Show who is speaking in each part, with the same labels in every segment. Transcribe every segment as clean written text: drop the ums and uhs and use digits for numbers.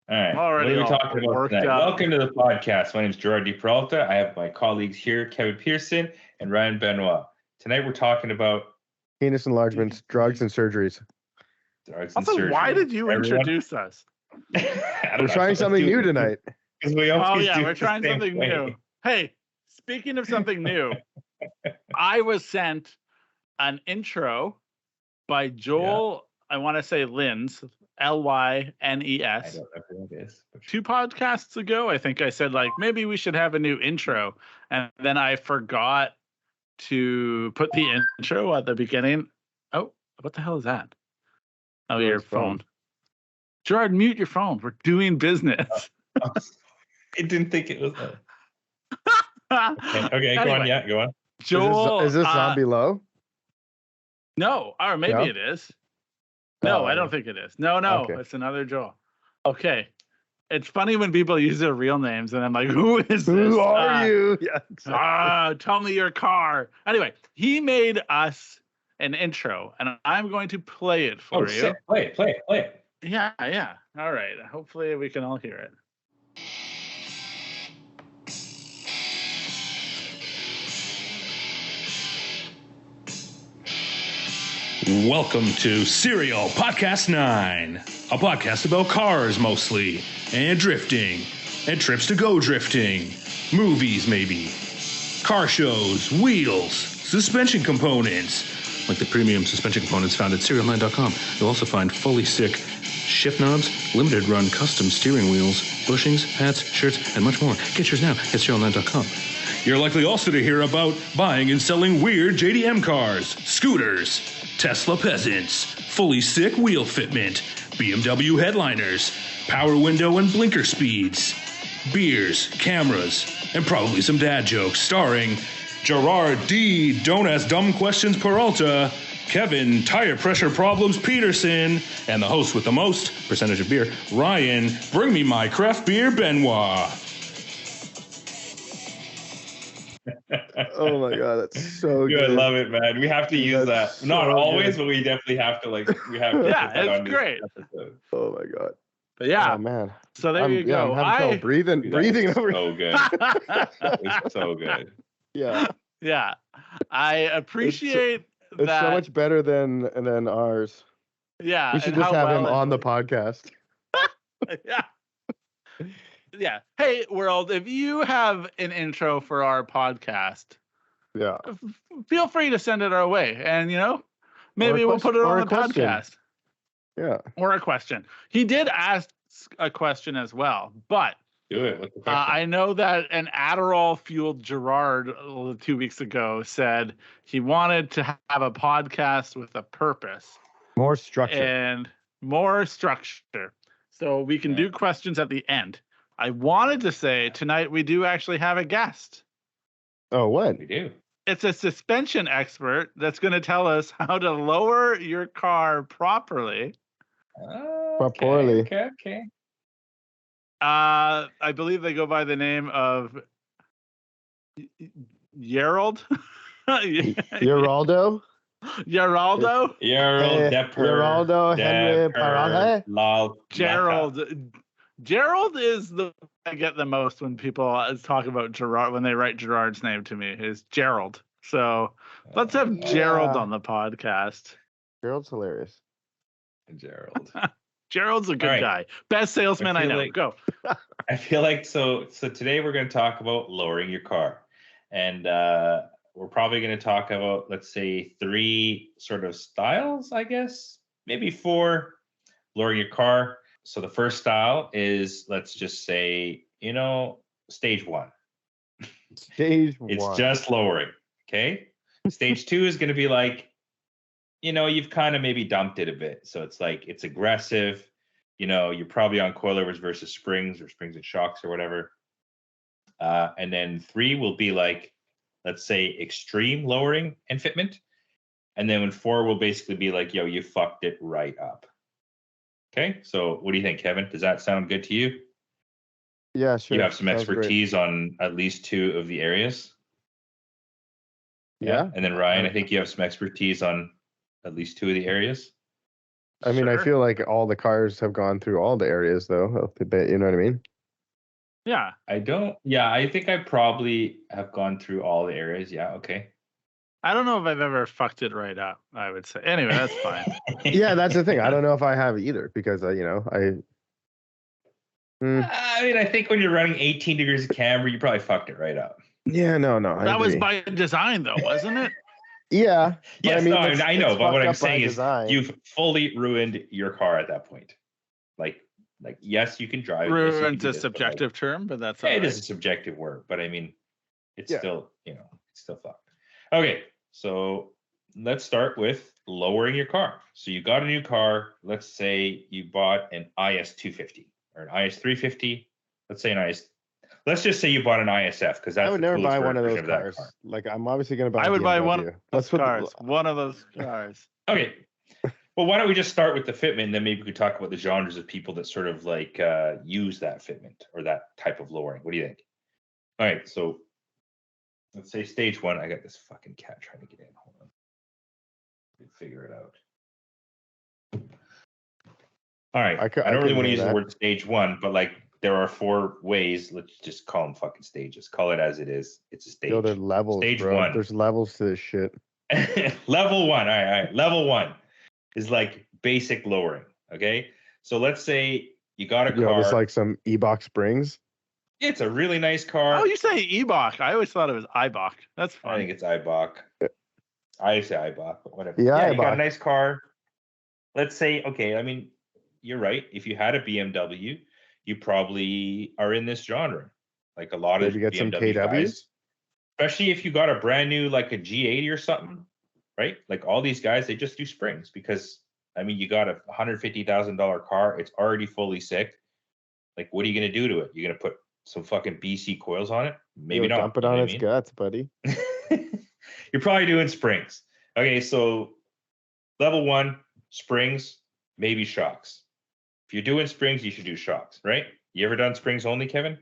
Speaker 1: All right.
Speaker 2: I'm already
Speaker 1: what are we talking about tonight? Welcome to the podcast. My name is Gerard Peralta. I have my colleagues here, Kevin Pearson and Ryan Benoit. Tonight we're talking about
Speaker 3: penis enlargements, drugs, and surgeries.
Speaker 2: Why did you introduce us?
Speaker 3: We're trying something new tonight.
Speaker 2: We're trying something new. Hey, speaking of something new, I was sent an intro by Joel, I want to say Lynes, Lynes.
Speaker 1: I don't know who that is.
Speaker 2: 2 podcasts ago, I think I said, maybe we should have a new intro. And then I forgot to put the intro at the beginning. Oh, what the hell is that? Oh, your phone. Gerard, mute your phone. We're doing business.
Speaker 1: I didn't think it was that. Okay, anyway, go on. Yeah, go on.
Speaker 2: Joel,
Speaker 3: is this Zombie Low?
Speaker 2: No, or maybe it is. No, I don't think it is. No, okay. It's another Joel. Okay. It's funny when people use their real names, and I'm like, who is this?
Speaker 3: Who are you? Yeah, exactly.
Speaker 2: Tell me your car. Anyway, he made us an intro, and I'm going to play it for you.
Speaker 1: Sick. Play it.
Speaker 2: Yeah. All right. Hopefully we can all hear it.
Speaker 4: Welcome to SerialPodcastNine, a podcast about cars mostly, and drifting, and trips to go drifting, movies maybe, car shows, wheels, suspension components, like the premium suspension components found at SerialNine.com. You'll also find fully sick shift knobs, limited run custom steering wheels, bushings, hats, shirts, and much more. Get yours now at SerialNine.com. You're likely also to hear about buying and selling weird JDM cars, scooters, Tesla peasants, fully sick wheel fitment, BMW headliners, power window and blinker speeds, beers, cameras, and probably some dad jokes starring Gerard D. Don't Ask Dumb Questions Peralta, Kevin Tire Pressure Problems Peterson, and the host with the most percentage of beer, Ryan Bring Me My Craft Beer Benoit.
Speaker 3: Oh my god, that's so good.
Speaker 1: I love it, man. We have to use that. Not always, but we definitely have to. We have to.
Speaker 2: Yeah, it's great.
Speaker 3: Oh my god.
Speaker 2: But yeah,
Speaker 3: oh man.
Speaker 2: So there you go.
Speaker 3: I'm having trouble breathing over.
Speaker 1: So good. It's so good.
Speaker 2: Yeah. I appreciate
Speaker 3: that. It's so much better than ours.
Speaker 2: Yeah.
Speaker 3: We should just have him on the podcast.
Speaker 2: Yeah. Yeah. Hey, world, if you have an intro for our podcast, feel free to send it our way. And, maybe we'll put it on the podcast.
Speaker 3: Yeah.
Speaker 2: Or a question. He did ask a question as well, but
Speaker 1: do it. What's the question?
Speaker 2: I know that an Adderall-fueled Gerard 2 weeks ago said he wanted to have a podcast with a purpose.
Speaker 3: More structure.
Speaker 2: So we can do questions at the end. I wanted to say tonight we do actually have a guest.
Speaker 3: Oh, what?
Speaker 1: We do.
Speaker 2: It's a suspension expert that's going to tell us how to lower your car properly.
Speaker 1: Okay.
Speaker 2: I believe they go by the name of Gerald.
Speaker 3: Geraldo?
Speaker 2: Geraldo?
Speaker 3: Geraldo Henry Peralta.
Speaker 2: Gerald is the I get the most when people talk about Gerard, when they write Gerard's name to me, is Gerald. So let's have Gerald on the podcast.
Speaker 3: Gerald's hilarious.
Speaker 1: Gerald.
Speaker 2: Gerald's a good guy. Best salesman I know. Go.
Speaker 1: I feel like so today we're going to talk about lowering your car. And we're probably going to talk about, let's say, 3 sort of styles, I guess. Maybe 4, lowering your car. So the first style is, let's just say, stage 1.
Speaker 3: Stage 1.
Speaker 1: It's just lowering, okay? Stage 2 is going to be like, you've kind of maybe dumped it a bit. So it's like, it's aggressive. You're probably on coilovers versus springs or springs and shocks or whatever. And then 3 will be like, let's say, extreme lowering and fitment. And then 4 will basically be like, you fucked it right up. Okay, so what do you think, Kevin? Does that sound good to you?
Speaker 3: Yeah, sure.
Speaker 1: You have some expertise on at least 2 of the areas.
Speaker 3: Yeah.
Speaker 1: And then Ryan, I think you have some expertise on at least 2 of the areas.
Speaker 3: I mean, I
Speaker 2: Sure.
Speaker 3: feel like all the cars have gone through all the areas, though, of the bit. You know what I mean?
Speaker 2: Yeah.
Speaker 1: I think I probably have gone through all the areas. Yeah, okay.
Speaker 2: I don't know if I've ever fucked it right up, I would say. Anyway, that's fine.
Speaker 3: Yeah, that's the thing. I don't know if I have either because,
Speaker 1: I mean, I think when you're running 18 degrees of camber, you probably fucked it right up.
Speaker 3: Yeah, no,
Speaker 2: That was by design, though, wasn't it?
Speaker 3: Yeah.
Speaker 1: Yes, I know, but what I'm saying is
Speaker 3: design.
Speaker 1: you've fully ruined your car at that point. Like yes, you can drive.
Speaker 2: Ruin's a subjective term, but that's all
Speaker 1: it
Speaker 2: right.
Speaker 1: is a subjective word, but I mean, it's
Speaker 3: Yeah.
Speaker 1: still, it's still fucked. Okay, so let's start with lowering your car. So you got a new car. Let's say you bought an IS 250 or an IS 350. Let's say let's just say you bought an ISF because that's
Speaker 3: I would
Speaker 1: the
Speaker 3: never
Speaker 1: coolest
Speaker 3: buy one of
Speaker 1: version
Speaker 3: those
Speaker 1: that
Speaker 3: cars.
Speaker 1: car.
Speaker 3: Like, I'm obviously going to buy
Speaker 2: I would buy one
Speaker 3: BMW.
Speaker 2: of those cars. One of those cars.
Speaker 1: Okay. Well, why don't we just start with the fitment, and then maybe we could talk about the genres of people that sort of like use that fitment or that type of lowering. What do you think? All right, so let's say stage one. I got this fucking cat trying to get in. Hold on. Let me figure it out. All right. I don't really want to use the word stage one, but like there are 4 ways. Let's just call them fucking stages. Call it as it is. It's a stage.
Speaker 3: Yo, there's levels,
Speaker 1: stage
Speaker 3: bro.
Speaker 1: 1.
Speaker 3: There's levels to this shit.
Speaker 1: Level 1. All right. Level 1 is like basic lowering. Okay. So let's say you got a car.
Speaker 3: It's like some E-Box springs.
Speaker 1: It's a really nice car.
Speaker 2: Oh, you say E-Bach. I always thought it was Eibach. That's fine.
Speaker 1: I think it's Eibach. I say Eibach, but whatever.
Speaker 3: Yeah,
Speaker 1: you got a nice car. Let's say, okay, I mean, you're right. If you had a BMW, you probably are in this genre. Like a lot of
Speaker 3: Maybe get some
Speaker 1: BMW
Speaker 3: KWs.
Speaker 1: guys, especially if you got a brand new, like a G80 or something, right? Like all these guys, they just do springs because, I mean, you got a $150,000 car. It's already fully sick. Like, what are you going to do to it? You're going to put some fucking BC coils on it? Maybe not.
Speaker 3: Dump it on its guts, buddy.
Speaker 1: You're probably doing springs. Okay, so level 1, springs, maybe shocks. If you're doing springs, you should do shocks, right? You ever done springs only, Kevin?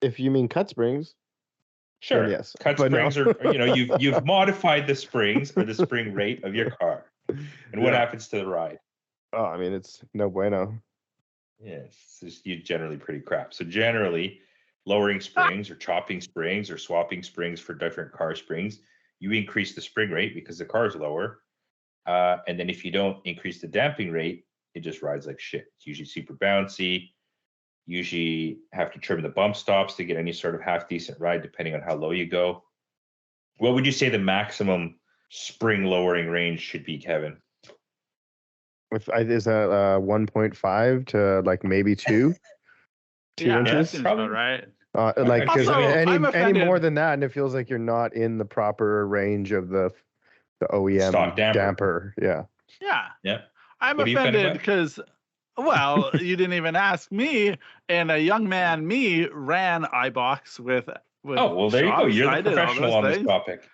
Speaker 3: If you mean cut springs.
Speaker 1: Sure.
Speaker 3: Yes.
Speaker 1: Cut springs are, you've modified the springs or the spring rate of your car. And what happens to the ride?
Speaker 3: Oh, I mean, it's no bueno.
Speaker 1: Yes, it's generally pretty crap. So generally, lowering springs or chopping springs or swapping springs for different car springs, you increase the spring rate because the car is lower. And then if you don't increase the damping rate, it just rides like shit. It's usually super bouncy. Usually have to trim the bump stops to get any sort of half decent ride, depending on how low you go. What would you say the maximum spring lowering range should be, Kevin?
Speaker 3: Is that 1.5 to like maybe 2? 2 inches?
Speaker 2: That probably right.
Speaker 3: Like, because any more
Speaker 2: offended.
Speaker 3: than that, and it feels like you're not in the proper range of the OEM
Speaker 1: Stock
Speaker 3: damper. Yeah.
Speaker 2: Yeah. I'm
Speaker 1: What are you
Speaker 2: offended because, well, you didn't even ask me, and a young man, me, ran iBox with
Speaker 1: Oh, well, there you go. You're the professional on this topic.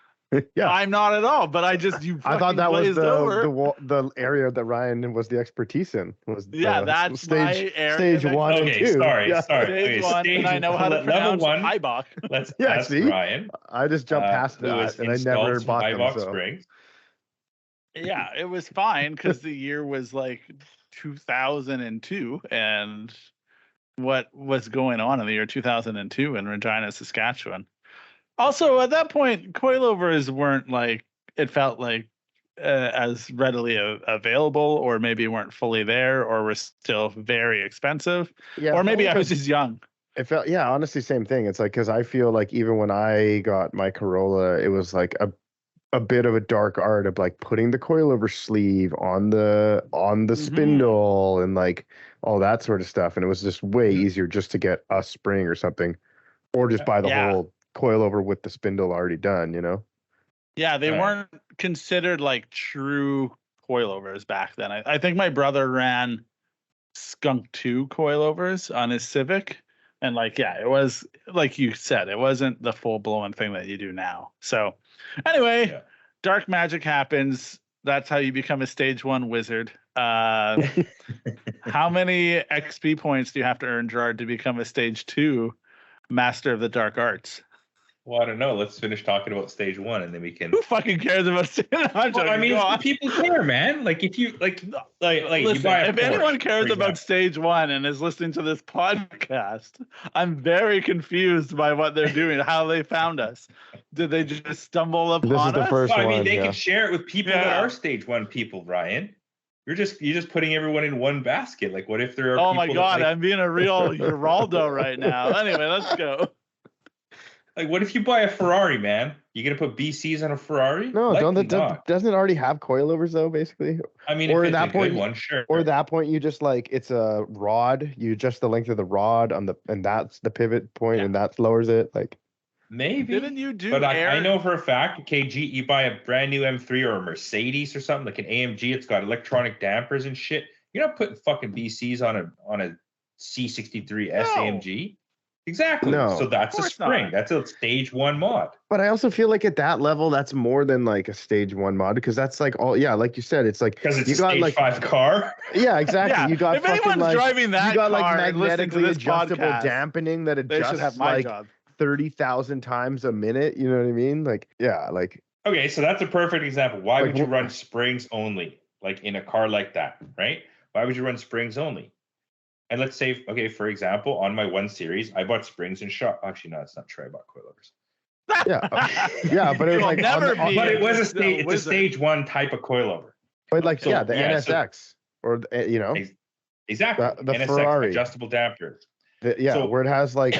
Speaker 3: Yeah.
Speaker 2: I'm not at all, but I
Speaker 3: thought that was the area that Ryan was the expertise in.
Speaker 2: That's my area.
Speaker 3: Stage 1 and 2.
Speaker 1: Sorry.
Speaker 2: Stage 1, and I know how to pronounce iBox.
Speaker 1: Let's ask Ryan.
Speaker 3: I just jumped past that, and I never bought them. So.
Speaker 1: Springs.
Speaker 2: Yeah, it was fine because the year was like 2002, and what was going on in the year 2002 in Regina, Saskatchewan. Also, at that point, coilovers weren't like, it felt like as readily available, or maybe weren't fully there, or were still very expensive.
Speaker 3: Yeah,
Speaker 2: or maybe I was just young.
Speaker 3: It felt, honestly, same thing. It's like, because I feel like even when I got my Corolla, it was like a bit of a dark art of like putting the coilover sleeve on the spindle and like all that sort of stuff. And it was just way easier just to get a spring or something, or just buy the whole coilover with the spindle already done,
Speaker 2: Yeah, they weren't considered like true coilovers back then. I think my brother ran Skunk 2 coilovers on his Civic. And like, it was like you said, it wasn't the full blown thing that you do now. So anyway, dark magic happens. That's how you become a stage 1 wizard. How many XP points do you have to earn, Gerard, to become a stage 2 master of the dark arts?
Speaker 1: Well, I don't know. Let's finish talking about stage one, and then we can.
Speaker 2: Who fucking cares about I'm
Speaker 1: Well, I
Speaker 2: joking,
Speaker 1: mean,
Speaker 2: go on.
Speaker 1: people care, man. Like if you like you
Speaker 2: Listen,
Speaker 1: buy a
Speaker 2: if
Speaker 1: Porsche,
Speaker 2: anyone cares
Speaker 1: for
Speaker 2: about
Speaker 1: example.
Speaker 2: stage one and is listening to this podcast, I'm very confused by what they're doing, how they found us. Did they just stumble upon
Speaker 3: This is the
Speaker 2: us?
Speaker 3: first
Speaker 1: Well, I mean,
Speaker 3: one.
Speaker 1: they
Speaker 3: Yeah.
Speaker 1: can share it with people that
Speaker 2: Yeah.
Speaker 1: are stage one people, Ryan. You're just putting everyone in one basket. Like, what if there are
Speaker 2: Oh
Speaker 1: people
Speaker 2: my
Speaker 1: that
Speaker 2: god,
Speaker 1: like,
Speaker 2: I'm being a real Geraldo right now. Anyway, let's go.
Speaker 1: like, what if you buy a Ferrari, man? You gonna put BCs on a Ferrari?
Speaker 3: No,
Speaker 1: Likely not.
Speaker 3: doesn't it already have coilovers though, basically?
Speaker 1: I mean,
Speaker 3: or
Speaker 1: if
Speaker 3: at
Speaker 1: it's
Speaker 3: that
Speaker 1: a
Speaker 3: point-
Speaker 1: good one, sure.
Speaker 3: Or at that point, you just like it's a rod. You adjust the length of the rod and that's the pivot point,
Speaker 2: Yeah.
Speaker 3: and that lowers it. Like
Speaker 1: Maybe.
Speaker 2: Didn't you do
Speaker 1: But
Speaker 2: air?
Speaker 1: I know for a fact, KG, you buy a brand new M3 or a Mercedes or something like an AMG. It's got electronic dampers and shit. You're not putting fucking BCs on a C63 S
Speaker 2: No.
Speaker 1: AMG. Exactly.
Speaker 3: No.
Speaker 1: So that's a
Speaker 2: Of course
Speaker 1: spring.
Speaker 2: not.
Speaker 1: That's a stage one mod.
Speaker 3: But I also feel like at that level, that's more than like a stage one mod because that's like all like you said, it's like
Speaker 1: Because it's
Speaker 3: you
Speaker 1: a
Speaker 3: got
Speaker 1: stage
Speaker 3: like
Speaker 1: 5 car.
Speaker 3: yeah, exactly.
Speaker 2: Yeah,
Speaker 3: You got
Speaker 2: if
Speaker 3: fucking
Speaker 2: anyone's
Speaker 3: like
Speaker 2: driving that
Speaker 3: you got like
Speaker 2: car and listening to
Speaker 3: magnetically
Speaker 2: this
Speaker 3: adjustable
Speaker 2: podcast,
Speaker 3: dampening that
Speaker 2: they should
Speaker 3: adjusts
Speaker 2: have my
Speaker 3: like
Speaker 2: job.
Speaker 3: 30,000 times a minute. You know what I mean? Like yeah, like
Speaker 1: Okay, so that's a perfect example. Why
Speaker 3: Like,
Speaker 1: would you
Speaker 3: wh-
Speaker 1: run springs only? Like in a car like that, right? Why would you run springs only? And let's say, okay, for example, on my 1 Series, I bought springs and shock. Actually, no, it's not true. I bought coilovers.
Speaker 3: yeah, but it was
Speaker 2: You'll
Speaker 3: like
Speaker 2: never
Speaker 3: on
Speaker 2: be
Speaker 1: But it was a
Speaker 2: a
Speaker 1: stage. It's a
Speaker 2: wizard.
Speaker 1: stage 1 type of coilover.
Speaker 3: but like
Speaker 1: So,
Speaker 3: yeah, the
Speaker 1: yeah, so-
Speaker 3: NSX or you know
Speaker 1: Exactly.
Speaker 3: The
Speaker 1: NSX,
Speaker 3: Ferrari.
Speaker 1: adjustable damper.
Speaker 3: so, where it has like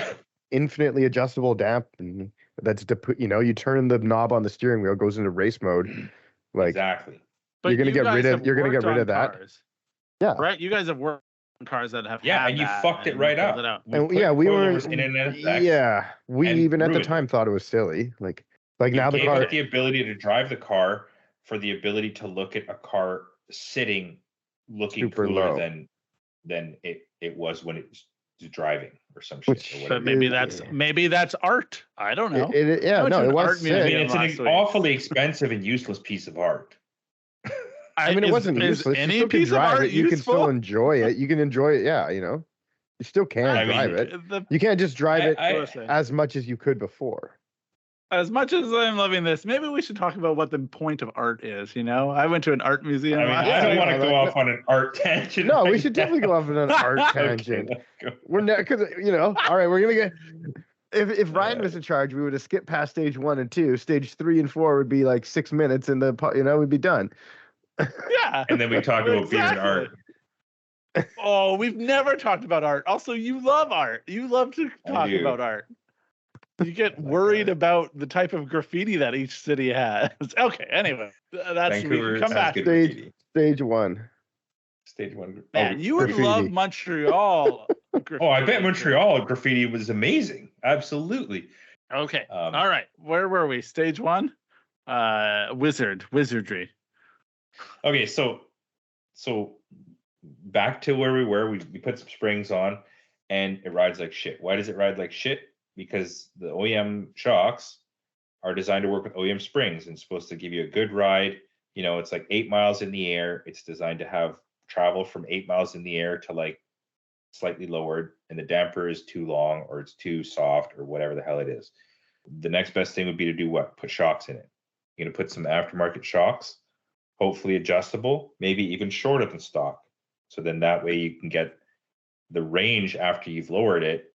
Speaker 3: infinitely adjustable damp and that's you turn the knob on the steering wheel, goes into race mode. Like
Speaker 1: Exactly.
Speaker 2: But
Speaker 3: You're gonna
Speaker 2: you
Speaker 3: get
Speaker 2: guys
Speaker 3: rid of-
Speaker 2: have
Speaker 3: you're gonna get
Speaker 2: worked
Speaker 3: rid
Speaker 2: on
Speaker 3: of that.
Speaker 2: cars,
Speaker 3: yeah.
Speaker 2: right? You guys have worked on cars that have
Speaker 1: Yeah,
Speaker 2: had
Speaker 1: and you
Speaker 2: that
Speaker 1: fucked it
Speaker 2: and
Speaker 1: right
Speaker 2: pulled
Speaker 1: up.
Speaker 2: it out.
Speaker 3: And
Speaker 1: put
Speaker 3: yeah, we were
Speaker 1: coilovers in an NSX.
Speaker 3: yeah, we
Speaker 1: and
Speaker 3: even at the
Speaker 1: ruined
Speaker 3: time
Speaker 1: it.
Speaker 3: thought it was silly. Like
Speaker 1: You
Speaker 3: now the
Speaker 1: gave
Speaker 3: car
Speaker 1: up the ability to drive the car for the ability to look at a car sitting, looking
Speaker 3: Super
Speaker 1: cooler
Speaker 3: low.
Speaker 1: than it was when it was driving or some
Speaker 3: Which-
Speaker 1: shit. Or
Speaker 2: But
Speaker 1: whatever.
Speaker 2: maybe that's art. I don't know.
Speaker 3: yeah,
Speaker 2: I went
Speaker 3: no,
Speaker 2: to
Speaker 3: it
Speaker 2: an
Speaker 3: was
Speaker 2: art
Speaker 3: sick.
Speaker 1: I mean,
Speaker 2: museum
Speaker 1: it's an
Speaker 2: last week.
Speaker 1: awfully expensive and useless piece of art.
Speaker 3: I mean, it
Speaker 2: Is-
Speaker 3: wasn't
Speaker 2: is
Speaker 3: useless. You
Speaker 2: any
Speaker 3: still can
Speaker 2: piece of
Speaker 3: drive
Speaker 2: art
Speaker 3: it. You can still
Speaker 2: useful?
Speaker 3: enjoy it. You can enjoy it. Yeah, you still can
Speaker 1: I mean,
Speaker 3: drive it.
Speaker 2: The-
Speaker 3: You can't just drive it
Speaker 1: I-
Speaker 2: listen,
Speaker 3: as much as you could before.
Speaker 2: as much as I'm loving this, maybe we should talk about what the point of art is. I went to an art museum.
Speaker 1: I mean,
Speaker 2: last
Speaker 1: I don't
Speaker 2: week.
Speaker 1: want to
Speaker 3: I
Speaker 1: go
Speaker 3: like
Speaker 1: off on an art tangent.
Speaker 3: No, we
Speaker 1: right
Speaker 3: should
Speaker 1: now.
Speaker 3: definitely go off on an art
Speaker 1: Okay,
Speaker 3: tangent.
Speaker 1: let's go.
Speaker 3: We're not because all right, we're gonna get. If Ryan was in charge, we would have skipped past stage 1 and 2. Stage 3 and 4 would be like 6 minutes, and we'd be done.
Speaker 2: Yeah.
Speaker 1: And then we talk about beer and art.
Speaker 2: Oh, we've never talked about art. Also, you love art. You love to
Speaker 1: I
Speaker 2: talk
Speaker 1: do.
Speaker 2: about art. You get worried about the type of graffiti that each city has. Okay, anyway, that's we
Speaker 1: Vancouver
Speaker 2: can come
Speaker 1: has
Speaker 2: back.
Speaker 1: good
Speaker 3: Stage-
Speaker 1: graffiti.
Speaker 3: Stage 1.
Speaker 1: Stage 1.
Speaker 2: Man, you would
Speaker 3: graffiti.
Speaker 2: love Montreal.
Speaker 1: Oh, I bet
Speaker 2: graffiti.
Speaker 1: Montreal graffiti was amazing. Absolutely.
Speaker 2: Okay.
Speaker 1: Um,
Speaker 2: All right. Where were we? Stage 1? Wizardry.
Speaker 1: Okay, so back to where we were. We put some springs on, and it rides like shit. Why does it ride like shit? Because the OEM shocks are designed to work with OEM springs and supposed to give you a good ride. It's like 8 miles in the air. It's designed to have travel from 8 miles in the air to like slightly lowered, and the damper is too long or it's too soft or whatever the hell it is. The next best thing would be to do what? Put shocks in it. You're going to put some aftermarket shocks, hopefully adjustable, maybe even shorter than stock. So then that way you can get the range after you've lowered it,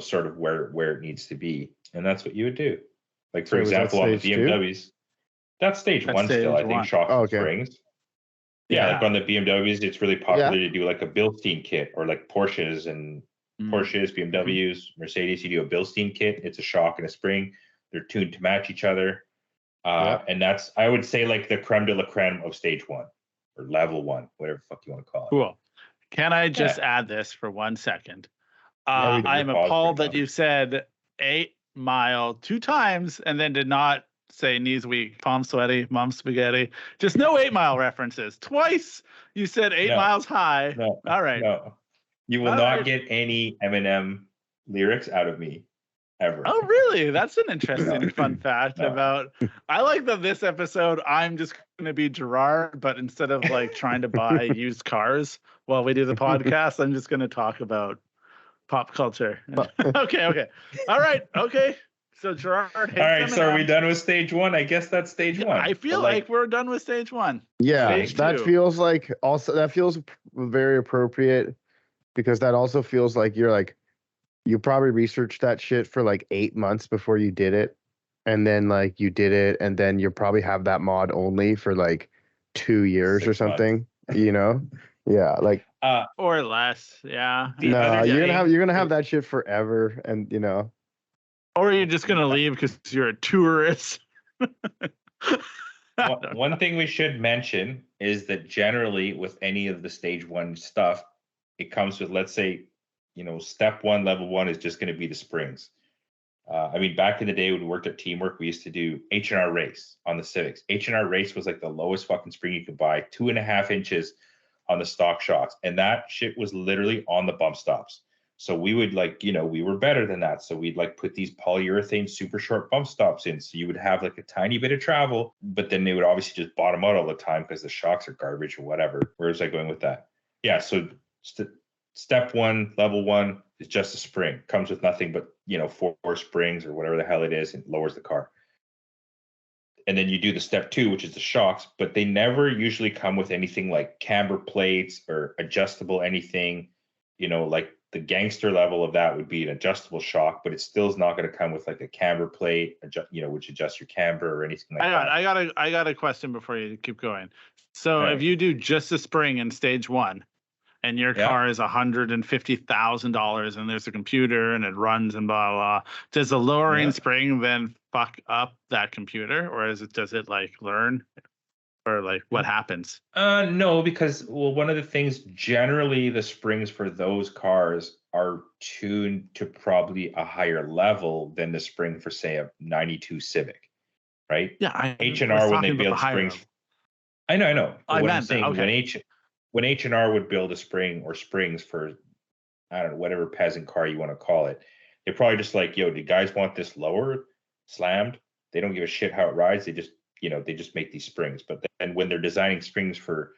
Speaker 1: sort of where it needs to be. And that's what you would do. Like, for
Speaker 3: So was that
Speaker 1: example, on the
Speaker 3: stage 2?
Speaker 1: BMWs, that's stage
Speaker 2: That's
Speaker 1: 1 still, I
Speaker 2: stage
Speaker 1: think,
Speaker 2: 1.
Speaker 1: shocks
Speaker 3: Oh,
Speaker 1: and
Speaker 3: okay.
Speaker 1: springs. Yeah, like on the BMWs, it's really popular to do like a Bilstein kit, or like Porsches and Porsches, BMWs, Mercedes, you do a Bilstein kit. It's a shock and a spring. They're tuned to match each other. And that's, I would say, like the creme de la creme of stage 1 or level 1, whatever the fuck you want to call it.
Speaker 2: Cool. Can I just add this for 1 second?
Speaker 1: Yeah, we can
Speaker 2: I'm
Speaker 1: pause for
Speaker 2: appalled
Speaker 1: a
Speaker 2: that you said 8 mile 2 times and then did not say knees weak, palm sweaty, mom spaghetti. Just no 8 mile references. Twice you said 8
Speaker 1: No.
Speaker 2: miles high.
Speaker 1: No,
Speaker 2: All right.
Speaker 1: no. You will
Speaker 2: All
Speaker 1: not
Speaker 2: right.
Speaker 1: get any Eminem lyrics out of me ever.
Speaker 2: Oh, really? That's an interesting
Speaker 1: No.
Speaker 2: fun fact
Speaker 1: No.
Speaker 2: about. I like that this episode, I'm just going to be Gerard, but instead of like trying to buy used cars while we do the podcast, I'm just going to talk about pop culture. Okay. All right. Okay. So Gerard hates
Speaker 1: All right, so are we
Speaker 2: M&Ms.
Speaker 1: done with stage one? I guess that's stage one.
Speaker 2: I feel
Speaker 1: But,
Speaker 2: like we're done with stage one.
Speaker 3: Yeah,
Speaker 2: Stage
Speaker 3: that
Speaker 2: two.
Speaker 3: feels like also that feels very appropriate because that also feels like you probably researched that shit for like 8 months before you did it, and then like you did it, and then you probably have that mod only for like 2 years or
Speaker 1: 6 months.
Speaker 3: something. You know? Yeah, like
Speaker 2: Or less. Yeah.
Speaker 1: The
Speaker 3: no,
Speaker 1: other
Speaker 3: you're
Speaker 1: thing-
Speaker 3: gonna have that shit forever, and you know.
Speaker 2: Or you're just gonna leave because you're a tourist.
Speaker 1: One thing we should mention is that generally with any of the stage one stuff, it comes with, let's say, step one, level one is just going to be the springs. I mean, back in the day when we worked at Teamwork, we used to do H&R race on the Civics. H&R race was like the lowest fucking spring you could buy, 2.5 inches on the stock shocks. And that shit was literally on the bump stops. So we would we were better than that. So we'd put these polyurethane super short bump stops in. So you would have a tiny bit of travel, but then they would obviously just bottom out all the time because the shocks are garbage or whatever. Where was I going with that? Yeah. So step one, level one is just a spring. Comes with nothing but, 4 springs or whatever the hell it is, and lowers the car. And then you do the step two, which is the shocks, but they never usually come with anything like camber plates or adjustable anything, like the gangster level of that would be an adjustable shock, but it still is not going to come with like a camber plate, which adjusts your camber or anything like that.
Speaker 2: I got a question before you keep going. So
Speaker 1: Right.
Speaker 2: if you do just a spring in stage one, and your car is $150,000, and there's a computer and it runs and blah blah, does the lowering spring then fuck up that computer, or does it learn, or what happens?
Speaker 1: No, because one of the things, generally the springs for those cars are tuned to probably a higher level than the spring for, say, a 92 Civic, right?
Speaker 2: Yeah,
Speaker 1: H&R, when they build springs, I know.
Speaker 2: I
Speaker 1: What
Speaker 2: meant
Speaker 1: I'm saying,
Speaker 2: that. Okay.
Speaker 1: when H&R would build a spring or springs for, I don't know, whatever peasant car you want to call it, they're probably just like, yo, do you guys want this lower, slammed? They don't give a shit how it rides. They just, they just make these springs. But then when they're designing springs for,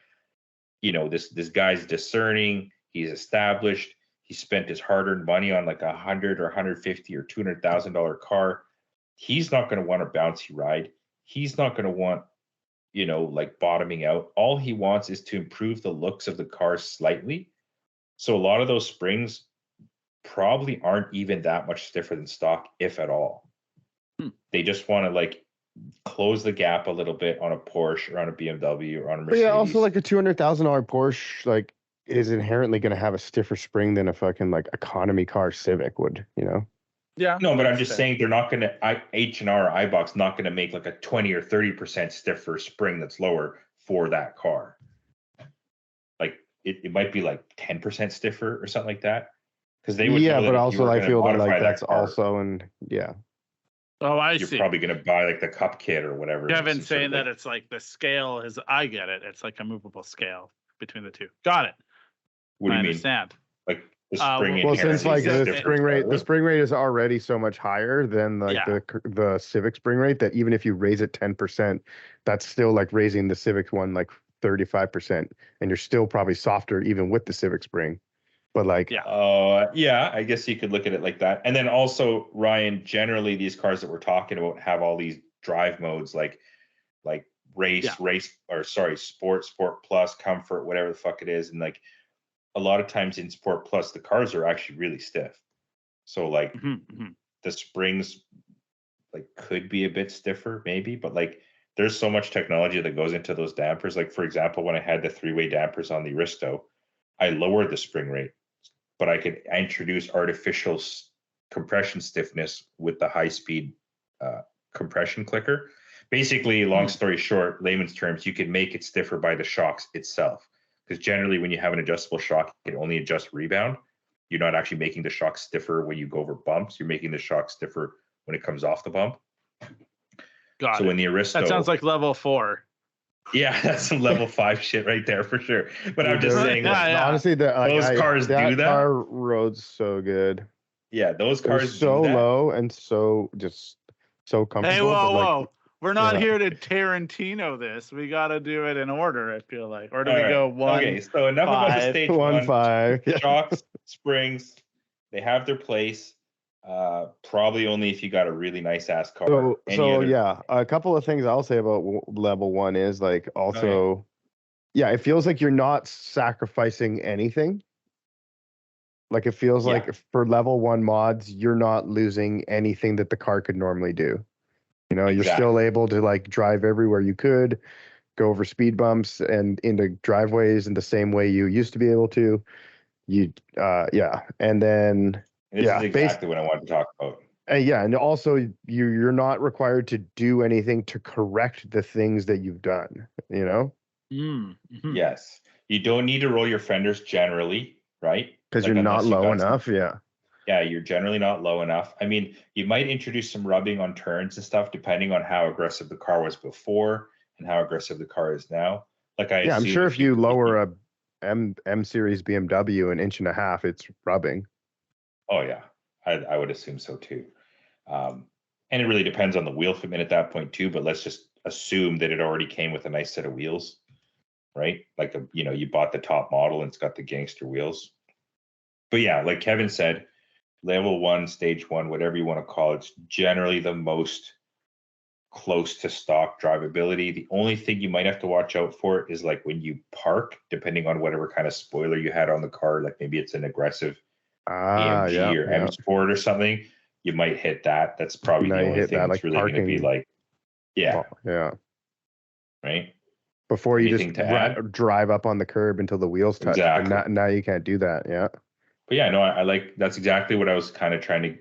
Speaker 1: this guy's discerning, he's established, he spent his hard-earned money on like $100,000 or $150,000 or $200,000 car, he's not going to want a bouncy ride. He's not going to want, bottoming out. All he wants is to improve the looks of the car slightly. So a lot of those springs probably aren't even that much stiffer than stock, if at all. They just want to close the gap a little bit on a Porsche or on a BMW or on a Mercedes.
Speaker 3: But yeah, also a $200,000 Porsche is inherently going to have a stiffer spring than a fucking economy car Civic would,
Speaker 2: Yeah.
Speaker 1: No, but I'm just saying they're not going to, H&R or iBox not going to make a 20 or 30% stiffer spring that's lower for that car. It might be 10% stiffer or something like that. Because they would.
Speaker 3: Yeah,
Speaker 1: know
Speaker 3: but
Speaker 1: that if
Speaker 3: also
Speaker 1: you were
Speaker 3: I
Speaker 1: gonna
Speaker 3: feel
Speaker 1: modify
Speaker 3: that's
Speaker 1: car,
Speaker 3: also yeah.
Speaker 2: Oh, I
Speaker 1: you're
Speaker 2: see.
Speaker 1: probably going to buy the cup kit or whatever.
Speaker 2: Kevin's saying that it's the scale is. I get it. It's a movable scale between the two. Got it.
Speaker 1: What do you
Speaker 2: I
Speaker 1: mean?
Speaker 2: understand.
Speaker 1: The spring
Speaker 3: Well, since
Speaker 1: inherently
Speaker 3: the
Speaker 1: is
Speaker 3: spring rate,
Speaker 1: different.
Speaker 3: the spring rate is already so much higher than the Civic spring rate that even if you raise it 10%, that's still raising the Civic one 35%, and you're still probably softer even with the Civic spring. But
Speaker 1: I guess you could look at it like that. And then also, Ryan, generally these cars that we're talking about have all these drive modes like sport plus, comfort, whatever the fuck it is. And a lot of times in Sport Plus, the cars are actually really stiff. So the springs could be a bit stiffer maybe, but there's so much technology that goes into those dampers. For example, when I had the 3-way dampers on the Aristo, I lowered the spring rate, but I could introduce artificial compression stiffness with the high-speed compression clicker. Basically, long story short, layman's terms, you can make it stiffer by the shocks itself. Because generally, when you have an adjustable shock, it only adjusts rebound. You're not actually making the shock stiffer when you go over bumps. You're making the shock stiffer when it comes off the bump.
Speaker 2: Got it.
Speaker 1: When the Aristo,
Speaker 2: that sounds like level 4.
Speaker 1: Yeah, that's some level 5 shit right there for sure. But I'm just saying,
Speaker 3: honestly, those
Speaker 1: cars do that.
Speaker 3: Car road's so good.
Speaker 1: Yeah, those cars
Speaker 3: so
Speaker 1: do that.
Speaker 3: low and so comfortable.
Speaker 2: Hey, whoa. We're not here to Tarantino this. We got to do it in order, I feel like. Or do we go 1?
Speaker 1: Okay, so enough about the stage
Speaker 3: 1 5.
Speaker 1: Shocks, springs, they have their place. Probably only if you got a really nice ass car.
Speaker 3: Yeah, a couple of things I'll say about level one is like also, yeah, it feels like you're not sacrificing anything. Like it feels like for level one mods, you're not losing anything that the car could normally do. You know, you're still able to like drive everywhere you could, go over speed bumps and into driveways in the same way you used to be able to. And then
Speaker 1: this is exactly what I wanted to talk about.
Speaker 3: And also you're not required to do anything to correct the things that you've done, you know?
Speaker 2: Mm-hmm.
Speaker 1: Yes. You don't need to roll your fenders generally, right?
Speaker 3: Because you're not low enough, yeah.
Speaker 1: Yeah, you're generally not low enough. I mean, you might introduce some rubbing on turns and stuff depending on how aggressive the car was before and how aggressive the car is now. Like
Speaker 3: I'm sure if you lower a M series BMW 1.5 inches, it's rubbing.
Speaker 1: Oh yeah, I would assume so too. And it really depends on the wheel fitment at that point too. But let's just assume that it already came with a nice set of wheels, right? Like you bought the top model and it's got the gangster wheels. But yeah, like Kevin said, level one, stage one, whatever you want to call it, it's generally the most close to stock drivability. The only thing you might have to watch out for is like when you park, depending on whatever kind of spoiler you had on the car, like maybe it's an aggressive AMG or M Sport or something, you might hit that. That's probably the only thing that's really going to be like, right?
Speaker 3: Before you just drive up on the curb until the wheels touch.
Speaker 1: Exactly.
Speaker 3: And now you can't do that. Yeah.
Speaker 1: But yeah, no, I like, that's exactly what I was kind of trying to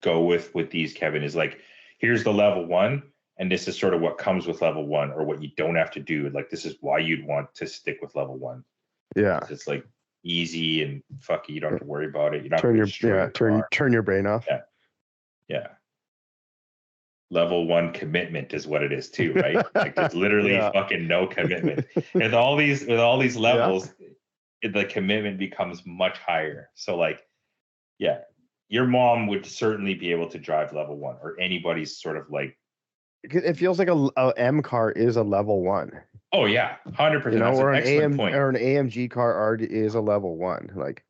Speaker 1: go with these, Kevin, is like, here's the level one, and this is sort of what comes with level one, or what you don't have to do. Like, this is why you'd want to stick with level one.
Speaker 3: Yeah.
Speaker 1: It's like easy and fuck it, you don't have to worry about it. You're not
Speaker 3: turn your brain off.
Speaker 1: Yeah. Level one commitment is what it is too, right? Like it's literally fucking no commitment. With all these levels, the commitment becomes much higher. So like, yeah, your mom would certainly be able to drive level one, or anybody's sort of like.
Speaker 3: It feels like a M car is a level one.
Speaker 1: Oh yeah, 100%.
Speaker 3: You know,
Speaker 1: or an
Speaker 3: AMG car is a level one. Like,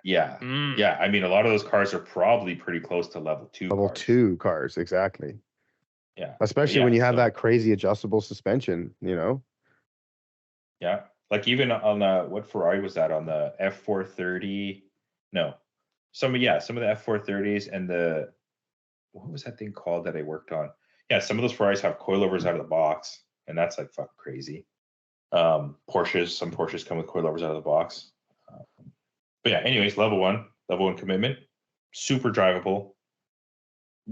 Speaker 1: yeah. I mean, a lot of those cars are probably pretty close to level two.
Speaker 3: Level two cars, exactly.
Speaker 1: Yeah,
Speaker 3: especially when you have that crazy adjustable suspension. You know.
Speaker 1: Yeah, like even on the, what Ferrari was that, on the F430? No, some of the F430s and the, what was that thing called that I worked on? Yeah, some of those Ferraris have coilovers out of the box, and that's like fucking crazy. Some Porsches come with coilovers out of the box. But yeah, anyways, level one commitment, super drivable.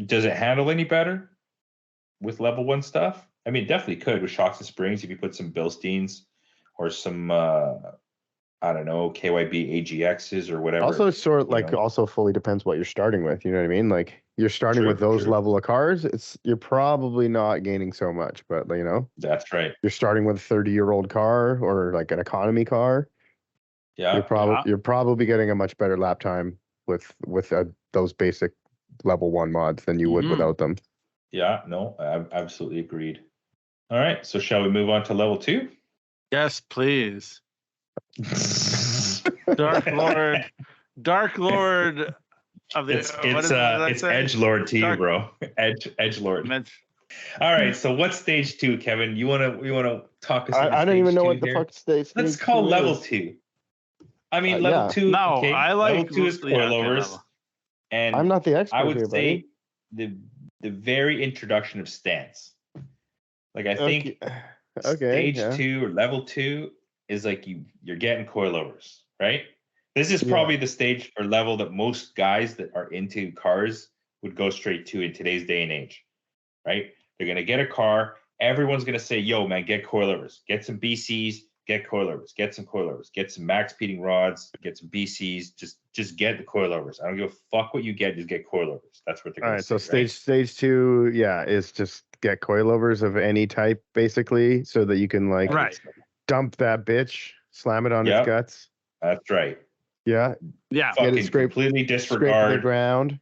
Speaker 1: Does it handle any better with level one stuff? I mean, definitely could with shocks and springs if you put some Bilsteins or some I don't know, KYB AGXs or whatever.
Speaker 3: Also, it's sort of like also fully depends what you're starting with. You know what I mean? Like you're starting with those level of cars, you're probably not gaining so much, but you know.
Speaker 1: That's right.
Speaker 3: You're starting with a 30-year-old car or like an economy car.
Speaker 1: Yeah.
Speaker 3: You're probably getting a much better lap time with those basic level one mods than you would without them.
Speaker 1: Yeah, no, I absolutely agreed. All right, so shall we move on to level two?
Speaker 2: Yes, please. Dark Lord of the.
Speaker 1: It's Edge Lord to you, bro. Edge Lord. All right, so what's stage two, Kevin? You wanna talk us?
Speaker 3: I don't even know what the fuck stage.
Speaker 1: Let's call level two. I mean, level two.
Speaker 2: No, okay, I like
Speaker 1: level two is coilovers, and
Speaker 3: I'm not the expert.
Speaker 1: I would
Speaker 3: say
Speaker 1: the very introduction of stance. Like I think stage two or level two is like you're getting coilovers, right? This is probably the stage or level that most guys that are into cars would go straight to in today's day and age, right? They're gonna get a car. Everyone's gonna say, "Yo, man, get coilovers. Get some BCs. Get coilovers. Get some coilovers. Get some max speeding rods. Get some BCs. Just get the coilovers. I don't give a fuck what you get. Just get coilovers." That's what they're gonna say.
Speaker 3: All right. So stage two, is just get coilovers of any type, basically, so that you can like dump that bitch, slam it on its guts.
Speaker 1: That's right.
Speaker 3: Yeah.
Speaker 1: Fucking completely disregard
Speaker 3: the ground.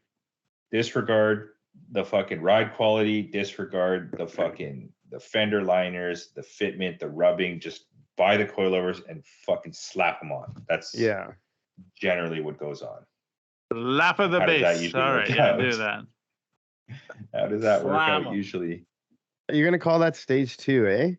Speaker 1: Disregard the fucking ride quality. Disregard the fender liners, the fitment, the rubbing. Just buy the coilovers and fucking slap them on. That's generally what goes on.
Speaker 2: Lap of the
Speaker 1: How does that
Speaker 2: base.
Speaker 1: usually
Speaker 2: All
Speaker 1: work
Speaker 2: right, yeah,
Speaker 1: out?
Speaker 2: do that.
Speaker 1: How does that work
Speaker 2: Slam
Speaker 1: out
Speaker 2: 'em.
Speaker 1: usually?
Speaker 3: You're gonna call that stage 2, eh?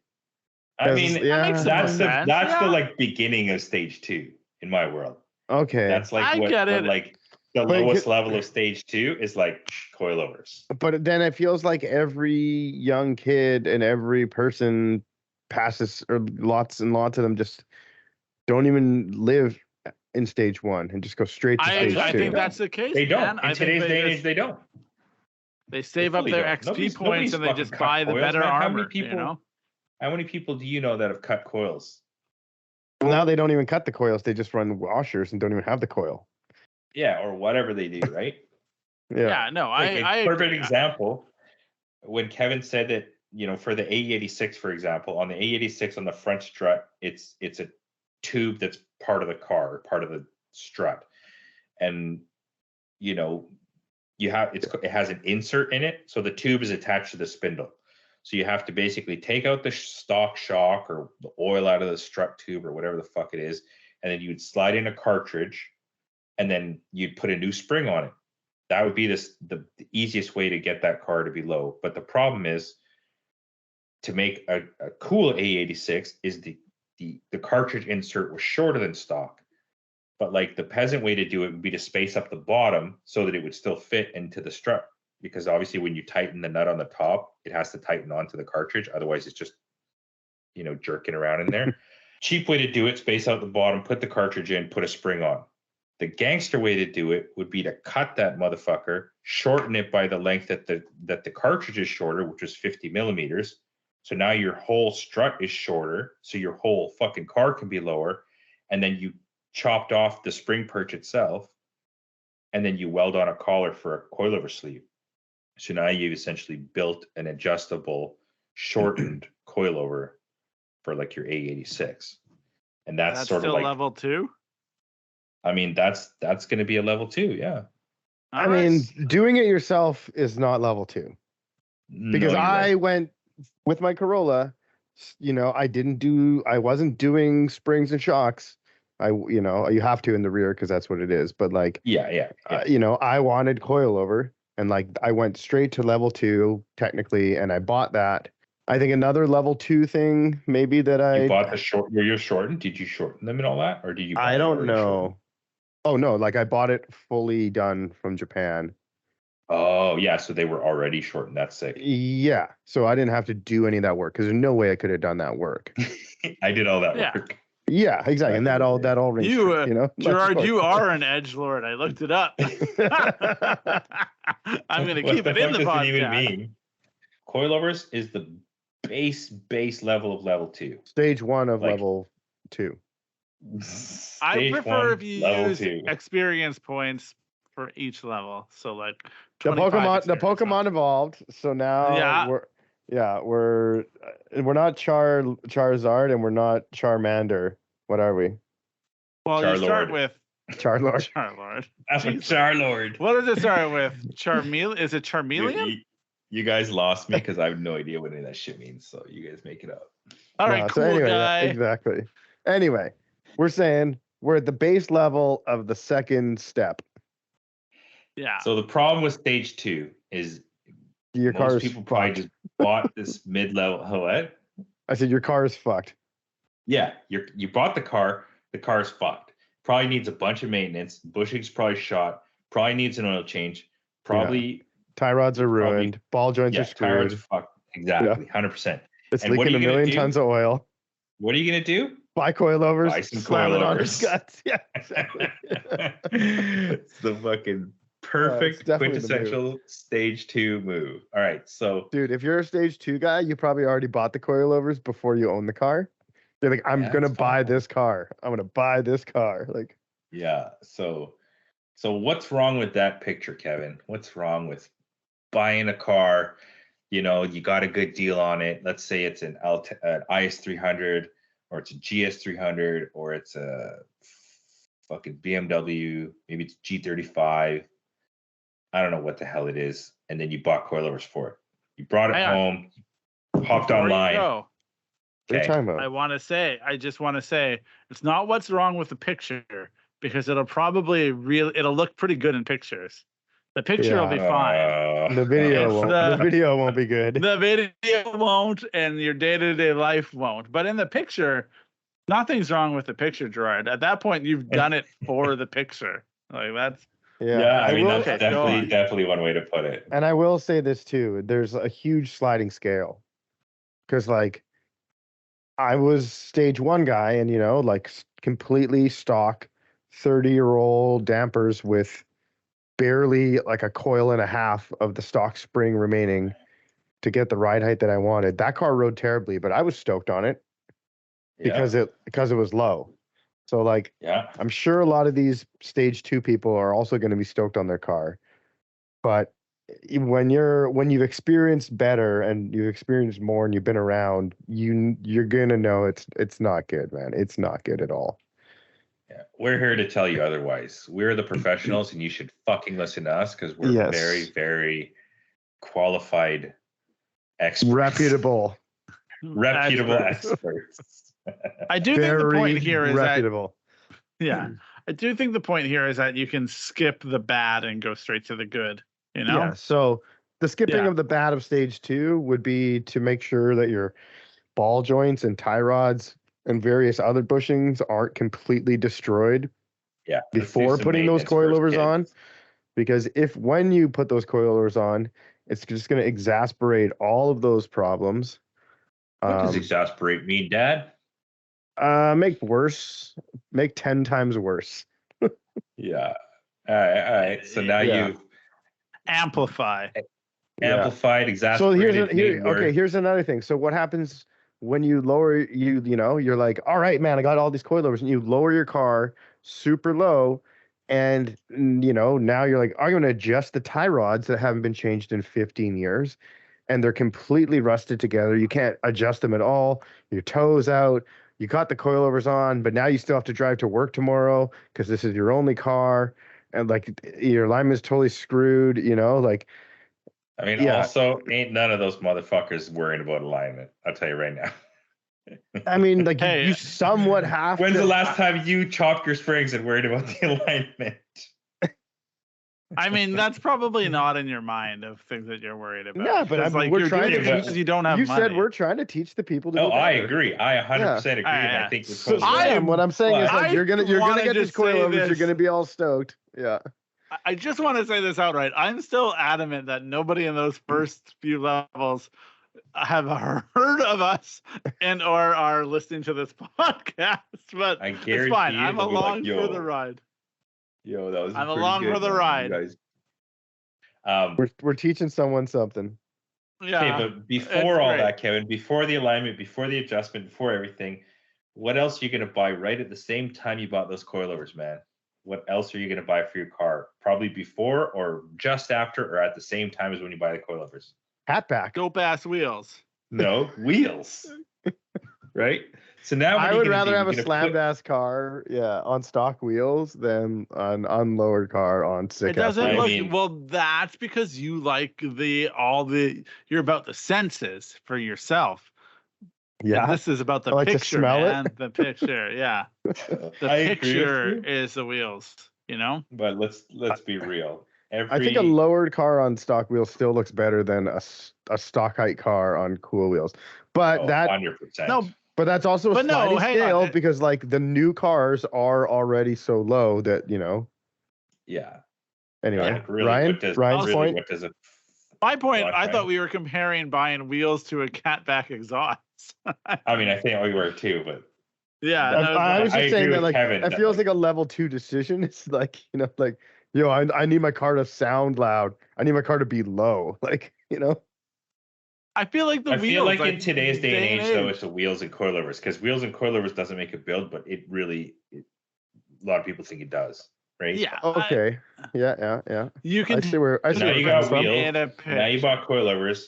Speaker 1: I mean,
Speaker 3: yeah.
Speaker 2: That makes
Speaker 1: that's
Speaker 2: some
Speaker 1: the
Speaker 2: sense,
Speaker 1: that's the
Speaker 2: yeah.
Speaker 1: like beginning of stage 2 in my world.
Speaker 3: Okay.
Speaker 1: That's like
Speaker 2: I
Speaker 1: what
Speaker 2: get it.
Speaker 1: like the
Speaker 3: But
Speaker 1: lowest level of stage 2 is like coilovers.
Speaker 3: But then it feels like every young kid and every person passes, or lots and lots of them just don't even live in stage 1 and just go straight to stage 2.
Speaker 2: I think that's the case.
Speaker 1: They don't.
Speaker 2: Man.
Speaker 1: In
Speaker 2: I think
Speaker 1: today's day and age, they don't.
Speaker 2: They save up
Speaker 1: fully
Speaker 2: their
Speaker 1: don't.
Speaker 2: XP
Speaker 1: Nobody's
Speaker 2: points and they
Speaker 1: fucking
Speaker 2: just
Speaker 1: cut
Speaker 2: buy the
Speaker 1: coils,
Speaker 2: better
Speaker 1: man.
Speaker 2: armor. You know?
Speaker 1: How many people do you know that have cut coils?
Speaker 3: Well, now they don't even cut the coils; they just run washers and don't even have the coil.
Speaker 1: Yeah, or whatever they do, right?
Speaker 2: Yeah, no,
Speaker 1: Like
Speaker 2: I
Speaker 1: a perfect
Speaker 2: agree.
Speaker 1: example. When Kevin said that, for the AE86, for example, on the AE86 on the front strut, it's a tube that's part of the car, part of the strut, and it has an insert in it, so the tube is attached to the spindle. So you have to basically take out the stock shock or the oil out of the strut tube or whatever the fuck it is, and then you'd slide in a cartridge, and then you'd put a new spring on it. That would be the easiest way to get that car to be low. But the problem is, to make a cool A86 is the cartridge insert was shorter than stock. But like the peasant way to do it would be to space up the bottom so that it would still fit into the strut. Because obviously when you tighten the nut on the top, it has to tighten onto the cartridge. Otherwise it's just, jerking around in there. Cheap way to do it, space out the bottom, put the cartridge in, put a spring on. The gangster way to do it would be to cut that motherfucker, shorten it by the length that the cartridge is shorter, which is 50 millimeters. So now your whole strut is shorter, so your whole fucking car can be lower. And then you chopped off the spring perch itself, and then you weld on a collar for a coilover sleeve. So now you've essentially built an adjustable, shortened coilover for like your A86. And that's sort
Speaker 2: still
Speaker 1: of like
Speaker 2: level 2.
Speaker 1: I mean, that's going to be a level 2, yeah.
Speaker 3: I mean, doing it yourself is not level 2. Because
Speaker 1: No,
Speaker 3: I went with my Corolla, I wasn't doing springs and shocks. You have to in the rear because that's what it is. But like,
Speaker 1: yeah.
Speaker 3: I wanted coilover, and like I went straight to level 2 technically, and I bought that. I think another level 2 thing maybe that
Speaker 1: You bought the short. Were you shortened? Did you shorten them and all that, or did you?
Speaker 3: I don't know.
Speaker 1: Shortened?
Speaker 3: Oh no, like I bought it fully done from Japan.
Speaker 1: Oh yeah, so they were already shortened. That's sick.
Speaker 3: Yeah, so I didn't have to do any of that work because there's no way I could have done that work.
Speaker 1: I did all that
Speaker 2: Yeah.
Speaker 1: work.
Speaker 3: Yeah, exactly, and that all rings true,
Speaker 2: Gerard, you are an edgelord. I looked it up. I'm going to keep it in the podcast.
Speaker 1: What does it even mean? Coilovers is the base level of level 2.
Speaker 3: Stage 1 of level 2.
Speaker 2: I prefer if you use experience points for each level. So like
Speaker 3: the Pokemon evolved, so now we're not Charizard and we're not Charmander. What are we?
Speaker 2: Well,
Speaker 1: Charlord.
Speaker 2: You start with
Speaker 3: Charlord.
Speaker 2: Charlord.
Speaker 1: That's what Charlord.
Speaker 2: What does it start with? Is it Charmeleon?
Speaker 1: You guys lost me because I have no idea what any of that shit means. So you guys make it up.
Speaker 2: All right, cool
Speaker 3: anyway,
Speaker 2: guy.
Speaker 3: Exactly. Anyway, we're saying we're at the base level of the second step.
Speaker 2: Yeah.
Speaker 1: So the problem with stage 2 is
Speaker 3: your
Speaker 1: most people probably just bought this mid-level. What?
Speaker 3: I said your car is fucked.
Speaker 1: Yeah, you bought the car. The car is fucked. Probably needs a bunch of maintenance. Bushing's probably shot. Probably needs an oil change. Probably
Speaker 3: tie rods are ruined. Ball joints are screwed.
Speaker 1: Tie rods are fucked. Exactly, 100%.
Speaker 3: It's leaking a million tons of oil.
Speaker 1: What are you gonna do?
Speaker 3: Buy coilovers.
Speaker 1: Buy some
Speaker 3: slam it on
Speaker 1: coilovers.
Speaker 3: his guts. Yeah, exactly.
Speaker 1: It's the fucking perfect quintessential stage 2 move. All right, so
Speaker 3: dude, if you're a stage 2 guy, you probably already bought the coilovers before you own the car. You're like, I'm gonna buy this car. I'm gonna buy this car. Like,
Speaker 1: yeah. So what's wrong with that picture, Kevin? What's wrong with buying a car? You got a good deal on it. Let's say it's an IS300, or it's a GS300, or it's a fucking BMW. Maybe it's G35. I don't know what the hell it is. And then you bought coilovers for it. You brought it home, hopped online.
Speaker 3: Okay.
Speaker 2: I just want to say, it's not what's wrong with the picture. because it'll look pretty good in pictures. The picture will be fine.
Speaker 3: The video won't. The video won't be good.
Speaker 2: The video won't, and your day-to-day life won't. But in the picture, nothing's wrong with the picture, Gerard. At that point, you've done it for the picture. Like that's
Speaker 1: I mean that's definitely one way to put it.
Speaker 3: And I will say this too: there's a huge sliding scale, because like I was stage 1 guy, and like completely stock 30-year-old dampers with barely like a coil and a half of the stock spring remaining to get the ride height that I wanted. That car rode terribly, but I was stoked on it because it was low. So like, I'm sure a lot of these stage 2 people are also going to be stoked on their car. But when you've experienced better and you've experienced more and you've been around, you're gonna know it's not good, man. It's not good at all.
Speaker 1: Yeah, we're here to tell you otherwise. We're the professionals, and you should fucking listen to us because we're very, very qualified experts.
Speaker 3: Reputable
Speaker 1: experts.
Speaker 2: I do think the point here is
Speaker 3: reputable.
Speaker 2: I do think the point here is that you can skip the bad and go straight to the good.
Speaker 3: Yeah. So the skipping of the bad of stage 2 would be to make sure that your ball joints and tie rods and various other bushings aren't completely destroyed before putting those coilovers on. Because when you put those coilovers on, it's just going to exacerbate all of those problems.
Speaker 1: What does exasperate mean, Dad?
Speaker 3: Make worse. Make 10 times worse.
Speaker 1: Yeah. All right. So now you've
Speaker 2: amplified,
Speaker 1: exasperated.
Speaker 3: So here's another thing. So what happens when you lower you're like, all right, man, I got all these coilovers, and you lower your car super low, and now you're like, I'm going to adjust the tie rods that haven't been changed in 15 years, and they're completely rusted together. You can't adjust them at all. Your toe's out. You got the coilovers on, but now you still have to drive to work tomorrow because this is your only car, and like your alignment's totally screwed.
Speaker 1: I mean, also, ain't none of those motherfuckers worrying about alignment. I'll tell you right now.
Speaker 3: I mean, like, you somewhat have
Speaker 1: When's the last time you chopped your springs and worried about the alignment?
Speaker 2: I mean, that's probably not in your mind of things that you're worried about.
Speaker 3: Yeah, but
Speaker 2: we're trying to teach you don't have money.
Speaker 3: You said we're trying to teach the people to.
Speaker 1: Oh, I agree. I 100% agree. And I think
Speaker 3: what I'm saying is like you're gonna get these coilovers. You're gonna be all stoked. Yeah.
Speaker 2: I just want to say this outright. I'm still adamant that nobody in those first few levels have heard of us and or are listening to this podcast. But it's fine. I'm along for the ride.
Speaker 1: Yo, that was.
Speaker 2: I'm along for the ride.
Speaker 3: We're teaching someone something.
Speaker 1: Yeah. Okay, but before all that, Kevin, before the alignment, before the adjustment, before everything, what else are you gonna buy right at the same time you bought those coilovers, man? What else are you going to buy for your car? Probably before or just after or at the same time as when you buy the coilovers?
Speaker 3: Hatback.
Speaker 2: Dope ass wheels.
Speaker 1: No, wheels. Right? So now
Speaker 3: I would rather have a slammed ass car, on stock wheels than an unlowered car on sick.
Speaker 2: It doesn't look well. That's because you like you're about the senses for yourself.
Speaker 3: Yeah,
Speaker 2: and this is about the picture, man. The picture, The picture is the wheels,
Speaker 1: But let's be real.
Speaker 3: I think a lowered car on stock wheels still looks better than a stock height car on cool wheels. But
Speaker 1: 100%.
Speaker 3: No, but that's also a sliding scale because like the new cars are already so low that
Speaker 1: Yeah.
Speaker 3: Anyway,
Speaker 1: really,
Speaker 3: Ryan's point.
Speaker 1: What does it?
Speaker 2: My point. I thought we were comparing buying wheels to a catback exhaust.
Speaker 1: I mean, I think we were too, but
Speaker 3: I was just saying that like it feels like a level 2 decision. It's like I need my car to sound loud. I need my car to be low. Like
Speaker 2: I feel like the wheels.
Speaker 1: I feel like in today's day and age, though, it's the wheels and coilovers because wheels and coilovers doesn't make a build, but it really a lot of people think it does. Right?
Speaker 2: Yeah.
Speaker 3: Okay. Yeah.
Speaker 2: You can.
Speaker 1: Now you got wheels. Now you bought coilovers,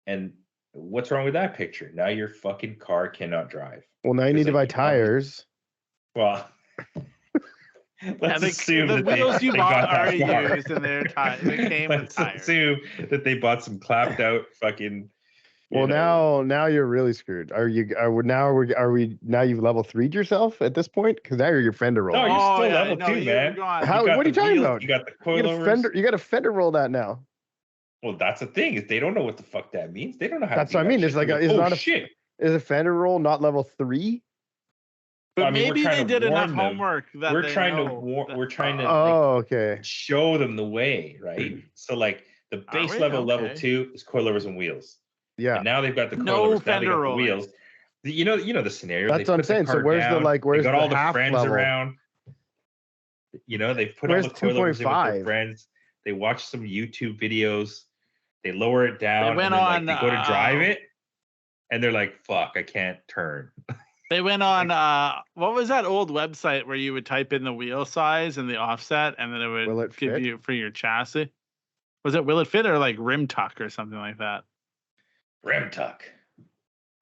Speaker 1: and what's wrong with that picture? Now your fucking car cannot drive.
Speaker 3: Well, now you need to buy tires.
Speaker 1: Well, let's assume
Speaker 2: the
Speaker 1: that
Speaker 2: wheels you bought are used, and they're tires. They came with tires.
Speaker 1: Let's assume that they bought some clapped out fucking,
Speaker 3: Well, now you're really screwed. Are we now you've level 3'd yourself at this point? Because now you're fender roll.
Speaker 1: No, you're still
Speaker 2: yeah,
Speaker 1: level
Speaker 2: no,
Speaker 1: 2,
Speaker 2: you've
Speaker 1: man.
Speaker 2: gone-
Speaker 3: How?
Speaker 1: got
Speaker 3: What are you
Speaker 1: the
Speaker 3: talking
Speaker 1: wheels,
Speaker 3: about?
Speaker 1: You got the
Speaker 3: You
Speaker 1: coilovers.
Speaker 3: got to fender roll that now.
Speaker 1: Well, that's the thing. Is they don't know what the fuck that means. They don't know how
Speaker 3: That's
Speaker 1: to do
Speaker 3: what I
Speaker 1: that
Speaker 3: mean.
Speaker 1: shit.
Speaker 3: It's like
Speaker 1: They're
Speaker 3: it's
Speaker 1: oh,
Speaker 3: not a
Speaker 1: shit.
Speaker 3: Is a fender roll not level 3?
Speaker 2: But
Speaker 1: I mean, we're
Speaker 2: maybe
Speaker 1: trying
Speaker 2: they
Speaker 1: to
Speaker 2: did enough
Speaker 1: warn them.
Speaker 2: homework that
Speaker 1: We're
Speaker 2: they
Speaker 1: trying to
Speaker 2: know
Speaker 1: we're trying to
Speaker 3: Oh,
Speaker 1: like,
Speaker 3: okay.
Speaker 1: show them the way, right? So like the
Speaker 2: Are
Speaker 1: base
Speaker 2: we?
Speaker 1: level
Speaker 2: Okay.
Speaker 1: 2 is coilovers and wheels.
Speaker 3: Yeah.
Speaker 1: And now they've got the
Speaker 2: No
Speaker 1: coilovers. Now they
Speaker 2: fender
Speaker 1: got the
Speaker 2: rolling.
Speaker 1: wheels. You know the scenario.
Speaker 3: That's
Speaker 1: they
Speaker 3: what I'm
Speaker 1: put the
Speaker 3: saying. So
Speaker 1: car
Speaker 3: where's the
Speaker 1: down,
Speaker 3: like? Where's
Speaker 1: they got
Speaker 3: the
Speaker 1: all the
Speaker 3: half
Speaker 1: friends
Speaker 3: level?
Speaker 1: around. You know, they've put
Speaker 3: Where's
Speaker 1: all the coilovers in with their
Speaker 3: 2.5?
Speaker 1: friends. They watch some YouTube videos. They lower it down.
Speaker 2: went
Speaker 1: and then,
Speaker 2: on,
Speaker 1: they go to drive it, and they're like, "Fuck, I can't turn."
Speaker 2: They went on what was that old website where you would type in the wheel size and the offset and then it would
Speaker 3: Will it
Speaker 2: give
Speaker 3: fit?
Speaker 2: you for your chassis? Was it Will It Fit or like Rim Tuck or something like that?
Speaker 1: Rim tuck.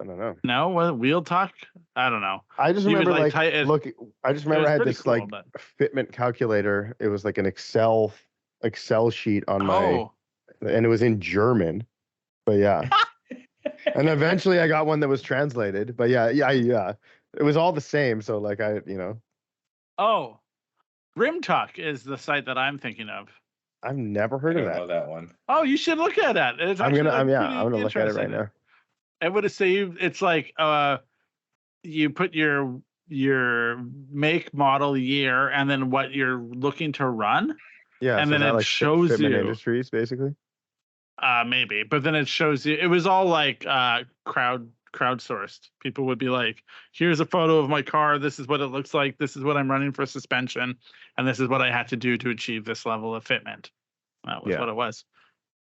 Speaker 3: I don't know.
Speaker 2: No, was it Wheel Tuck? I don't know.
Speaker 3: I just
Speaker 2: You would,
Speaker 3: remember
Speaker 2: like,
Speaker 3: like
Speaker 2: type it-
Speaker 3: I just
Speaker 2: It
Speaker 3: remember
Speaker 2: was
Speaker 3: I had
Speaker 2: pretty
Speaker 3: this
Speaker 2: cool,
Speaker 3: like
Speaker 2: but-
Speaker 3: fitment calculator. It was like an Excel sheet on my,
Speaker 2: Oh,
Speaker 3: and it was in German. But yeah. And eventually I got one that was translated. But yeah. It was all the same. So like
Speaker 2: oh, Rim Tuck is the site that I'm thinking of.
Speaker 3: I've never
Speaker 1: I
Speaker 3: heard of
Speaker 1: don't
Speaker 3: that.
Speaker 1: know that one.
Speaker 2: Oh, you should look at that. It's
Speaker 3: I'm
Speaker 2: actually,
Speaker 3: gonna
Speaker 2: like,
Speaker 3: I'm gonna
Speaker 2: pretty
Speaker 3: look at it right
Speaker 2: interesting.
Speaker 3: now.
Speaker 2: It would have saved. It's like you put your make, model, year, and then what you're looking to run.
Speaker 3: Yeah.
Speaker 2: And
Speaker 3: so
Speaker 2: then
Speaker 3: is that
Speaker 2: it
Speaker 3: like
Speaker 2: shows
Speaker 3: Fitment
Speaker 2: you.
Speaker 3: Industries, basically.
Speaker 2: Maybe, but then it shows you. It was all like crowdsourced. People would be like, "Here's a photo of my car. This is what it looks like. This is what I'm running for suspension, and this is what I had to do to achieve this level of fitment." That was
Speaker 3: Yeah.
Speaker 2: what it was,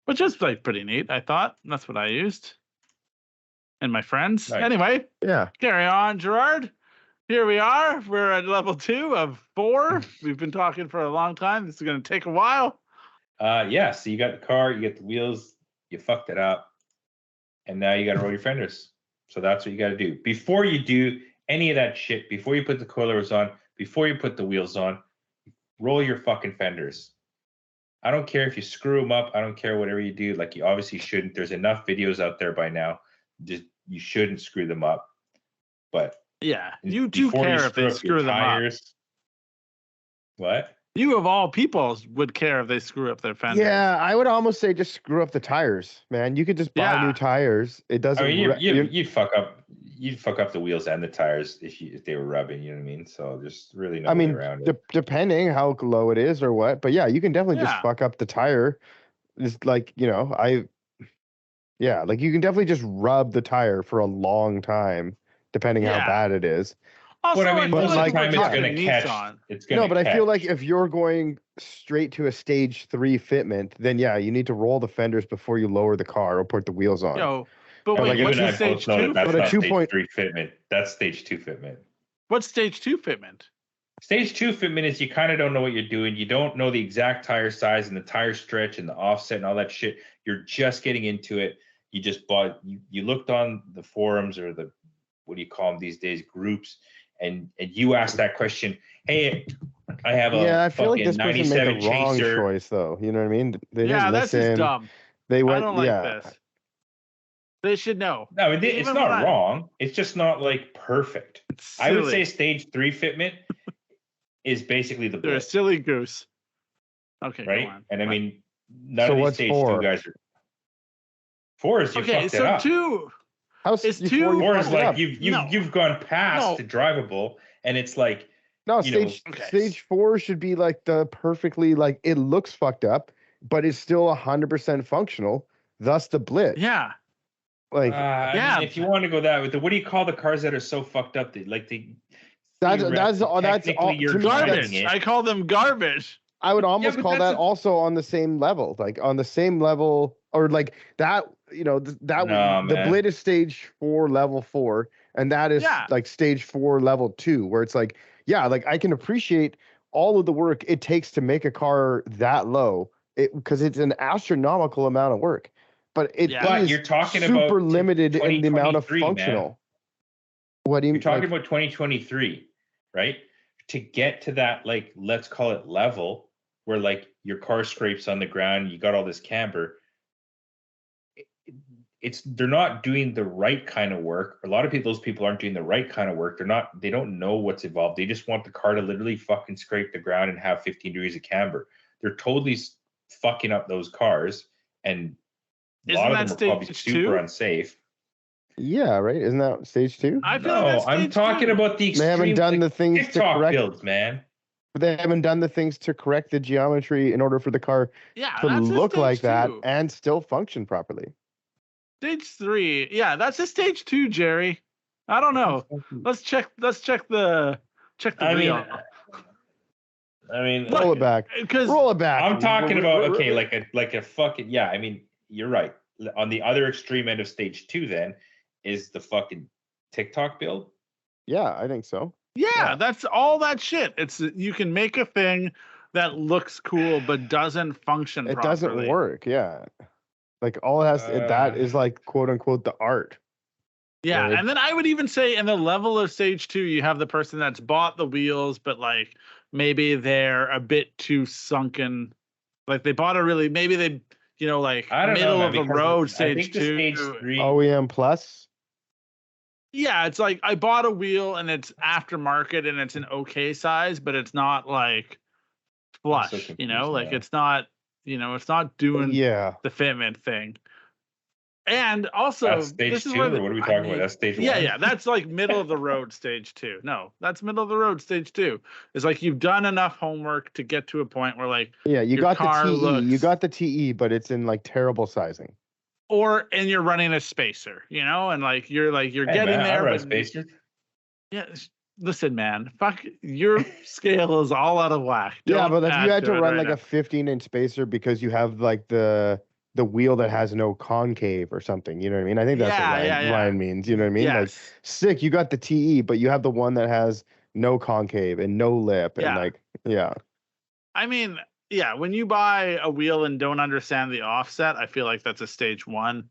Speaker 2: which is like pretty neat. I thought that's what I used, and my friends.
Speaker 1: Nice.
Speaker 2: Anyway,
Speaker 3: Yeah.
Speaker 2: carry on, Gerard. Here we are. We're at level 2 of 4. We've been talking for a long time. This is going to take a while.
Speaker 1: Yeah. So you got the car, you get the wheels, you fucked it up, and now you got to roll your fenders. So that's what you got to do before you do any of that shit. Before you put the coilovers on, before you put the wheels on, roll your fucking fenders. I don't care if you screw them up. I don't care whatever you do. Like you obviously shouldn't. There's enough videos out there by now. Just you shouldn't screw them up. But
Speaker 2: Yeah, you do
Speaker 1: before
Speaker 2: care
Speaker 1: you
Speaker 2: if they
Speaker 1: up your
Speaker 2: screw them up.
Speaker 1: tires, what?
Speaker 2: You of all people would care if they screw up their fenders.
Speaker 3: Yeah, I would almost say just screw up the tires, man. You could just buy
Speaker 2: Yeah.
Speaker 3: new tires. It doesn't.
Speaker 1: I mean,
Speaker 3: you-
Speaker 1: you'd fuck up. You'd fuck up the wheels and the tires if they were rubbing. You know what I mean? So there's really no
Speaker 3: I
Speaker 1: way
Speaker 3: mean,
Speaker 1: around it.
Speaker 3: depending how low it is or what, but yeah, you can definitely just
Speaker 2: Yeah.
Speaker 3: fuck up the tire. Just like like you can definitely just rub the tire for a long time, depending how
Speaker 2: Yeah.
Speaker 3: bad it is.
Speaker 2: Also,
Speaker 1: But I mean,
Speaker 3: most of the
Speaker 2: like
Speaker 3: time
Speaker 2: we're
Speaker 3: it's
Speaker 2: talking
Speaker 1: gonna catch.
Speaker 2: Nissan.
Speaker 1: It's gonna
Speaker 3: No, but I feel like
Speaker 1: catch.
Speaker 3: if you're going straight to a stage 3 fitment, then yeah, you need to roll the fenders before you lower the car or put the wheels on.
Speaker 2: Yo, but
Speaker 3: But
Speaker 2: wait,
Speaker 3: like
Speaker 1: you
Speaker 2: what's
Speaker 1: and
Speaker 2: the
Speaker 1: I
Speaker 2: stage
Speaker 1: both know
Speaker 2: 2?
Speaker 1: that that's
Speaker 3: But a
Speaker 1: not
Speaker 3: 2
Speaker 1: stage
Speaker 3: point-
Speaker 1: 3 fitment. That's stage 2 fitment.
Speaker 2: What's stage 2 fitment?
Speaker 1: Stage 2 fitment is you kind of don't know what you're doing. You don't know the exact tire size and the tire stretch and the offset and all that shit. You're just getting into it. You just bought. You looked on the forums or the what do you call them these days, groups, and you asked that question. Hey, I have a
Speaker 3: Yeah, I feel like
Speaker 1: fucking
Speaker 3: this person made
Speaker 1: 97
Speaker 3: the wrong
Speaker 1: Chaser.
Speaker 3: choice, though. You know what I mean? They
Speaker 2: Yeah,
Speaker 3: didn't
Speaker 2: that's
Speaker 3: listen.
Speaker 2: just dumb.
Speaker 3: They
Speaker 2: I
Speaker 3: went,
Speaker 2: don't like
Speaker 3: yeah.
Speaker 2: this. They should know.
Speaker 1: No, it's
Speaker 2: Even
Speaker 1: not
Speaker 2: when I-
Speaker 1: wrong. It's just not like perfect.
Speaker 2: It's
Speaker 1: I would
Speaker 2: silly.
Speaker 1: say stage 3 fitment is basically the
Speaker 2: They're a
Speaker 1: blitz,
Speaker 2: silly goose. Okay,
Speaker 1: right?
Speaker 2: go on.
Speaker 1: And I mean, none
Speaker 3: So
Speaker 1: of these
Speaker 3: what's
Speaker 1: stage
Speaker 3: 4?
Speaker 1: 2 guys are. 4 is you
Speaker 2: Okay,
Speaker 1: fucked it
Speaker 2: so
Speaker 1: up.
Speaker 2: 2.
Speaker 3: How's
Speaker 2: It's
Speaker 3: before
Speaker 2: two-
Speaker 3: you
Speaker 1: 4
Speaker 3: fucked
Speaker 1: is
Speaker 3: it
Speaker 1: like
Speaker 3: up?
Speaker 1: you've gone past
Speaker 2: No.
Speaker 1: drivable, and it's like
Speaker 3: No,
Speaker 1: you know,
Speaker 3: stage 4 should be like the perfectly like it looks fucked up, but it's still 100% functional. Thus the blitz.
Speaker 2: Yeah.
Speaker 3: Like
Speaker 1: I
Speaker 2: Yeah.
Speaker 1: mean, if you want to go that with what do you call the cars that are so fucked up? That's
Speaker 3: all. That's
Speaker 1: technically
Speaker 3: all.
Speaker 1: you're
Speaker 3: To me,
Speaker 1: driving
Speaker 2: Garbage.
Speaker 1: it.
Speaker 2: I call them garbage.
Speaker 3: I would almost
Speaker 1: but
Speaker 3: call
Speaker 1: that's
Speaker 3: that also on the same level, like on the same level, or like that. You know, that
Speaker 1: No,
Speaker 3: the
Speaker 1: man.
Speaker 3: Blit is stage 4, level 4, and that is
Speaker 2: Yeah.
Speaker 3: like stage 4, level 2, where it's like, yeah, like I can appreciate all of the work it takes to make a car that low, because it's an astronomical amount of work, but it
Speaker 2: Yeah.
Speaker 1: But
Speaker 3: is
Speaker 1: you're talking
Speaker 3: super
Speaker 1: about
Speaker 3: limited in the amount of
Speaker 1: 2023, man.
Speaker 3: functional. What do you
Speaker 1: You're talking
Speaker 3: like,
Speaker 1: about 2023, right? To get to that, like, let's call it level, where like your car scrapes on the ground, you got all this camber. they're not doing the right kind of work. A lot of those people aren't doing the right kind of work. They don't know what's involved. They just want the car to literally fucking scrape the ground and have 15 degrees of camber. They're totally fucking up those cars, and a lot of them are probably super unsafe.
Speaker 3: Yeah, right. Isn't that stage 2?
Speaker 2: I feel like that's
Speaker 1: I'm talking about the extreme,
Speaker 3: they haven't done the things
Speaker 1: TikTok
Speaker 3: to correct
Speaker 1: builds, man.
Speaker 3: But they haven't done the things to correct the geometry in order for the car to look like that and still function properly.
Speaker 2: Stage 3. Yeah, that's a stage 2, Jerry. I don't know. Let's check the wheel.
Speaker 3: Roll it back. Roll it back.
Speaker 1: I'm talking about like a fucking yeah. I mean, you're right. On the other extreme end of stage 2, then is the fucking TikTok build.
Speaker 3: Yeah, I think so.
Speaker 2: Yeah, that's all that shit. It's you can make a thing that looks cool but doesn't function properly.
Speaker 3: It doesn't work. Yeah. Like all it has that is like quote unquote the art.
Speaker 2: Yeah, right? And then I would even say in the level of stage 2, you have the person that's bought the wheels, but like maybe they're a bit too sunken. Like they bought maybe they like middle of the road stage 2.
Speaker 1: Stage 3
Speaker 3: OEM plus.
Speaker 2: Yeah, it's like I bought a wheel and it's aftermarket and it's an okay size, but it's not like flush, like it's not, it's not doing the fitment thing. And also,
Speaker 1: that's stage 2, or what are we talking about? That's stage 1.
Speaker 2: Yeah, that's like middle of the road stage 2. No, that's middle of the road stage 2. It's like you've done enough homework to get to a point where like
Speaker 3: you got the TE, but it's in like terrible sizing.
Speaker 2: And you're running a spacer, and like you're getting there.
Speaker 1: I spacer.
Speaker 2: Yeah, listen, man, fuck, your scale is all out of whack.
Speaker 3: Yeah, but if you had to run like a 15-inch spacer because you have like the wheel that has no concave or something, you know what I mean? I think that's what Ryan means, you know what I mean?
Speaker 2: Yes.
Speaker 3: Like sick, you got the TE, but you have the one that has no concave and no lip and
Speaker 2: I mean. Yeah, when you buy a wheel and don't understand the offset, I feel like that's a stage 1.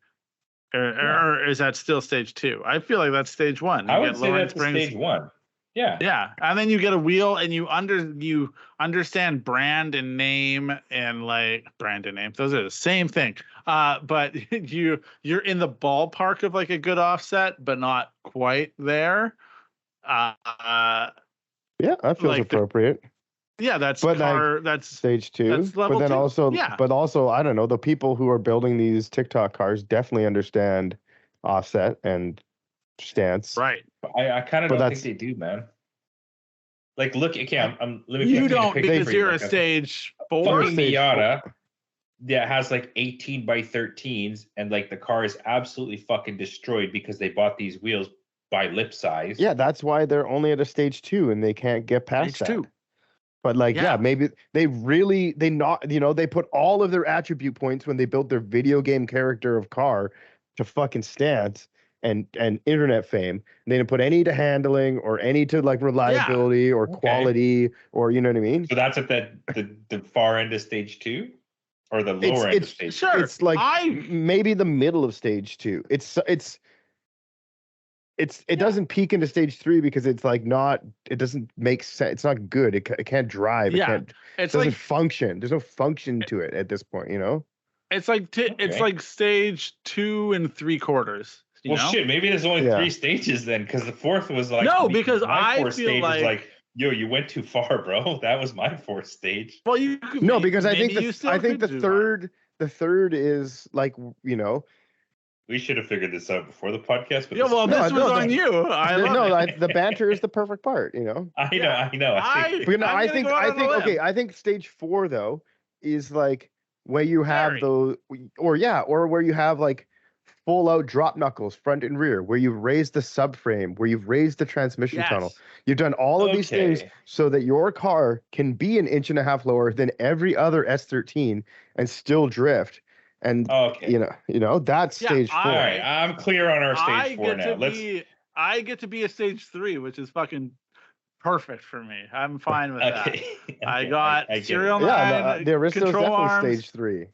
Speaker 2: Or is that still stage 2? I feel like that's stage 1.
Speaker 1: I would say that's stage 1. Yeah.
Speaker 2: Yeah, and then you get a wheel and you understand brand and name and like brand and name. Those are the same thing. But you're in the ballpark of like a good offset, but not quite there.
Speaker 3: Yeah, that feels like appropriate.
Speaker 2: That's
Speaker 3: stage 2.
Speaker 2: That's level
Speaker 3: but then
Speaker 2: 2.
Speaker 3: But also, I don't know, the people who are building these TikTok cars definitely understand offset and stance.
Speaker 2: Right.
Speaker 1: I kind of don't think they do, man. Like, look, okay, let me.
Speaker 2: You don't because you're a stage 4.
Speaker 1: Fucking Miata that has like 18 by 13s, and like the car is absolutely fucking destroyed because they bought these wheels by lip size.
Speaker 3: Yeah, that's why they're only at a stage 2 and they can't get past
Speaker 2: stage
Speaker 3: that.
Speaker 2: 2.
Speaker 3: But like, maybe they put all of their attribute points when they built their video game character of car to fucking stance and internet fame. And they didn't put any to handling or any to like reliability or quality or, you know what I mean?
Speaker 1: So that's at the far end of stage 2 or the lower end of stage 2?
Speaker 3: Sure. It's like maybe the middle of stage 2. It doesn't peak into stage 3 because it's like it doesn't make sense. It's not good. It can't drive. It doesn't function. There's no function to it at this point,
Speaker 2: It's like it's like stage 2 3/4.
Speaker 1: Shit, maybe there's only 3 stages then, because the 4th was like
Speaker 2: because
Speaker 1: my
Speaker 2: I
Speaker 1: 4th
Speaker 2: feel
Speaker 1: stage was like, yo, you went too far, bro. That was my 4th stage.
Speaker 2: Well,
Speaker 3: because I think the third is like,
Speaker 1: We should have figured this out before the podcast. But
Speaker 2: this was on you.
Speaker 3: The banter is the perfect part.
Speaker 1: I know.
Speaker 3: I think stage 4 though is like where you have those, or where you have like full out drop knuckles front and rear, where you've raised the subframe, where you've raised the transmission tunnel. You've done all of these things so that your car can be 1.5 inches lower than every other S13 and still drift. And that's stage 4.
Speaker 1: All right, I'm clear on our stage 4 now.
Speaker 2: I get to be a stage 3, which is fucking perfect for me. I'm fine with that. I got SerialNine.
Speaker 3: Yeah, the Aristo's definitely stage 3.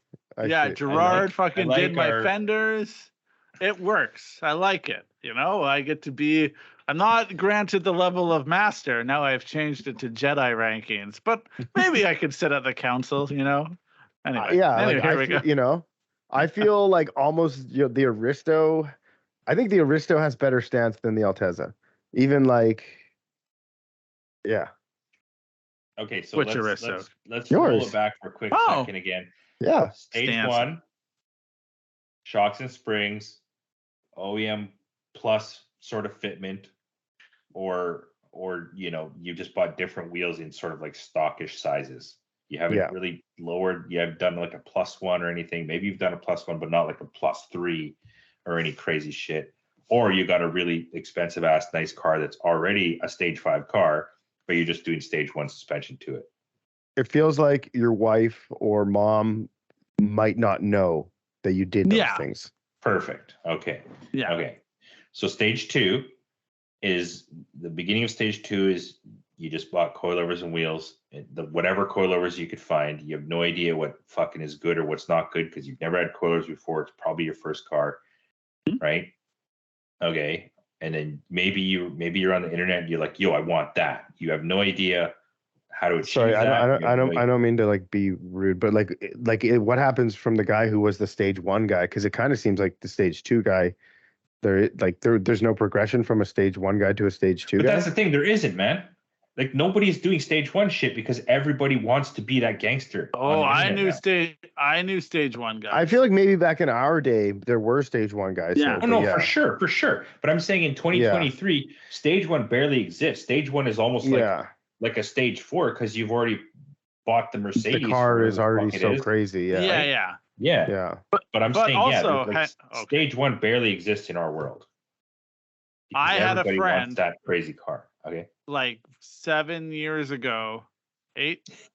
Speaker 2: Gerard did my fenders. It works. I like it. I get to be. I'm not granted the level of master. Now I've changed it to Jedi rankings, but maybe I could sit at the council. Anyway,
Speaker 3: here we go. I feel like almost the Aristo. I think the Aristo has better stance than the Altezza. Even like, yeah.
Speaker 1: Okay, so
Speaker 2: Which
Speaker 1: let's
Speaker 2: Aristo?
Speaker 1: let's
Speaker 3: Yours.
Speaker 1: roll it back for a quick
Speaker 2: Oh.
Speaker 1: second again.
Speaker 3: Yeah.
Speaker 1: Stage
Speaker 2: Stance.
Speaker 1: 1, shocks and springs, OEM plus sort of fitment, or you just bought different wheels in sort of like stockish sizes. You haven't really lowered. You haven't done like a +1 or anything. Maybe you've done a +1, but not like a +3 or any crazy shit. Or you got a really expensive ass nice car that's already a stage 5 car, but you're just doing stage 1 suspension to it.
Speaker 3: It feels like your wife or mom might not know that you did those things.
Speaker 1: Perfect. Okay.
Speaker 2: Yeah.
Speaker 1: Okay. So stage 2 is the beginning of stage 2 is you just bought coilovers and wheels, whatever coilovers you could find. You have no idea what fucking is good or what's not good because you've never had coilovers before. It's probably your first car, right? Okay. And then maybe you're on the internet and you're like, yo, I want that. You have no idea how to achieve
Speaker 3: Sorry,
Speaker 1: that.
Speaker 3: I don't mean to like be rude, but what happens from the guy who was the stage 1 guy? Because it kind of seems like the stage 2 guy, there's no progression from a stage 1 guy to a stage 2
Speaker 1: But
Speaker 3: guy.
Speaker 1: that's the thing, there isn't, man. Like nobody's doing stage 1 shit because everybody wants to be that gangster.
Speaker 2: Oh, I knew stage 1 guys.
Speaker 3: I feel like maybe back in our day there were stage 1 guys.
Speaker 2: Yeah.
Speaker 1: Oh no, for sure. But I'm saying in 2023, stage 1 barely exists. Stage 1 is almost like a stage 4 because you've already bought the Mercedes.
Speaker 3: The car is already so crazy.
Speaker 1: Yeah. But I'm saying also, stage 1 barely exists in our world.
Speaker 2: I had a friend
Speaker 1: wants that crazy car. Okay.
Speaker 2: Like 7 years ago,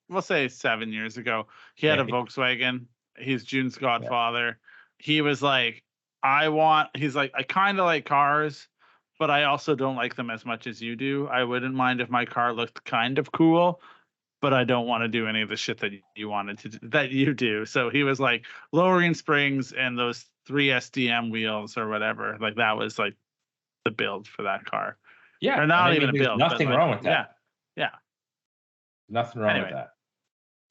Speaker 2: we'll say 7 years ago, he had a Volkswagen. He's June's godfather. He was like, he's like, I kind of like cars, but I also don't like them as much as you do. I wouldn't mind if my car looked kind of cool, but I don't want to do any of the shit that you wanted to do, that you do. So he was like lowering springs and those 3 SDM wheels or whatever. Like that was like the build for that car.
Speaker 1: Yeah.
Speaker 2: Or not even a build.
Speaker 1: Nothing wrong with that.
Speaker 2: Yeah.
Speaker 1: Nothing wrong with that.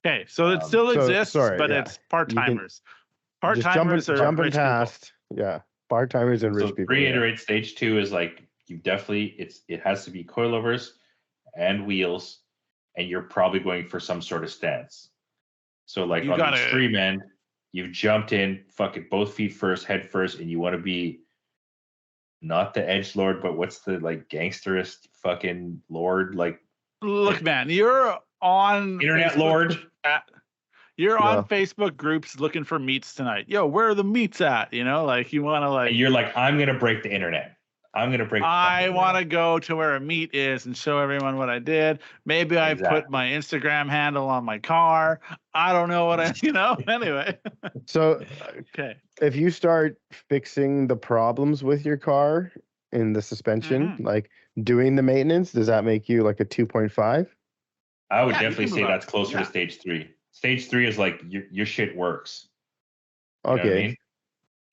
Speaker 2: Okay, so it still exists, but it's part-timers. Part-timers are
Speaker 3: jumping
Speaker 2: rich
Speaker 3: past.
Speaker 2: people.
Speaker 3: Yeah. Part-timers and rich people.
Speaker 1: Reiterate, stage 2 is like it has to be coilovers and wheels, and you're probably going for some sort of stance. So like on the extreme end, you've jumped in, fucking both feet first, head first, and you want to be not the edgelord, but what's the like gangsterist fucking lord? Like,
Speaker 2: look, man, you're on
Speaker 1: internet
Speaker 2: Facebook
Speaker 1: lord.
Speaker 2: You're on Facebook groups looking for meets tonight. Yo, where are the meets at? You know, like you want to like.
Speaker 1: And you're like, I'm gonna break the internet. I'm gonna break.
Speaker 2: I want to go to where a meet is and show everyone what I did. Maybe I put my Instagram handle on my car. I don't know what anyway.
Speaker 3: So,
Speaker 2: okay.
Speaker 3: If you start fixing the problems with your car in the suspension, like doing the maintenance, does that make you like a 2.5?
Speaker 1: I would definitely say that's closer to stage 3. Stage 3 is like your shit works. You know what I mean?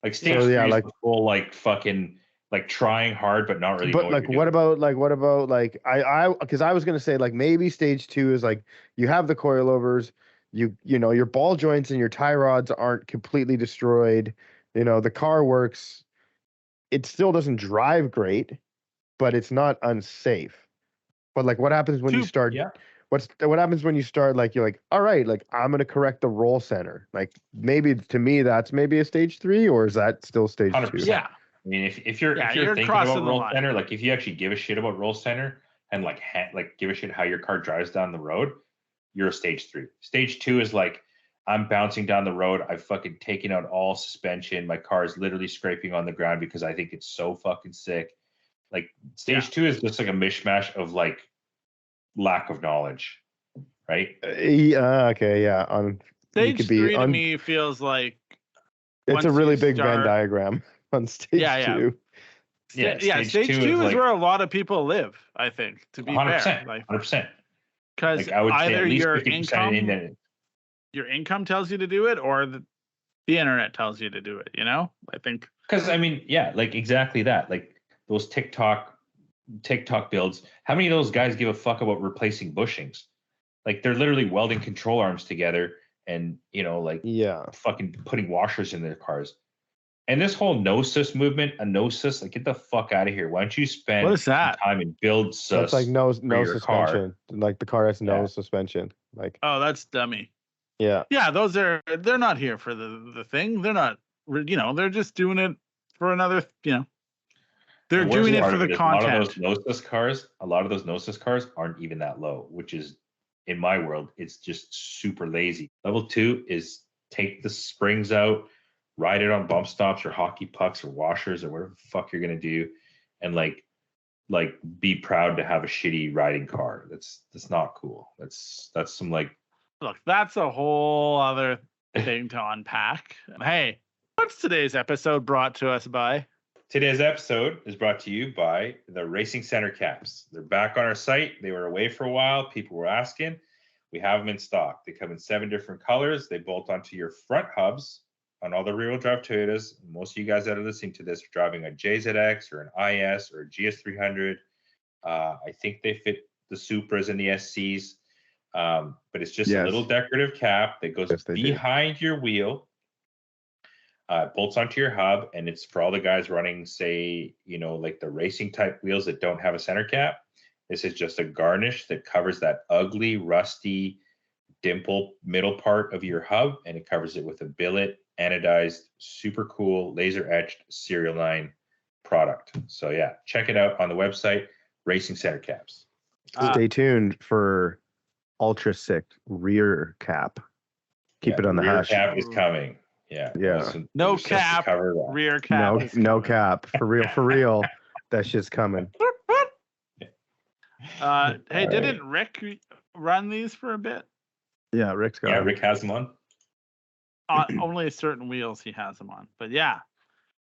Speaker 1: Like stage 3 is like full like fucking like trying hard but not really.
Speaker 3: But like what about I because I was gonna say like maybe stage 2 is like you have the coilovers, you know your ball joints and your tie rods aren't completely destroyed, the car works, it still doesn't drive great, but it's not unsafe. But like what happens when you start what happens when you start like you're like, all right, like I'm gonna correct the roll center. Like maybe to me that's maybe a stage 3, or is that still stage 2?
Speaker 1: Yeah. I mean, if you're thinking about roll center, like if you actually give a shit about roll center and like give a shit how your car drives down the road, you're a stage 3. Stage 2 is like I'm bouncing down the road. I've fucking taken out all suspension. My car is literally scraping on the ground because I think it's so fucking sick. Like stage 2 is just like a mishmash of like lack of knowledge, right?
Speaker 3: Okay, yeah.
Speaker 2: Stage 3 to me feels like
Speaker 3: it's a really big Venn diagram on stage 2.
Speaker 2: Stage 2 is where a lot of people live, I think, to be
Speaker 1: 100%,
Speaker 2: fair. Like
Speaker 1: 100%.
Speaker 2: Because either your income tells you to do it or the internet tells you to do it, I think.
Speaker 1: Because I mean, like exactly that. Like those TikTok builds, how many of those guys give a fuck about replacing bushings? Like they're literally welding control arms together and like
Speaker 3: Yeah.
Speaker 1: fucking putting washers in their cars. And this whole Gnosis movement, a Gnosis, like get the fuck out of here. Why don't you spend
Speaker 2: What is that?
Speaker 1: some time and build sus
Speaker 3: That's like no
Speaker 1: for your
Speaker 3: suspension.
Speaker 1: car?
Speaker 3: Like the car has no
Speaker 1: Yeah.
Speaker 3: suspension. Like
Speaker 2: Oh, that's dummy.
Speaker 3: yeah.
Speaker 2: Yeah, they're not here for the thing. They're not, they're just doing it for another, they're
Speaker 1: The worst
Speaker 2: doing it
Speaker 1: part
Speaker 2: for
Speaker 1: of
Speaker 2: the
Speaker 1: is
Speaker 2: content.
Speaker 1: a lot of those Gnosis cars aren't even that low, which is, in my world, it's just super lazy. Level 2 is take the springs out, ride it on bump stops or hockey pucks or washers or whatever the fuck you're gonna do, and like be proud to have a shitty riding car. That's not cool. That's some like,
Speaker 2: Look, that's a whole other thing to unpack. Hey, what's today's episode brought to us by?
Speaker 1: Today's episode is brought to you by the Racing Center caps. They're back on our site. They were away for a while. People were asking. We have them in stock. They come in 7 different colors. They bolt onto your front hubs on all the rear-wheel drive Toyotas. Most of you guys that are listening to this are driving a JZX or an IS or a GS300. I think they fit the Supras and the SCs. But it's just a little decorative cap that goes behind your wheel. Bolts onto your hub, and it's for all the guys running, say, like the racing type wheels that don't have a center cap. This is just a garnish that covers that ugly, rusty, dimple middle part of your hub, and it covers it with a billet, anodized, super cool, laser etched SerialNine product. So yeah, check it out on the website, Racing Center Caps.
Speaker 3: Stay tuned for ultra sick rear cap. Keep it on the
Speaker 1: rear
Speaker 3: hash.
Speaker 1: Cap is coming. Yeah.
Speaker 2: No cap, rear cap.
Speaker 3: No cap. For real. That shit's coming.
Speaker 2: Hey, didn't Rick run these for a bit?
Speaker 3: Yeah, Rick's got
Speaker 1: Rick has them on.
Speaker 2: Only certain wheels he has them on. But yeah,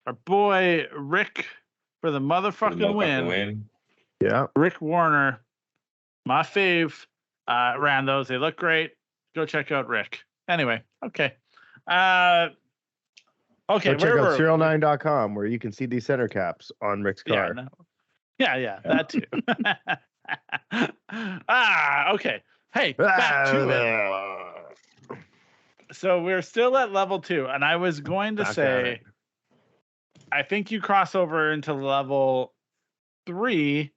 Speaker 2: our boy Rick for the motherfucking win.
Speaker 3: Yeah.
Speaker 2: Rick Warner, my fave, ran those. They look great. Go check out Rick. Anyway, okay. Okay,
Speaker 3: so check out SerialNine.com where you can see these center caps on Rick's car.
Speaker 2: Yeah, that too. Okay. Hey, back to it. So we're still at level 2, and I was going to say, I think you cross over into level 3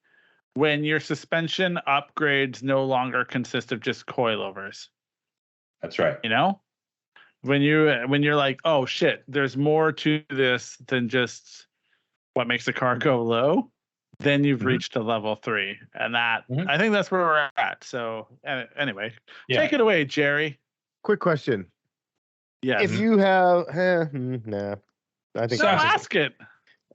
Speaker 2: when your suspension upgrades no longer consist of just coilovers.
Speaker 1: That's right.
Speaker 2: When you're like, oh shit, there's more to this than just what makes a car go low, then you've reached a level 3, and that I think that's where we're at. So anyway, take it away, Jerry.
Speaker 3: Quick question.
Speaker 2: Yes.
Speaker 3: If you have, nah, I think.
Speaker 2: So ask it.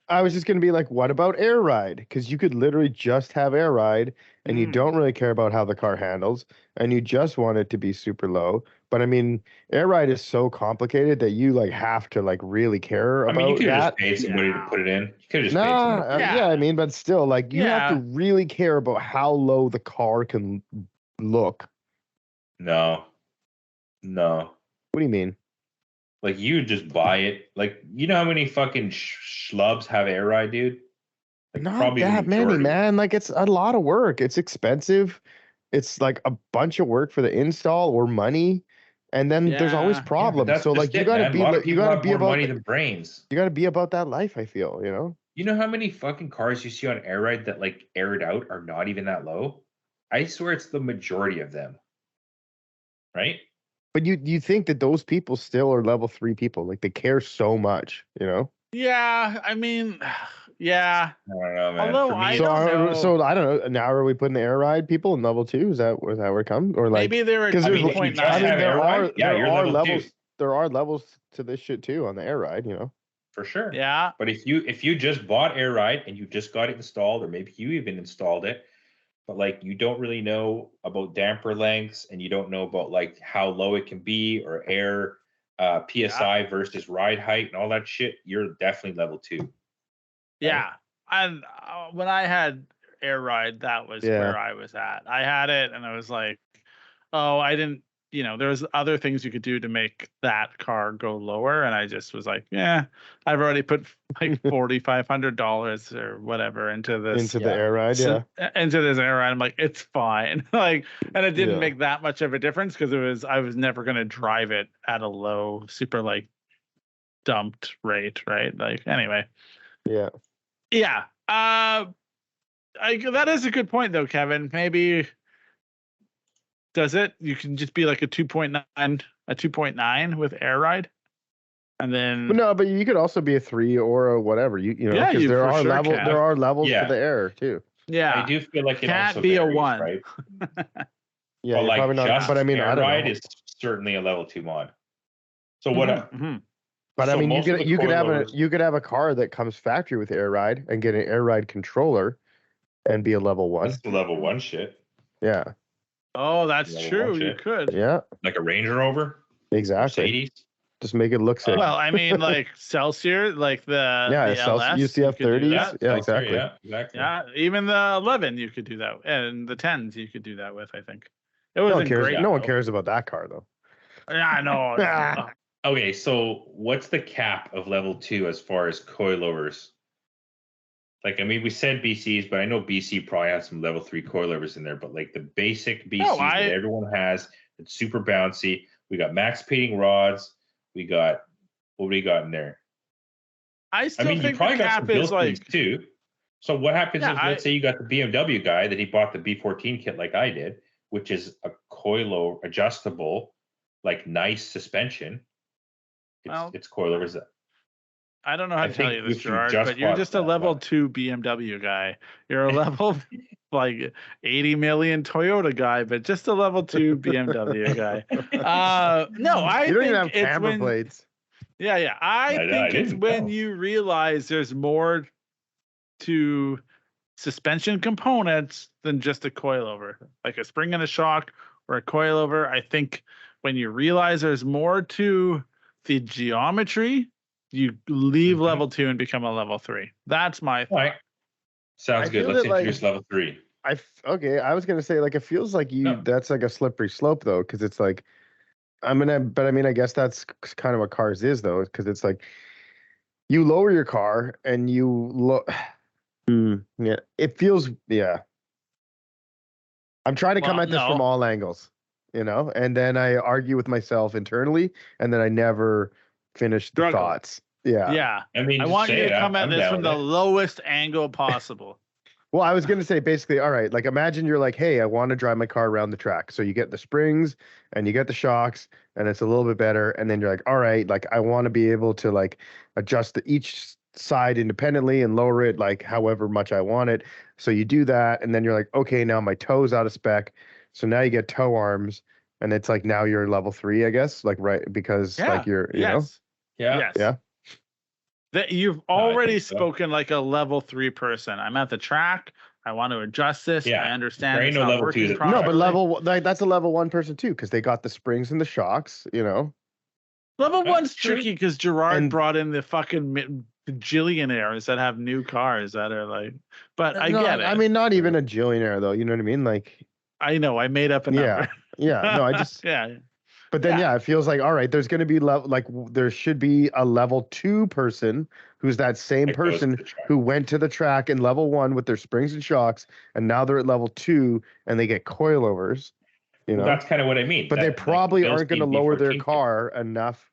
Speaker 3: I was just going to be like, what about air ride? Because you could literally just have air ride and you don't really care about how the car handles and you just want it to be super low. But I mean, air ride is so complicated that you like have to like really care about that.
Speaker 1: I mean, you could have just paid somebody to put it in. You could have just paid somebody.
Speaker 3: Yeah, I mean, but still, like you have to really care about how low the car can look.
Speaker 1: No.
Speaker 3: What do you mean?
Speaker 1: Like you just buy it. Like you know how many fucking schlubs have air ride, dude? Like,
Speaker 3: not that many, man. Like it's a lot of work. It's expensive. It's like a bunch of work for the install or money, and then there's always problems.
Speaker 1: Yeah,
Speaker 3: so like you gotta be about
Speaker 1: money than brains.
Speaker 3: You gotta be about that life. I feel
Speaker 1: You know how many fucking cars you see on air ride that like air it out are not even that low? I swear it's the majority of them. Right?
Speaker 3: But you think that those people still are level 3 people? Like they care so much,
Speaker 2: Yeah, I mean, yeah.
Speaker 1: I don't know, man.
Speaker 2: Although I don't know.
Speaker 3: So I don't know. Now are we putting the air ride people in level 2? Is that where it comes? Or like
Speaker 2: maybe they're at 2.9.
Speaker 1: You're
Speaker 3: are
Speaker 1: level
Speaker 3: levels.
Speaker 1: 2.
Speaker 3: There are levels to this shit too on the air ride,
Speaker 1: For sure.
Speaker 2: Yeah.
Speaker 1: But if you just bought air ride and you just got it installed, or maybe you even installed it, but like you don't really know about damper lengths and you don't know about like how low it can be or air PSI versus ride height and all that shit, you're definitely level 2.
Speaker 2: Yeah. And when I had air ride, that was where I was at. I had it and I was like, oh, I didn't, there's other things you could do to make that car go lower. And I just was like, yeah, I've already put like $4,500 or whatever into this.
Speaker 3: Into the air ride, yeah.
Speaker 2: Into this air ride. I'm like, it's fine. Like, and it didn't
Speaker 3: Yeah.
Speaker 2: make that much of a difference because I was never going to drive it at a low, super like dumped rate, right? Like, anyway.
Speaker 3: Yeah.
Speaker 2: Yeah. That is a good point though, Kevin. Maybe you can just be like a 2.9 with air ride, and then
Speaker 3: But no, but you could also be a 3 or a whatever. You know,
Speaker 2: Yeah,
Speaker 3: because
Speaker 2: you
Speaker 3: there
Speaker 2: for
Speaker 3: are
Speaker 2: sure
Speaker 3: levels.
Speaker 2: can.
Speaker 3: There are levels
Speaker 1: Yeah.
Speaker 3: for the air too.
Speaker 2: yeah,
Speaker 1: I do feel like it
Speaker 2: Can't
Speaker 1: also
Speaker 2: be a
Speaker 1: varies,
Speaker 2: 1.
Speaker 1: right?
Speaker 3: Yeah,
Speaker 1: But
Speaker 3: you're
Speaker 1: like
Speaker 3: probably not.
Speaker 1: just
Speaker 3: But I mean,
Speaker 1: air
Speaker 3: I don't
Speaker 1: ride
Speaker 3: know.
Speaker 1: is certainly a level 2 mod. So what?
Speaker 2: Mhm.
Speaker 3: But I
Speaker 1: so
Speaker 3: mean,
Speaker 1: most of the
Speaker 3: you could have
Speaker 1: coilovers-
Speaker 3: you could have a car that comes factory with air ride and get an air ride controller, and be a level 1.
Speaker 1: That's the level 1 shit.
Speaker 3: Yeah.
Speaker 2: Oh, that's
Speaker 1: Level
Speaker 2: true.
Speaker 1: 1
Speaker 2: You
Speaker 1: shit.
Speaker 2: could.
Speaker 3: Yeah.
Speaker 1: Like a Range Rover,
Speaker 3: Exactly.
Speaker 1: Mercedes.
Speaker 3: Just make it look sick.
Speaker 2: Well, I mean, like Celsius, like the
Speaker 3: Yeah,
Speaker 2: LS,
Speaker 3: UCF
Speaker 2: you could do
Speaker 3: 30s.
Speaker 2: that.
Speaker 3: Yeah,
Speaker 1: Seltzer,
Speaker 3: exactly.
Speaker 1: Yeah, exactly.
Speaker 2: Yeah, even the 11 you could do that, and the 10s you could do that with. I think it
Speaker 3: No one
Speaker 2: wasn't
Speaker 3: cares.
Speaker 2: great.
Speaker 3: No one
Speaker 2: though.
Speaker 3: cares about that car though.
Speaker 2: Yeah, I know.
Speaker 3: Ah.
Speaker 1: Okay, so what's the cap of level 2 as far as coilovers? Like, I mean, we said BCs, but I know BC probably has some level 3 coilovers in there. But like the basic BCs that everyone has, it's super bouncy. We got max pitting rods. We got what do we got in there?
Speaker 2: I still
Speaker 1: mean, you
Speaker 2: think
Speaker 1: probably
Speaker 2: the
Speaker 1: got some
Speaker 2: cap is
Speaker 1: built things
Speaker 2: like
Speaker 1: too. So what happens
Speaker 2: Yeah,
Speaker 1: is, let's say you got the BMW guy that he bought the B14 kit like I did, which is a coilover adjustable, like nice suspension.
Speaker 2: Well,
Speaker 1: It's coilovers.
Speaker 2: I don't know how
Speaker 1: I
Speaker 2: to tell
Speaker 1: think
Speaker 2: you this,
Speaker 1: if you
Speaker 2: Gerard,
Speaker 1: just
Speaker 2: but you're
Speaker 1: bought
Speaker 2: just a
Speaker 1: that,
Speaker 2: level
Speaker 1: but-
Speaker 2: 2 BMW guy. You're a level like 80 million Toyota guy, but just a level 2 BMW guy. No, I
Speaker 3: You don't
Speaker 2: think
Speaker 3: even have
Speaker 2: it's
Speaker 3: camber
Speaker 2: when,
Speaker 3: plates.
Speaker 2: Yeah. I think it's
Speaker 1: didn't
Speaker 2: when
Speaker 1: know.
Speaker 2: you realize there's more to suspension components than just a coilover, like a spring and a shock or a coilover. I think when you realize there's more to the geometry, you leave
Speaker 1: Mhm.
Speaker 2: level 2 and become a level 3. That's my
Speaker 1: All
Speaker 2: thought.
Speaker 1: right. Sounds
Speaker 3: I
Speaker 1: good.
Speaker 3: feel
Speaker 1: Let's
Speaker 3: that, like-
Speaker 1: introduce level 3.
Speaker 3: Okay, I was gonna say like it feels like
Speaker 1: No.
Speaker 3: that's like a slippery slope though, because it's like but I mean I guess that's kind of what cars is though, because it's like you lower your car and you yeah, it feels I'm trying to come
Speaker 2: Well,
Speaker 3: at this from
Speaker 2: no.
Speaker 3: all angles, and then I argue with myself internally, and then I never finish the
Speaker 2: Struggle.
Speaker 3: thoughts. Yeah.
Speaker 2: Yeah.
Speaker 1: I mean,
Speaker 2: I
Speaker 1: just
Speaker 2: want you
Speaker 1: say
Speaker 2: to
Speaker 1: it.
Speaker 2: come at
Speaker 1: I'm
Speaker 2: this
Speaker 1: down
Speaker 2: from
Speaker 1: with
Speaker 2: the
Speaker 1: it.
Speaker 2: lowest angle possible.
Speaker 3: Well, I was going to say basically, all right, like imagine you're like, hey, I want to drive my car around the track. So you get the springs and you get the shocks and it's a little bit better. And then you're like, all right, like I want to be able to like adjust each side independently and lower it like however much I want it. So you do that. And then you're like, okay, now my toe's out of spec. So now you get toe arms and it's like now you're level 3, I guess, like right because like you're, you know.
Speaker 1: Yeah.
Speaker 2: Yes.
Speaker 3: Yeah.
Speaker 2: That you've
Speaker 1: I
Speaker 2: already
Speaker 1: think so.
Speaker 2: spoken like a level 3 person. I'm at the track. I want to adjust this.
Speaker 1: Yeah.
Speaker 2: I understand
Speaker 1: There ain't
Speaker 2: it's
Speaker 1: no
Speaker 2: not
Speaker 1: level 2
Speaker 2: working
Speaker 1: that-
Speaker 2: properly.
Speaker 3: No, but that's a level 1 person too, because they got the springs and the shocks,
Speaker 2: Level
Speaker 1: That's
Speaker 2: 1's
Speaker 1: true.
Speaker 2: tricky because Gerard
Speaker 3: And-
Speaker 2: brought in the fucking bajillionaires that have new cars that are like. But I
Speaker 3: No,
Speaker 2: get it.
Speaker 3: I mean, not even a jillionaire though. You know what I mean? Like,
Speaker 2: I know. I made up a
Speaker 3: yeah,
Speaker 2: number.
Speaker 3: yeah. No, I just.
Speaker 2: yeah.
Speaker 3: But then,
Speaker 2: Yeah.
Speaker 3: it feels like all right. There's going to be there should be a level 2 person who's that same
Speaker 1: That goes to
Speaker 3: person
Speaker 1: the track.
Speaker 3: who went to the track in level 1 with their springs and shocks, and now they're at level 2 and they get coilovers. You know,
Speaker 1: Well, that's kind of what I mean.
Speaker 3: but they
Speaker 1: That, like,
Speaker 3: probably
Speaker 1: Bill's
Speaker 3: aren't going to
Speaker 1: team
Speaker 3: lower their
Speaker 1: B14 kit.
Speaker 3: car enough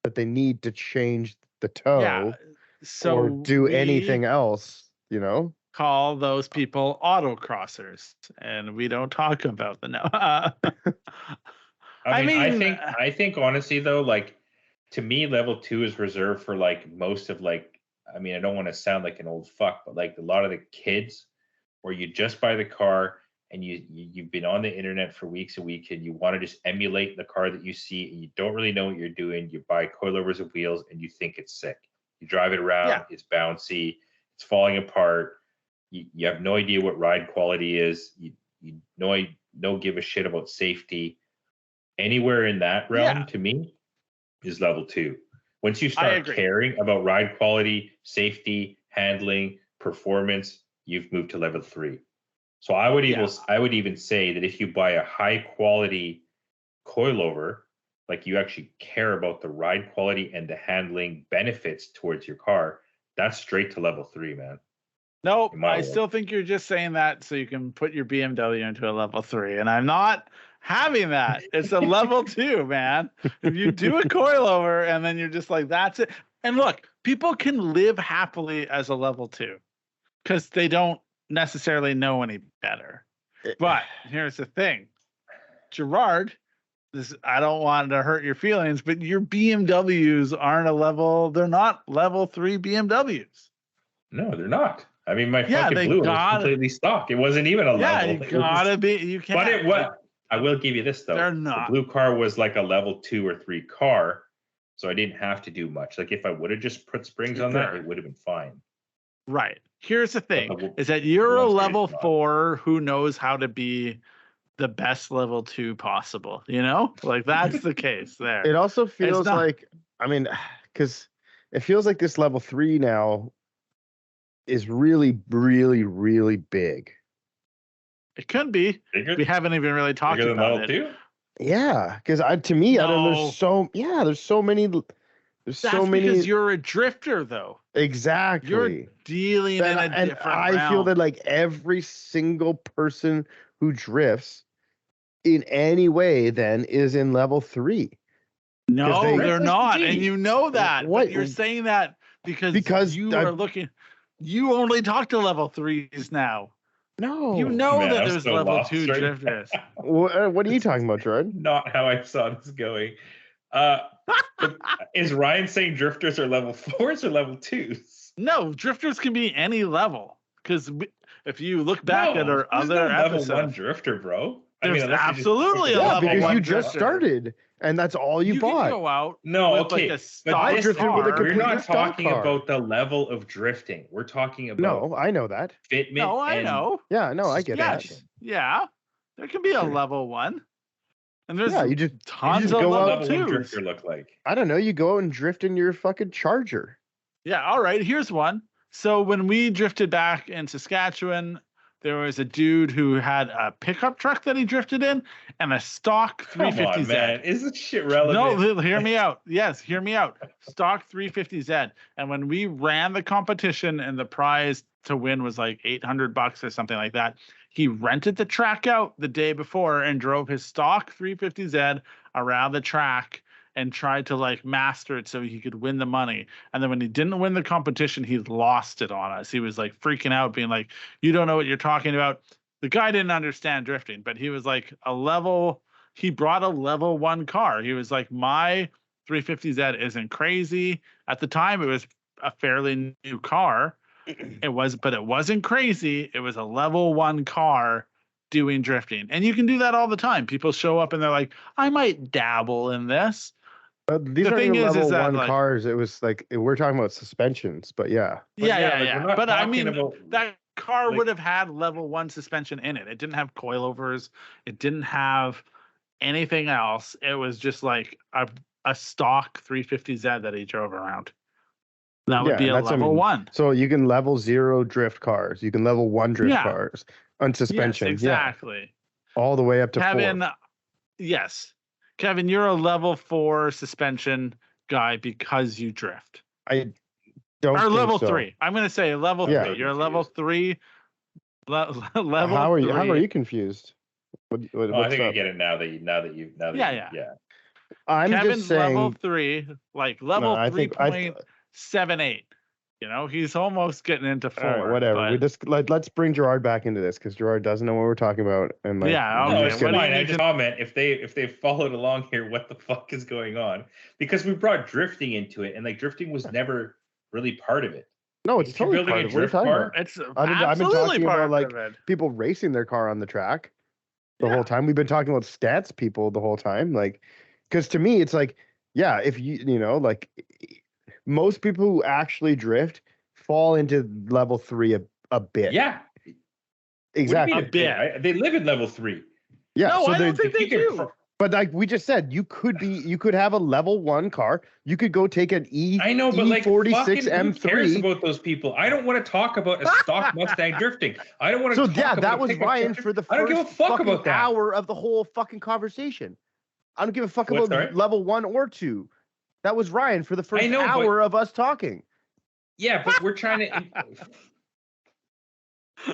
Speaker 3: that they need to change the toe
Speaker 2: Yeah. So
Speaker 3: or do
Speaker 2: we
Speaker 3: anything else. You know.
Speaker 2: call those people autocrossers, and we don't talk about the no.
Speaker 1: I
Speaker 2: mean,
Speaker 1: think honestly though, like to me, level 2 is reserved for like most of like. I mean, I don't want to sound like an old fuck, but like a lot of the kids, where you just buy the car and you've been on the internet for weeks and weeks, and you want to just emulate the car that you see, and you don't really know what you're doing. You buy coilovers and wheels, and you think it's sick. You drive it around,
Speaker 2: Yeah.
Speaker 1: it's bouncy, it's falling apart. You have no idea what ride quality is. You no give a shit about safety. Anywhere in that realm,
Speaker 2: Yeah.
Speaker 1: to me, is level 2. Once you
Speaker 2: I
Speaker 1: start
Speaker 2: agree.
Speaker 1: caring about ride quality, safety, handling, performance, you've moved to level 3. So I would even say that if you buy a high quality coilover, like you actually care about the ride quality and the handling benefits towards your car, that's straight to level 3, man.
Speaker 2: Nope,
Speaker 1: In my
Speaker 2: I
Speaker 1: world.
Speaker 2: still think you're just saying that so you can put your BMW into a level 3, and I'm not having that. It's a level 2, man. If you do a coilover and then you're just like, that's it. And look, people can live happily as a level 2 because they don't necessarily know any better. But here's the thing, Gerard, I don't want to hurt your feelings, but your BMWs they're not level 3 BMWs.
Speaker 1: No, they're not. I mean, my fucking blue one was completely stock. It wasn't even a level.
Speaker 2: Yeah, you gotta be. You can't.
Speaker 1: But it was. I will give you this though.
Speaker 2: They're not.
Speaker 1: The blue car was like a level 2 or 3 car, so I didn't have to do much. Like if I would have just put springs on that, it would have been fine.
Speaker 2: Right. Here's the thing: is that you're a level 4 who knows how to be the best level 2 possible. You know, like that's the case there.
Speaker 3: It also feels like, I mean, because it feels like this level 3 now is really, really, really big.
Speaker 2: It could be.
Speaker 1: Bigger,
Speaker 2: we haven't even really talked about it.
Speaker 1: Too?
Speaker 3: Yeah, because to me, I don't know. There's so many. There's
Speaker 2: That's
Speaker 3: so many.
Speaker 2: Because you're a drifter, though.
Speaker 3: Exactly.
Speaker 2: You're dealing in a different
Speaker 3: I
Speaker 2: realm.
Speaker 3: feel that like every single person who drifts in any way then is in level 3.
Speaker 2: No, they're not, and you know that.
Speaker 3: What?
Speaker 2: But you're saying that because you are looking. You only talk to level 3s now.
Speaker 3: No,
Speaker 2: you know
Speaker 1: man,
Speaker 2: that
Speaker 1: I'm
Speaker 2: there's
Speaker 1: so
Speaker 2: level
Speaker 1: lost
Speaker 2: 2
Speaker 1: right
Speaker 2: drifters.
Speaker 3: What are you talking about, Gerard?
Speaker 1: Not how I saw this going. Is Ryan saying drifters are level 4s or level 2s?
Speaker 2: No, drifters can be any level. Because if you look back at our other episodes,
Speaker 1: level 1 drifter, bro.
Speaker 2: There's absolutely a level 1
Speaker 3: because you
Speaker 2: drifter.
Speaker 3: just started, and that's all you bought.
Speaker 2: Can go out.
Speaker 1: No,
Speaker 2: with
Speaker 1: okay.
Speaker 2: Like a stock
Speaker 3: drifted with a
Speaker 2: car.
Speaker 1: We're not
Speaker 3: stock
Speaker 1: talking
Speaker 3: car.
Speaker 1: about the level of drifting. We're talking about
Speaker 3: No, I know that.
Speaker 1: fitment.
Speaker 2: No, I know.
Speaker 3: Yeah, no, I get
Speaker 2: Yes.
Speaker 3: that.
Speaker 2: Yeah. There can be a level 1. And there's
Speaker 3: You just
Speaker 2: tons
Speaker 3: go
Speaker 2: of
Speaker 3: out-
Speaker 2: level
Speaker 1: level 1
Speaker 2: 2s.
Speaker 1: drifter look like?
Speaker 3: I don't know. You go out and drift in your fucking Charger.
Speaker 2: Yeah, all right. Here's one. So when we drifted back in Saskatchewan, there was a dude who had a pickup truck that he drifted in and a stock
Speaker 1: Come
Speaker 2: 350Z.
Speaker 1: on, man. Is this shit relevant?
Speaker 2: No, hear me out. Yes, hear me out. Stock 350Z. And when we ran the competition and the prize to win was like $800 or something like that, he rented the track out the day before and drove his stock 350Z around the track and tried to like master it so he could win the money. And then when he didn't win the competition, he lost it on us. He was like freaking out, being like, you don't know what you're talking about. The guy didn't understand drifting, but he was like he brought a level 1 car. He was like, my 350Z isn't crazy. At the time, it was a fairly new car. But it wasn't crazy. It was a level 1 car doing drifting. And you can do that all the time. People show up and they're like, I might dabble in this.
Speaker 3: These
Speaker 2: The
Speaker 3: aren't
Speaker 2: thing
Speaker 3: even
Speaker 2: is
Speaker 3: level
Speaker 2: that,
Speaker 3: 1
Speaker 2: like-
Speaker 3: cars. It was like we're talking about suspensions, but yeah.
Speaker 2: Yeah.
Speaker 1: we're not
Speaker 2: But I
Speaker 1: talking
Speaker 2: mean,
Speaker 1: about,
Speaker 2: that car
Speaker 1: like-
Speaker 2: would have had level 1 suspension in it. It didn't have coilovers. It didn't have anything else. It was just like a stock 350Z that he drove around. That would be a level 1.
Speaker 3: So you can level 0 drift cars. You can level 1 drift
Speaker 2: Yeah.
Speaker 3: cars on suspension.
Speaker 2: Yes, exactly.
Speaker 3: Yeah. All the way up to
Speaker 2: Kevin,
Speaker 3: 4.
Speaker 2: yes. Kevin, you're a level 4 suspension guy because you drift.
Speaker 3: I don't
Speaker 2: Or
Speaker 3: think
Speaker 2: level
Speaker 3: so.
Speaker 2: 3. I'm going to say level
Speaker 3: Yeah.
Speaker 2: 3. You're a level 3. Level
Speaker 3: How are you?
Speaker 2: 3.
Speaker 3: How are you confused?
Speaker 1: I
Speaker 3: What's
Speaker 1: think I
Speaker 3: up?
Speaker 1: get it now that you.
Speaker 2: Yeah.
Speaker 3: I'm
Speaker 2: Kevin's
Speaker 3: just saying.
Speaker 2: level 3, like level
Speaker 3: I think
Speaker 2: 3.78. You know, he's almost getting into 4.
Speaker 3: all right, whatever.
Speaker 2: but-
Speaker 3: We just let's bring Gerard back into this because Gerard doesn't know what we're talking about. And like,
Speaker 2: Yeah,
Speaker 3: we're
Speaker 1: No,
Speaker 2: okay,
Speaker 1: it's
Speaker 3: just
Speaker 2: what do
Speaker 3: gonna-
Speaker 2: you
Speaker 1: fine. I
Speaker 2: need
Speaker 1: just
Speaker 2: to-
Speaker 1: comment if they followed along here, what the fuck is going on? Because we brought drifting into it, and like drifting was never really part of it.
Speaker 3: No, it's
Speaker 1: If you're
Speaker 3: totally
Speaker 1: building
Speaker 3: part
Speaker 1: a
Speaker 3: of it. What are you
Speaker 1: drift
Speaker 3: talking
Speaker 1: car-
Speaker 3: about?
Speaker 2: It's
Speaker 3: I've been
Speaker 2: absolutely
Speaker 3: talking
Speaker 2: part
Speaker 3: about, like,
Speaker 2: of it.
Speaker 3: People racing their car on the track the
Speaker 2: Yeah.
Speaker 3: whole time. We've been talking about stats people the whole time. Like, because to me, it's like, yeah, if like most people who actually drift fall into level 3 a bit.
Speaker 1: Yeah,
Speaker 3: exactly.
Speaker 1: What do you mean They live in level 3.
Speaker 3: Yeah.
Speaker 2: No,
Speaker 3: so
Speaker 2: I don't think they
Speaker 1: you can
Speaker 2: do.
Speaker 3: But like we just said, you could have a level 1 car. You could go take an
Speaker 1: I know, but like
Speaker 3: E46
Speaker 1: fucking who cares
Speaker 3: M3.
Speaker 1: about those people? I don't want to talk about a stock Mustang drifting. I don't want to.
Speaker 3: So
Speaker 1: talk
Speaker 3: yeah,
Speaker 1: about
Speaker 3: that
Speaker 1: a
Speaker 3: was
Speaker 1: pickup
Speaker 3: Ryan
Speaker 1: truck.
Speaker 3: for the
Speaker 1: I don't
Speaker 3: first
Speaker 1: give a fuck
Speaker 3: fucking
Speaker 1: about that.
Speaker 3: hour of the whole fucking conversation. I don't give a fuck
Speaker 1: What,
Speaker 3: about
Speaker 1: sorry?
Speaker 3: level 1 or 2. That was Ryan for the first
Speaker 1: know,
Speaker 3: hour of us talking.
Speaker 1: Yeah, but we're trying to.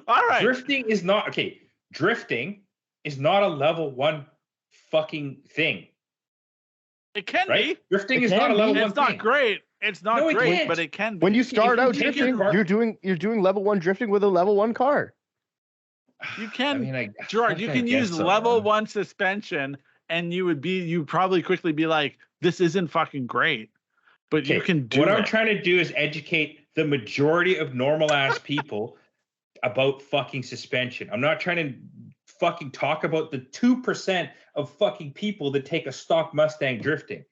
Speaker 2: All right.
Speaker 1: Drifting is not okay. Drifting is not a level 1 fucking thing,
Speaker 2: It can
Speaker 1: right?
Speaker 2: be.
Speaker 1: Drifting
Speaker 3: It
Speaker 1: is not
Speaker 3: can
Speaker 1: a
Speaker 3: be.
Speaker 1: level 1
Speaker 2: It's not
Speaker 1: thing.
Speaker 2: great. It's not
Speaker 1: No, it
Speaker 2: great,
Speaker 1: can't.
Speaker 2: but it can be.
Speaker 3: When you start
Speaker 1: you
Speaker 3: out
Speaker 1: take your
Speaker 3: drifting,
Speaker 1: car-
Speaker 3: you're doing level 1 drifting with a level 1 car.
Speaker 2: You can,
Speaker 1: I mean,
Speaker 2: Gerard, you can use level 1 suspension, and you'd probably quickly be like, this isn't fucking great. But you can do
Speaker 1: what
Speaker 2: it.
Speaker 1: I'm trying to do is educate the majority of normal ass people about fucking suspension. I'm not trying to fucking talk about the 2% of fucking people that take a stock Mustang drifting.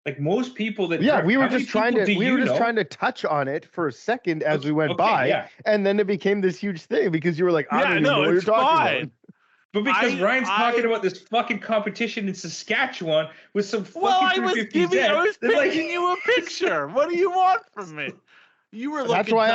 Speaker 1: Like most people that
Speaker 3: Yeah,
Speaker 1: drift,
Speaker 3: we were
Speaker 1: how many
Speaker 3: just trying
Speaker 1: people
Speaker 3: to
Speaker 1: do you know?
Speaker 3: trying to touch on it for a second as we went
Speaker 1: Okay,
Speaker 3: by,
Speaker 1: yeah.
Speaker 3: and then it became this huge thing because you were like, I don't even know what you're
Speaker 2: it's
Speaker 3: talking
Speaker 2: fine.
Speaker 3: about.
Speaker 1: But because Ryan's talking about this fucking competition in Saskatchewan with some fucking
Speaker 2: I was
Speaker 1: 350Z,
Speaker 2: I was
Speaker 1: they're like-
Speaker 2: painting you a picture. What do you want from me? You were like,
Speaker 3: That's why I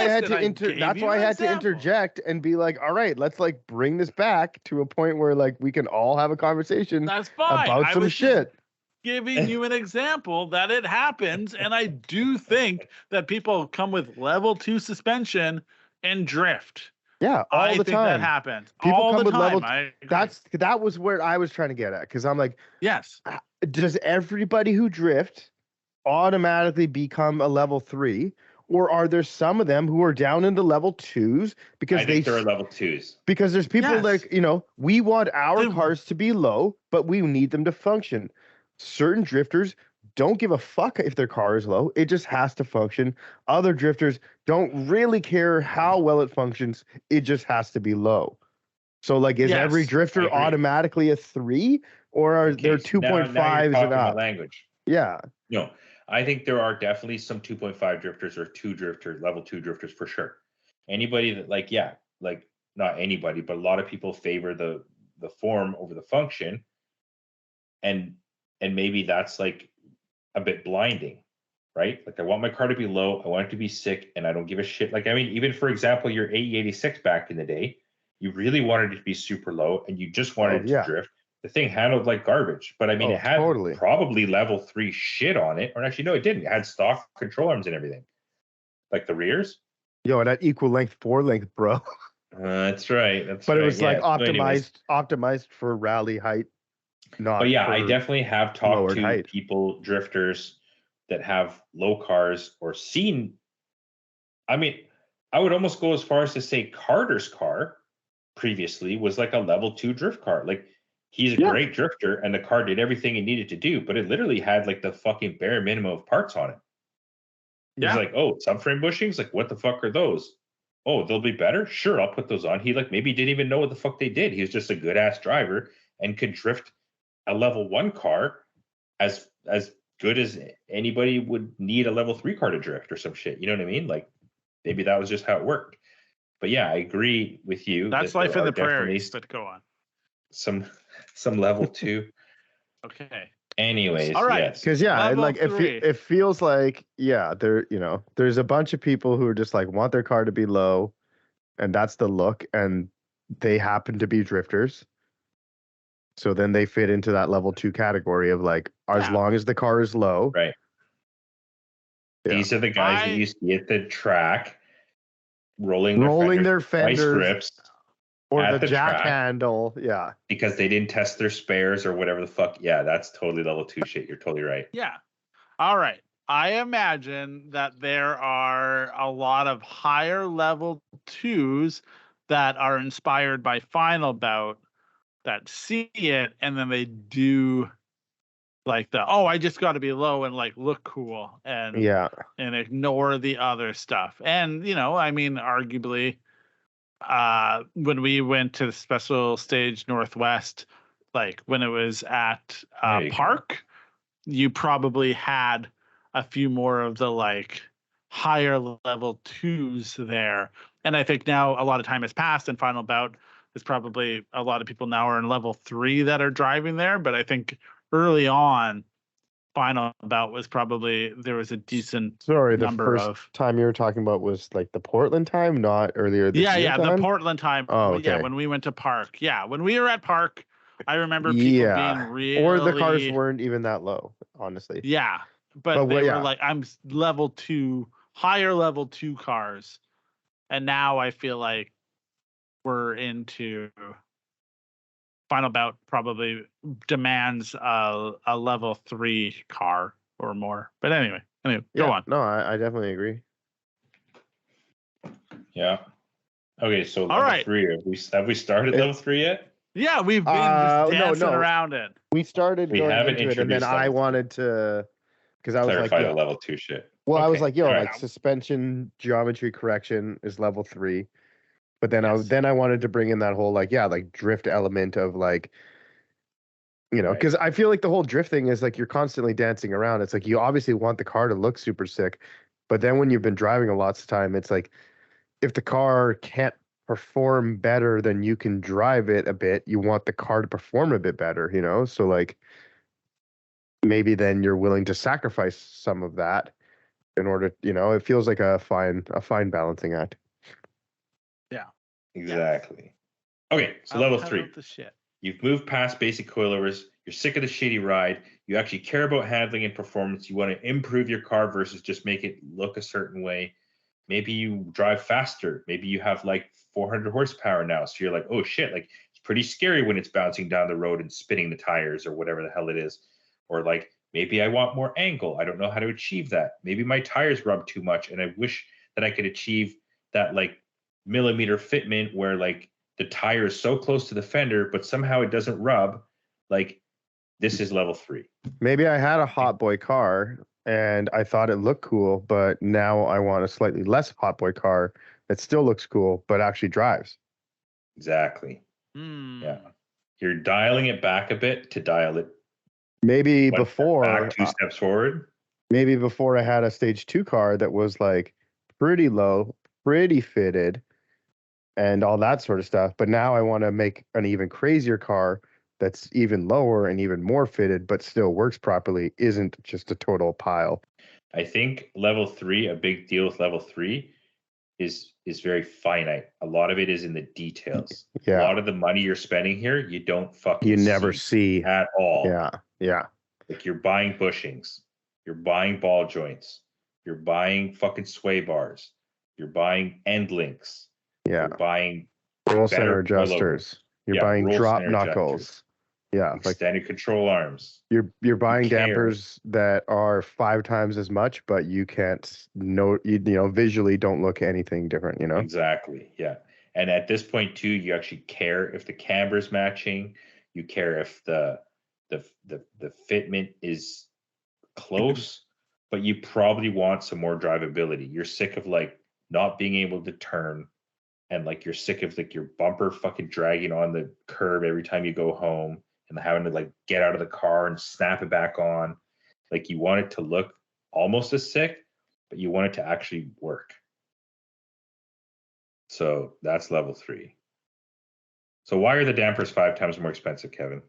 Speaker 3: had to
Speaker 2: example.
Speaker 3: interject and be like, all right, let's like bring this back to a point where like we can all have a conversation
Speaker 2: That's fine.
Speaker 3: about
Speaker 2: I
Speaker 3: some
Speaker 2: was
Speaker 3: shit.
Speaker 2: giving you an example that it happens, and I do think that people come with level 2 suspension and drift.
Speaker 3: Yeah, all
Speaker 2: I
Speaker 3: the
Speaker 2: think
Speaker 3: time.
Speaker 2: that happens.
Speaker 3: People
Speaker 2: all
Speaker 3: come
Speaker 2: the
Speaker 3: with
Speaker 2: time.
Speaker 3: level. That was where I was trying to get at because I'm like,
Speaker 2: yes.
Speaker 3: does everybody who drift automatically become a level 3, or are there some of them who are down into level 2s because
Speaker 1: I think there are level 2s.
Speaker 3: Because there's people
Speaker 2: Yes.
Speaker 3: like, we want our cars to be low, but we need them to function. Certain drifters don't give a fuck if their car is low. It just has to function. Other drifters don't really care how well it functions. It just has to be low. So like, is every
Speaker 2: Yes,
Speaker 3: drifter automatically a 3, or are there 2.5s
Speaker 1: now you're
Speaker 3: and
Speaker 1: talking my
Speaker 3: up?
Speaker 1: language.
Speaker 3: Yeah.
Speaker 1: No, I think there are definitely some 2.5 drifters or level 2 drifters for sure. Anybody that like not anybody, but a lot of people favor the form over the function, and maybe that's like a bit blinding, right? Like I want my car to be low, I want it to be sick, and I don't give a shit. Like, I mean, even for example, your AE86 back in the day, you really wanted it to be super low and you just wanted it to drift. The thing handled like garbage, but I mean, it had probably level 3 shit on it. Or actually, no, it didn't. It had stock control arms and everything, like the rears.
Speaker 3: Yo, and that equal length 4 length, bro.
Speaker 1: That's right.
Speaker 3: But it was like optimized for rally height.
Speaker 1: But yeah, I definitely have talked to people, drifters that have low cars or seen. I mean, I would almost go as far as to say Carter's car previously was like a level 2 drift car. Like, he's a great drifter and the car did everything it needed to do, but it literally had like the fucking bare minimum of parts on it. He's like, oh, subframe bushings? Like, what the fuck are those? Oh, they'll be better? Sure, I'll put those on. He like maybe didn't even know what the fuck they did. He was just a good ass driver and could drift a level 1 car as good as anybody would need a level 3 car to drift or some shit. You know what I mean? Like, maybe that was just how it worked. But yeah, I agree with you.
Speaker 2: That's life in the prairies, but go on.
Speaker 3: Some level 2.
Speaker 2: Okay.
Speaker 1: Anyways,
Speaker 2: all right.
Speaker 3: Because like it feels like there's a bunch of people who are just like want their car to be low, and that's the look, and they happen to be drifters. So then they fit into that level 2 category of like, as long as the car is low.
Speaker 1: Right. Yeah. These are the guys that you see at the track rolling
Speaker 3: their fenders
Speaker 1: strips
Speaker 3: or the jack handle. Yeah.
Speaker 1: Because they didn't test their spares or whatever the fuck. Yeah, that's totally level 2 shit. You're totally right.
Speaker 2: Yeah. All right. I imagine that there are a lot of higher level 2s that are inspired by Final Bout that see it and then they do like I just got to be low and like look cool and ignore the other stuff. And I mean, arguably, when we went to the Special Stage Northwest, like when it was at Park, you probably had a few more of the like higher level 2s there. And I think now a lot of time has passed and Final Bout is probably a lot of people now are in level 3 that are driving there. But I think early on, Final Bout was probably there was a decent number
Speaker 3: the first time you were talking about was like the Portland time, not earlier this year.
Speaker 2: The Portland time.
Speaker 3: Oh, okay.
Speaker 2: Yeah, when we went to Park. Yeah, when we were at Park, I remember people being
Speaker 3: Yeah.
Speaker 2: really,
Speaker 3: Or the cars weren't even that low, honestly.
Speaker 2: yeah, but
Speaker 3: But
Speaker 2: they
Speaker 3: yeah.
Speaker 2: were like, I'm level 2, higher level 2 cars, and now I feel like we're into Final Bout probably demands a level 3 car or more. But anyway, go on.
Speaker 3: No, I definitely agree.
Speaker 1: Yeah. Okay, so
Speaker 2: All
Speaker 1: level
Speaker 2: right.
Speaker 1: 3. Have we started level 3 yet?
Speaker 2: Yeah, we've been just dancing around it.
Speaker 3: We started
Speaker 1: We
Speaker 3: going
Speaker 1: haven't
Speaker 3: into it, and then
Speaker 1: introduced
Speaker 3: I
Speaker 1: level 3.
Speaker 3: wanted to, because I was like,
Speaker 1: Clarify the level 2 shit.
Speaker 3: well, I was
Speaker 1: Okay,
Speaker 3: like, yo,
Speaker 1: all right.
Speaker 3: like suspension geometry correction is level 3, but then
Speaker 2: Yes.
Speaker 3: I wanted to bring in that whole like drift element of like,
Speaker 1: Right.
Speaker 3: because I feel like the whole drift thing is like you're constantly dancing around. It's like you obviously want the car to look super sick, but then when you've been driving a lot of time, it's like if the car can't perform better than you can drive it a bit, you want the car to perform a bit better, So like maybe then you're willing to sacrifice some of that in order, it feels like a fine balancing act.
Speaker 2: Yeah.
Speaker 1: Exactly. Okay, so level 3.
Speaker 2: The shit.
Speaker 1: You've moved past basic coilovers. You're sick of the shitty ride. You actually care about handling and performance. You want to improve your car versus just make it look a certain way. Maybe you drive faster. Maybe you have like 400 horsepower now. So you're like, oh shit, like it's pretty scary when it's bouncing down the road and spinning the tires or whatever the hell it is. Or like, maybe I want more angle. I don't know how to achieve that. Maybe my tires rub too much and I wish that I could achieve that like millimeter fitment where like the tire is so close to the fender, but somehow it doesn't rub. Like this is level 3.
Speaker 3: Maybe I had a hot boy car and I thought it looked cool, but now I want a slightly less hot boy car that still looks cool, but actually drives.
Speaker 1: Exactly. Yeah. You're dialing it back a bit to dial it.
Speaker 3: Maybe
Speaker 1: One
Speaker 3: before,
Speaker 1: step back, 2 steps forward.
Speaker 3: Maybe before I had a stage 2 car that was like pretty low, pretty fitted, and all that sort of stuff. But now I want to make an even crazier car that's even lower and even more fitted, but still works properly, isn't just a total pile.
Speaker 1: I think level 3, a big deal with level 3 is very finite. A lot of it is in the details.
Speaker 3: Yeah.
Speaker 1: A lot of the money you're spending here, you don't fucking
Speaker 3: You never see
Speaker 1: at all.
Speaker 3: Yeah.
Speaker 1: Like you're buying bushings, you're buying ball joints, you're buying fucking sway bars, you're buying end links.
Speaker 3: Yeah.
Speaker 1: You're buying
Speaker 3: roll center adjusters. You're buying drop knuckles.
Speaker 1: Adjusters.
Speaker 3: Yeah,
Speaker 1: Extended control arms.
Speaker 3: You're buying dampers that are 5 times as much, but you can't visually don't look anything different,
Speaker 1: Exactly. Yeah. And at this point too, you actually care if the camber's matching. You care if the fitment is close, but you probably want some more drivability. You're sick of like not being able to turn. And like you're sick of like your bumper fucking dragging on the curb every time you go home and having to like get out of the car and snap it back on. Like you want it to look almost as sick, but you want it to actually work. So that's level 3. So why are the dampers 5 times more expensive, Kevin?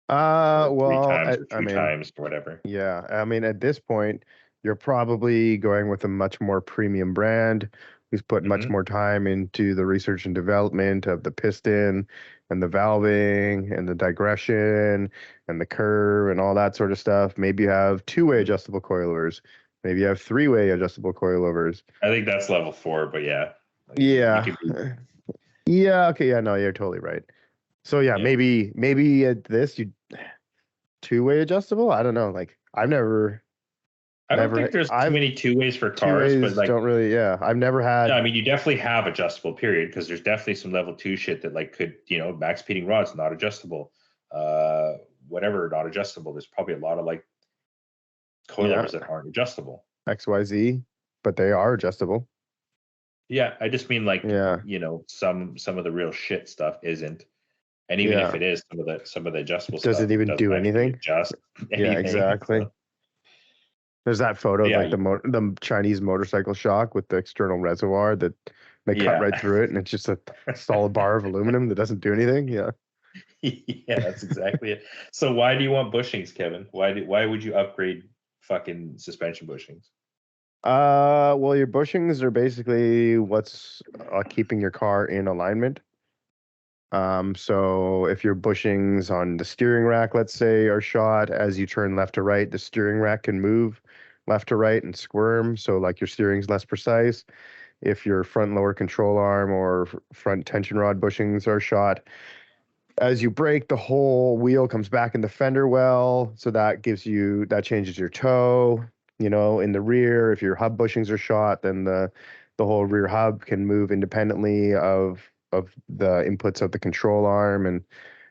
Speaker 3: Well,
Speaker 1: 3 times or 2 times or whatever.
Speaker 3: Yeah, I mean, at this point, you're probably going with a much more premium brand who's put much more time into the research and development of the piston and the valving and the digression and the curve and all that sort of stuff. Maybe you have 2-way adjustable coilovers. Maybe you have 3-way adjustable coilovers.
Speaker 1: I think that's level 4, but yeah.
Speaker 3: Like, yeah. Yeah. Okay. Yeah. No, you're totally right. So yeah. maybe at this you 2-way adjustable. I don't know. Like I don't
Speaker 1: think there's too many 2-ways for cars, but like
Speaker 3: don't really. Yeah, I've never had.
Speaker 1: Yeah, I mean, you definitely have adjustable period because there's definitely some level 2 shit that like could, max speeding rods not adjustable, whatever not adjustable. There's probably a lot of like coilovers that aren't adjustable.
Speaker 3: XYZ, but they are adjustable.
Speaker 1: Yeah, I just mean like some of the real shit stuff isn't, and even if it is, some of the adjustable stuff
Speaker 3: doesn't even do anything.
Speaker 1: Just anything.
Speaker 3: Yeah, exactly. So. There's that photo of like the Chinese motorcycle shock with the external reservoir that they cut right through it, and it's just a solid bar of aluminum that doesn't do anything. Yeah.
Speaker 1: Yeah, that's exactly it. So why do you want bushings, Kevin? Why would you upgrade fucking suspension bushings?
Speaker 3: Well, your bushings are basically what's keeping your car in alignment. So if your bushings on the steering rack, let's say, are shot, as you turn left to right, the steering rack can move left to right and squirm. So like your steering's less precise. If your front lower control arm or front tension rod bushings are shot, as you brake, the whole wheel comes back in the fender well. So that changes your toe, in the rear. If your hub bushings are shot, then the whole rear hub can move independently of the inputs of the control arm. And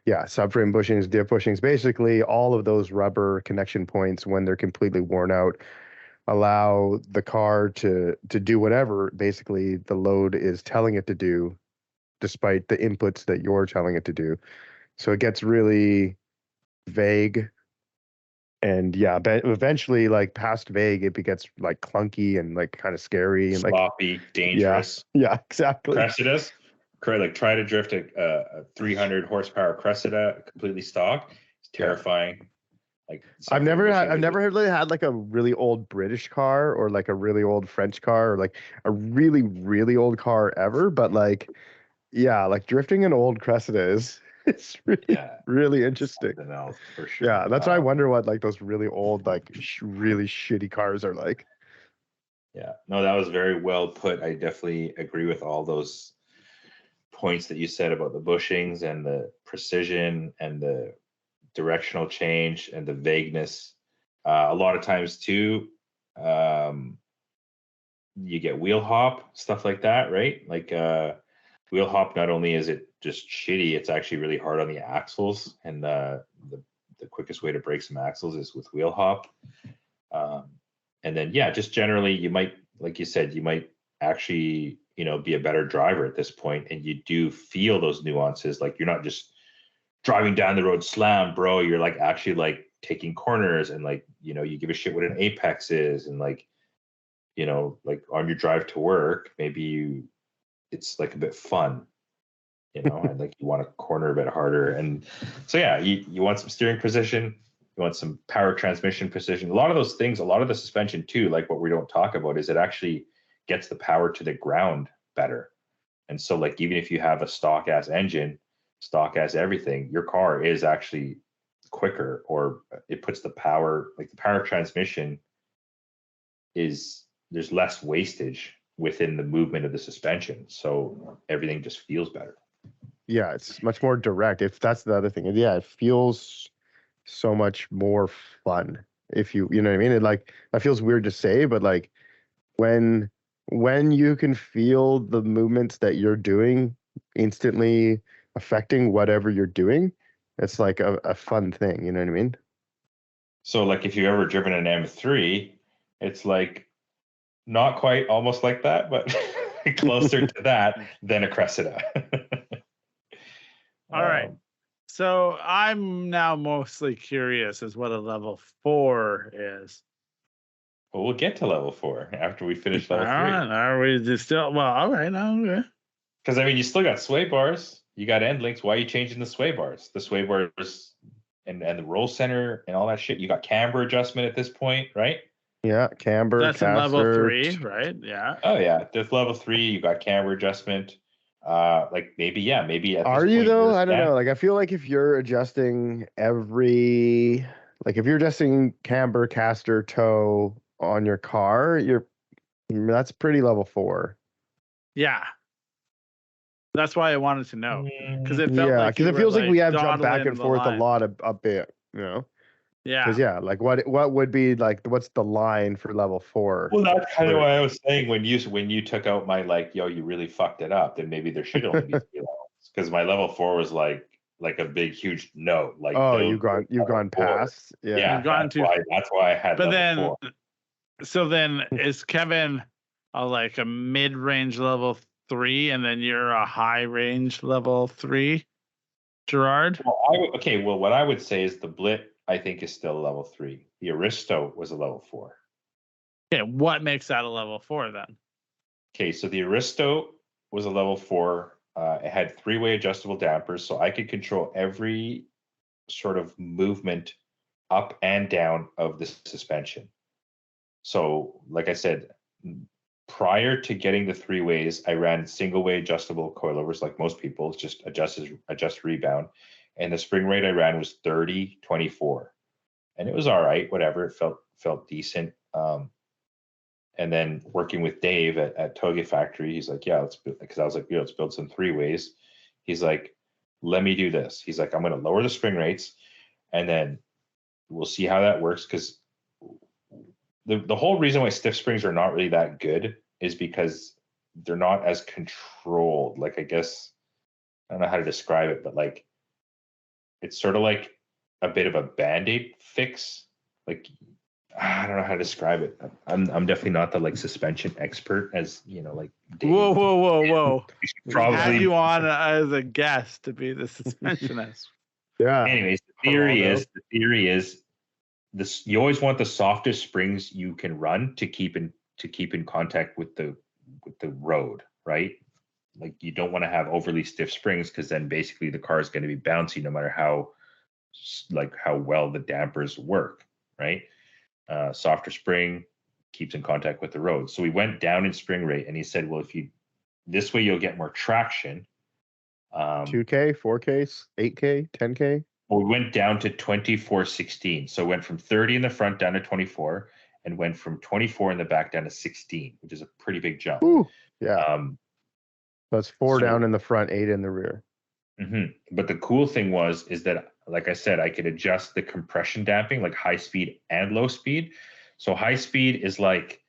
Speaker 3: yeah, subframe bushings, diff bushings, basically all of those rubber connection points, when they're completely worn out, allow the car to do whatever basically the load is telling it to do, despite the inputs that you're telling it to do. So it gets really vague. And yeah, but eventually, like past vague, it gets like clunky and like kind of scary and like
Speaker 1: sloppy, dangerous.
Speaker 3: Yeah, exactly.
Speaker 1: Cressidas, like try to drift a 300 horsepower Cressida completely stock. It's terrifying. Like
Speaker 3: I've never really had like a really old British car or like a really old French car or like a really, really old car ever. But like, yeah, like drifting an old Cressida is it's really, really interesting.
Speaker 1: Something else, for sure.
Speaker 3: Yeah, that's why I wonder what like those really old, like really shitty cars are like.
Speaker 1: Yeah, no, that was very well put. I definitely agree with all those points that you said about the bushings and the precision and the directional change and the vagueness. A lot of times too, you get wheel hop, stuff like that, right? Like wheel hop, not only is it just shitty, it's actually really hard on the axles, and the quickest way to break some axles is with wheel hop. And then just generally, you might, like you said, you might actually be a better driver at this point, and you do feel those nuances. Like you're not just driving down the road slam, bro. You're like actually like taking corners, and like you give a shit what an apex is, and like like on your drive to work, maybe it's like a bit fun, and like you want to corner a bit harder. And so you want some steering precision, you want some power transmission precision, a lot of those things, a lot of the suspension too, like what we don't talk about is it actually gets the power to the ground better. And so like even if you have a stock ass engine, stock ass everything, your car is actually quicker, or it puts the power, like the power transmission is, there's less wastage within the movement of the suspension, so everything just feels better.
Speaker 3: Yeah, it's much more direct. If that's the other thing, it feels so much more fun. If you know what I mean, it like, that feels weird to say, but like when you can feel the movements that you're doing instantly affecting whatever you're doing, it's like a fun thing. You know what I mean?
Speaker 1: So like if you've ever driven an M3, it's like not quite almost like that, but closer to that than a Cressida.
Speaker 2: All right. So I'm now mostly curious as what a level 4 is.
Speaker 1: Well, we'll get to level 4 after we finish level 3.
Speaker 2: Are we just still? Well, all right. Okay.
Speaker 1: Because I mean, you still got sway bars, you got end links. Why are you changing the sway bars? The sway bars and the roll center and all that shit. You got camber adjustment at this point, right?
Speaker 3: Yeah, camber.
Speaker 2: That's in level 3, right? Yeah.
Speaker 1: Oh yeah, this level 3, you got camber adjustment. Like maybe at this
Speaker 3: are you
Speaker 1: point,
Speaker 3: though? I don't know. Like I feel like if you're adjusting if you're adjusting camber, caster, toe on your car, that's pretty level 4.
Speaker 2: Yeah. That's why I wanted to know, because it felt
Speaker 3: because it feels like we have jumped back and forth a lot a bit,
Speaker 2: Yeah.
Speaker 3: Because like what would be like, what's the line for level 4?
Speaker 1: Well, that's kind of why I was saying when you took out my like, yo, you really fucked it up, then maybe there should only be 3 levels, because my level 4 was like a big huge no. Like
Speaker 3: you've gone past.
Speaker 2: You've gone
Speaker 1: that's why I had.
Speaker 2: But then
Speaker 1: 4.
Speaker 2: So then is Kevin like a mid-range level 3, and then you're a high-range level 3, Gerard?
Speaker 1: Well, what I would say is the Blit, I think, is still a level 3. The Aristo was a level 4.
Speaker 2: Okay, what makes that a level 4 then?
Speaker 1: Okay, so the Aristo was a level 4. It had 3-way adjustable dampers, so I could control every sort of movement up and down of the suspension. So, like I said, prior to getting the 3-ways, I ran single way adjustable coilovers like most people, just adjust rebound. And the spring rate I ran was 30-24. And it was all right, whatever. It felt decent. And then working with Dave at Toge Factory, he's like, yeah, let's build, because I was like, let's build some 3-ways. He's like, let me do this. He's like, I'm going to lower the spring rates, and then we'll see how that works. Because the whole reason why stiff springs are not really that good is because they're not as controlled. Like, I guess, I don't know how to describe it, but like, it's sort of like a bit of a Band-Aid fix. Like, I don't know how to describe it. I'm definitely not the like suspension expert, as you know, like Dave.
Speaker 2: Whoa.
Speaker 1: Probably
Speaker 2: Had you on as a guest to be the suspensionist.
Speaker 3: Yeah.
Speaker 1: Anyways, the theory is this: you always want the softest springs you can run to keep in contact with the road, right? Like, you don't want to have overly stiff springs, because then basically the car is going to be bouncy no matter how well the dampers work, right? Softer spring keeps in contact with the road. So we went down in spring rate, and he said, well, this way you'll get more traction.
Speaker 3: 2K, 4K, 8K, 10K.
Speaker 1: Well, we went down to 24/16. So went from 30 in the front down to 24, and went from 24 in the back down to 16, which is a pretty big jump.
Speaker 3: Ooh, yeah. That's 4 down in the front, 8 in the rear.
Speaker 1: Mm-hmm. But the cool thing is that, like I said, I could adjust the compression damping, like high speed and low speed. So high speed is like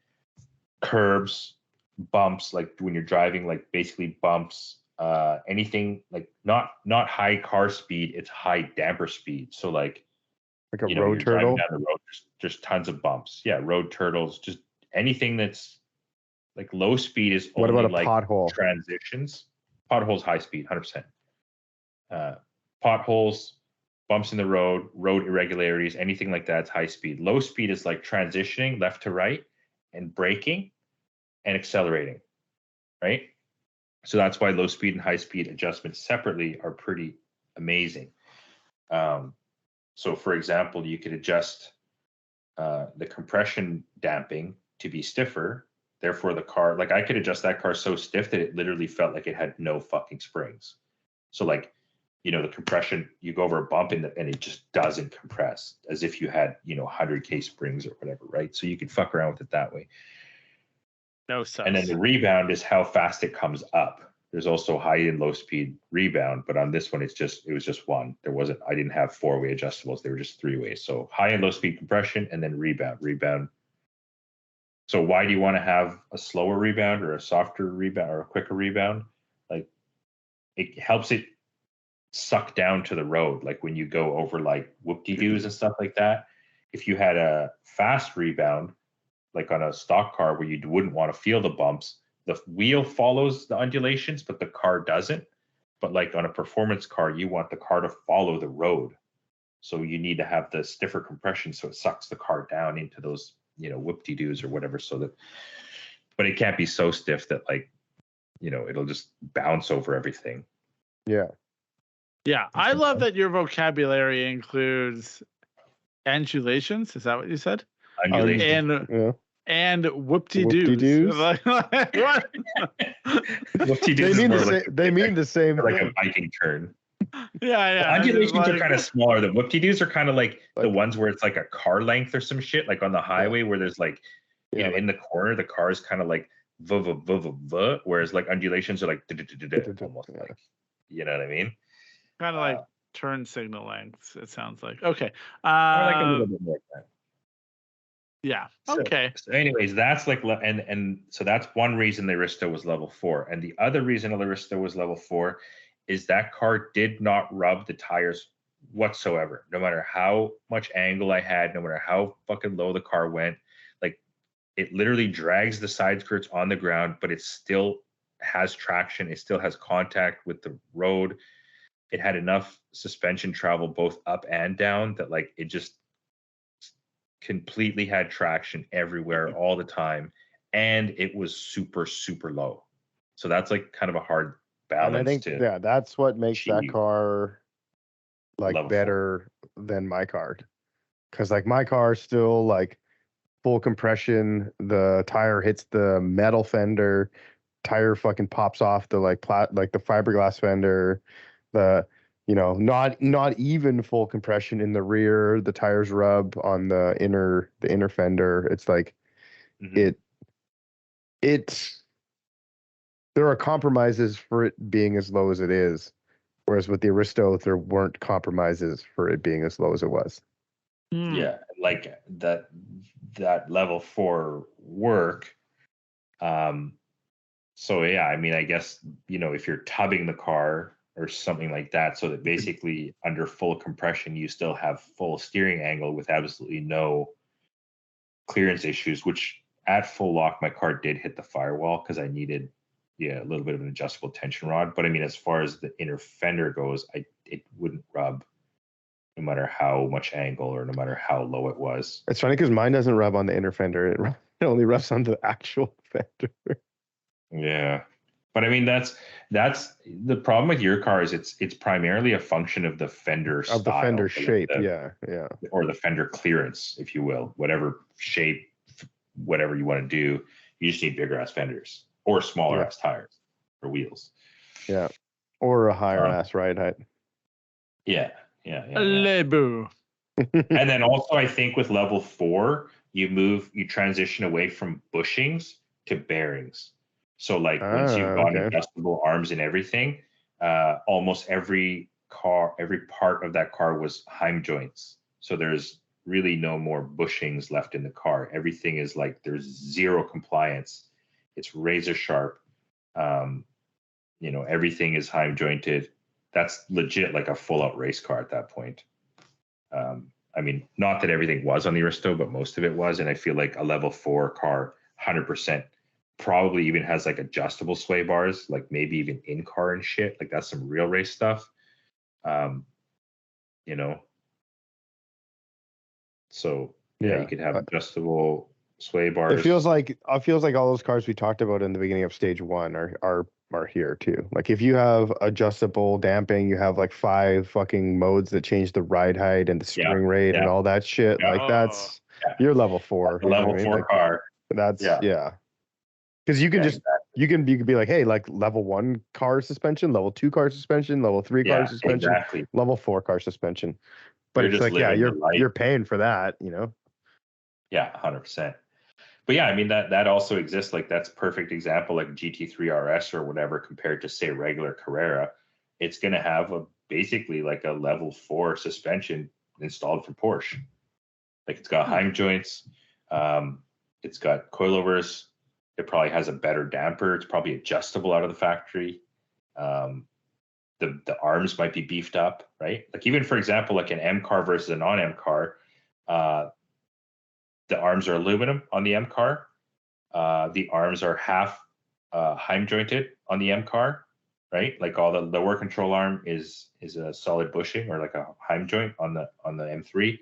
Speaker 1: curbs, bumps, like when you're driving, like basically bumps, anything like not high car speed, it's high damper speed. So like
Speaker 3: a road turtle.
Speaker 1: Down the road, there's tons of bumps. Yeah, road turtles, just anything that's like low speed is only
Speaker 3: what about a
Speaker 1: like
Speaker 3: pothole?
Speaker 1: Transitions. Potholes high speed, 100%. Potholes, bumps in the road irregularities, anything like that's high speed. Low speed is like transitioning left to right and braking and accelerating, right? So that's why low speed and high speed adjustments separately are pretty amazing. So for example, you could adjust the compression damping to be stiffer. Therefore, the car, like I could adjust that car so stiff that it literally felt like it had no fucking springs. So like, you know, the compression, you go over a bump and it just doesn't compress, as if you had, 100K springs or whatever, right? So you could fuck around with it that way.
Speaker 2: No sense.
Speaker 1: And then the rebound is how fast it comes up. There's also high and low speed rebound, but on this one, it was just one. I didn't have 4-way adjustables. They were just 3-ways. So high and low speed compression, and then rebound. So why do you want to have a slower rebound or a softer rebound or a quicker rebound? Like, it helps it suck down to the road. Like when you go over like whoop-de-doos and stuff like that, if you had a fast rebound, like on a stock car where you wouldn't want to feel the bumps, the wheel follows the undulations, but the car doesn't. But like on a performance car, you want the car to follow the road. So you need to have the stiffer compression so it sucks the car down into those, whoop-de-doos or whatever, but it can't be so stiff that like, it'll just bounce over everything.
Speaker 3: Yeah.
Speaker 2: Yeah, I love that your vocabulary includes undulations. Is that what you said?
Speaker 1: Undulations.
Speaker 2: And whoop-de-doos.
Speaker 3: Whoop-de-doos?
Speaker 2: What?
Speaker 1: Whoop-de-doos
Speaker 3: they mean the same
Speaker 1: like
Speaker 3: thing.
Speaker 1: a Viking turn.
Speaker 2: Yeah.
Speaker 1: Undulations are kind of smaller. The whoop-de-doos are kind of like the ones where it's like a car length or some shit, like on the highway where there's like, in the corner, the car is kind of like v, whereas like undulations are like almost like, you know what I mean?
Speaker 2: Kind of like turn signal lengths, it sounds like. Okay.
Speaker 1: Or like a little bit more like that.
Speaker 2: Yeah. Okay.
Speaker 1: So anyways, that's like, and so that's one reason the Aristo was level 4. And the other reason the Aristo was level 4 is that car did not rub the tires whatsoever. No matter how much angle I had, no matter how fucking low the car went, like it literally drags the side skirts on the ground, but it still has traction. It still has contact with the road. It had enough suspension travel both up and down that like it just completely had traction everywhere all the time, and it was super, super low. So that's like kind of a hard balance.
Speaker 3: And I think that's what makes that car like better than my car, because like my car still like full compression, the tire hits the metal fender, tire fucking pops off the like the fiberglass fender, the not even full compression in the rear, the tires rub on the inner fender. It's like
Speaker 1: Mhm.
Speaker 3: it's there are compromises for it being as low as it is, whereas with the Aristo there weren't compromises for it being as low as it was.
Speaker 1: Yeah, like that level 4 work. So yeah, I mean, I guess, if you're tubbing the car or something like that, so that basically under full compression you still have full steering angle with absolutely no clearance issues, which at full lock my car did hit the firewall because I needed a little bit of an adjustable tension rod. But I mean, as far as the inner fender goes, it wouldn't rub no matter how much angle or no matter how low it was.
Speaker 3: It's funny because mine doesn't rub on the inner fender. It only rubs on the actual fender.
Speaker 1: Yeah. But I mean, that's the problem with your car is it's primarily a function of the fender
Speaker 3: Of the
Speaker 1: style,
Speaker 3: fender
Speaker 1: or
Speaker 3: shape.
Speaker 1: the-
Speaker 3: Yeah.
Speaker 1: or the fender clearance, if you will, whatever shape, whatever you want to do. You just need bigger ass fenders or smaller ass tires or wheels.
Speaker 3: Yeah. Or a higher ass ride height.
Speaker 1: Yeah.
Speaker 2: Lebu.
Speaker 1: And then also, I think with level 4, you transition away from bushings to bearings. So like once you've got adjustable arms and everything, almost every part of that car was Heim joints. So there's really no more bushings left in the car. Everything is like there's zero compliance. It's razor sharp. Everything is Heim jointed. That's legit like a full out race car at that point. I mean, not that everything was on the Aristo, but most of it was. And I feel like a level 4 car, 100%, probably even has like adjustable sway bars, like maybe even in car and shit. Like that's some real race stuff. So yeah, you could have adjustable sway bars.
Speaker 3: It feels like all those cars we talked about in the beginning of stage 1 are here too. Like if you have adjustable damping, you have like 5 fucking modes that change the ride height and the spring rate and all that shit.
Speaker 1: Yeah.
Speaker 3: Like that's you're level 4.
Speaker 1: A level 4 car.
Speaker 3: That's because you can you can be like, hey, like level 1 car suspension, level 2 car suspension, level 3 car suspension, level 4 car suspension. But it's like, you're paying for that,
Speaker 1: Yeah, 100%. But yeah, I mean that also exists. Like that's perfect example, like GT3 RS or whatever, compared to say regular Carrera, it's gonna have basically like a level 4 suspension installed for Porsche. Like it's got Heim joints, it's got coilovers. It probably has a better damper. It's probably adjustable out of the factory. The arms might be beefed up, right? Like even for example, like an M car versus a non-M car, the arms are aluminum on the M car. The arms are half Heim jointed on the M car, right? Like all the lower control arm is a solid bushing or like a Heim joint on the M3,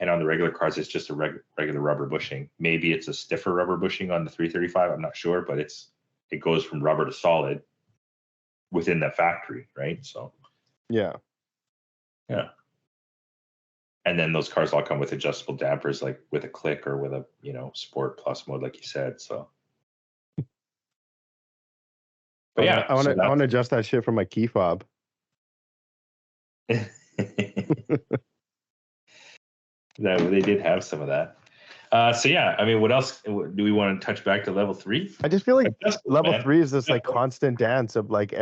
Speaker 1: and on the regular cars it's just a regular rubber bushing. Maybe it's a stiffer rubber bushing on the 335. I'm not sure, but it goes from rubber to solid within the factory, right? So
Speaker 3: yeah.
Speaker 1: And then those cars all come with adjustable dampers, like with a click or with a Sport Plus mode, like you said. So, but yeah,
Speaker 3: I want to adjust that shit from my key fob.
Speaker 1: They did have some of that. So yeah, I mean, what else do we want to touch back to level 3?
Speaker 3: I just feel like level 3 is this like constant dance of like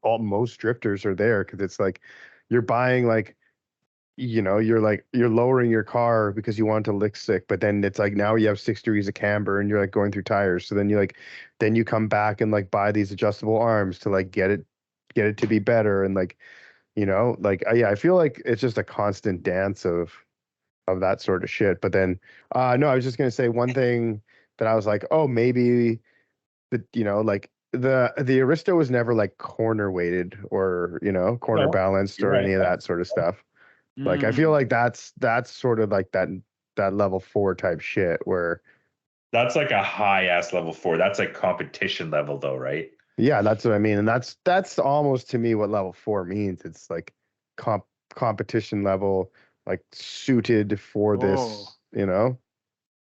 Speaker 3: most drifters are there because it's like you're buying like. You're lowering your car because you want to lick stick, but then it's like now you have 6 degrees of camber and you're like going through tires. So then you come back and like buy these adjustable arms to like get it to be better. And like, I feel like it's just a constant dance of that sort of shit. But then, no, I was just going to say one thing that I was like, oh, maybe the Aristo was never like corner weighted or, corner balanced or any of that sort of stuff. Like I feel like that's sort of like that level 4 type shit where
Speaker 1: that's like a high ass level 4. That's like competition level though, right?
Speaker 3: Yeah, that's what I mean. And that's almost to me what level 4 means. It's like competition level, like suited for this,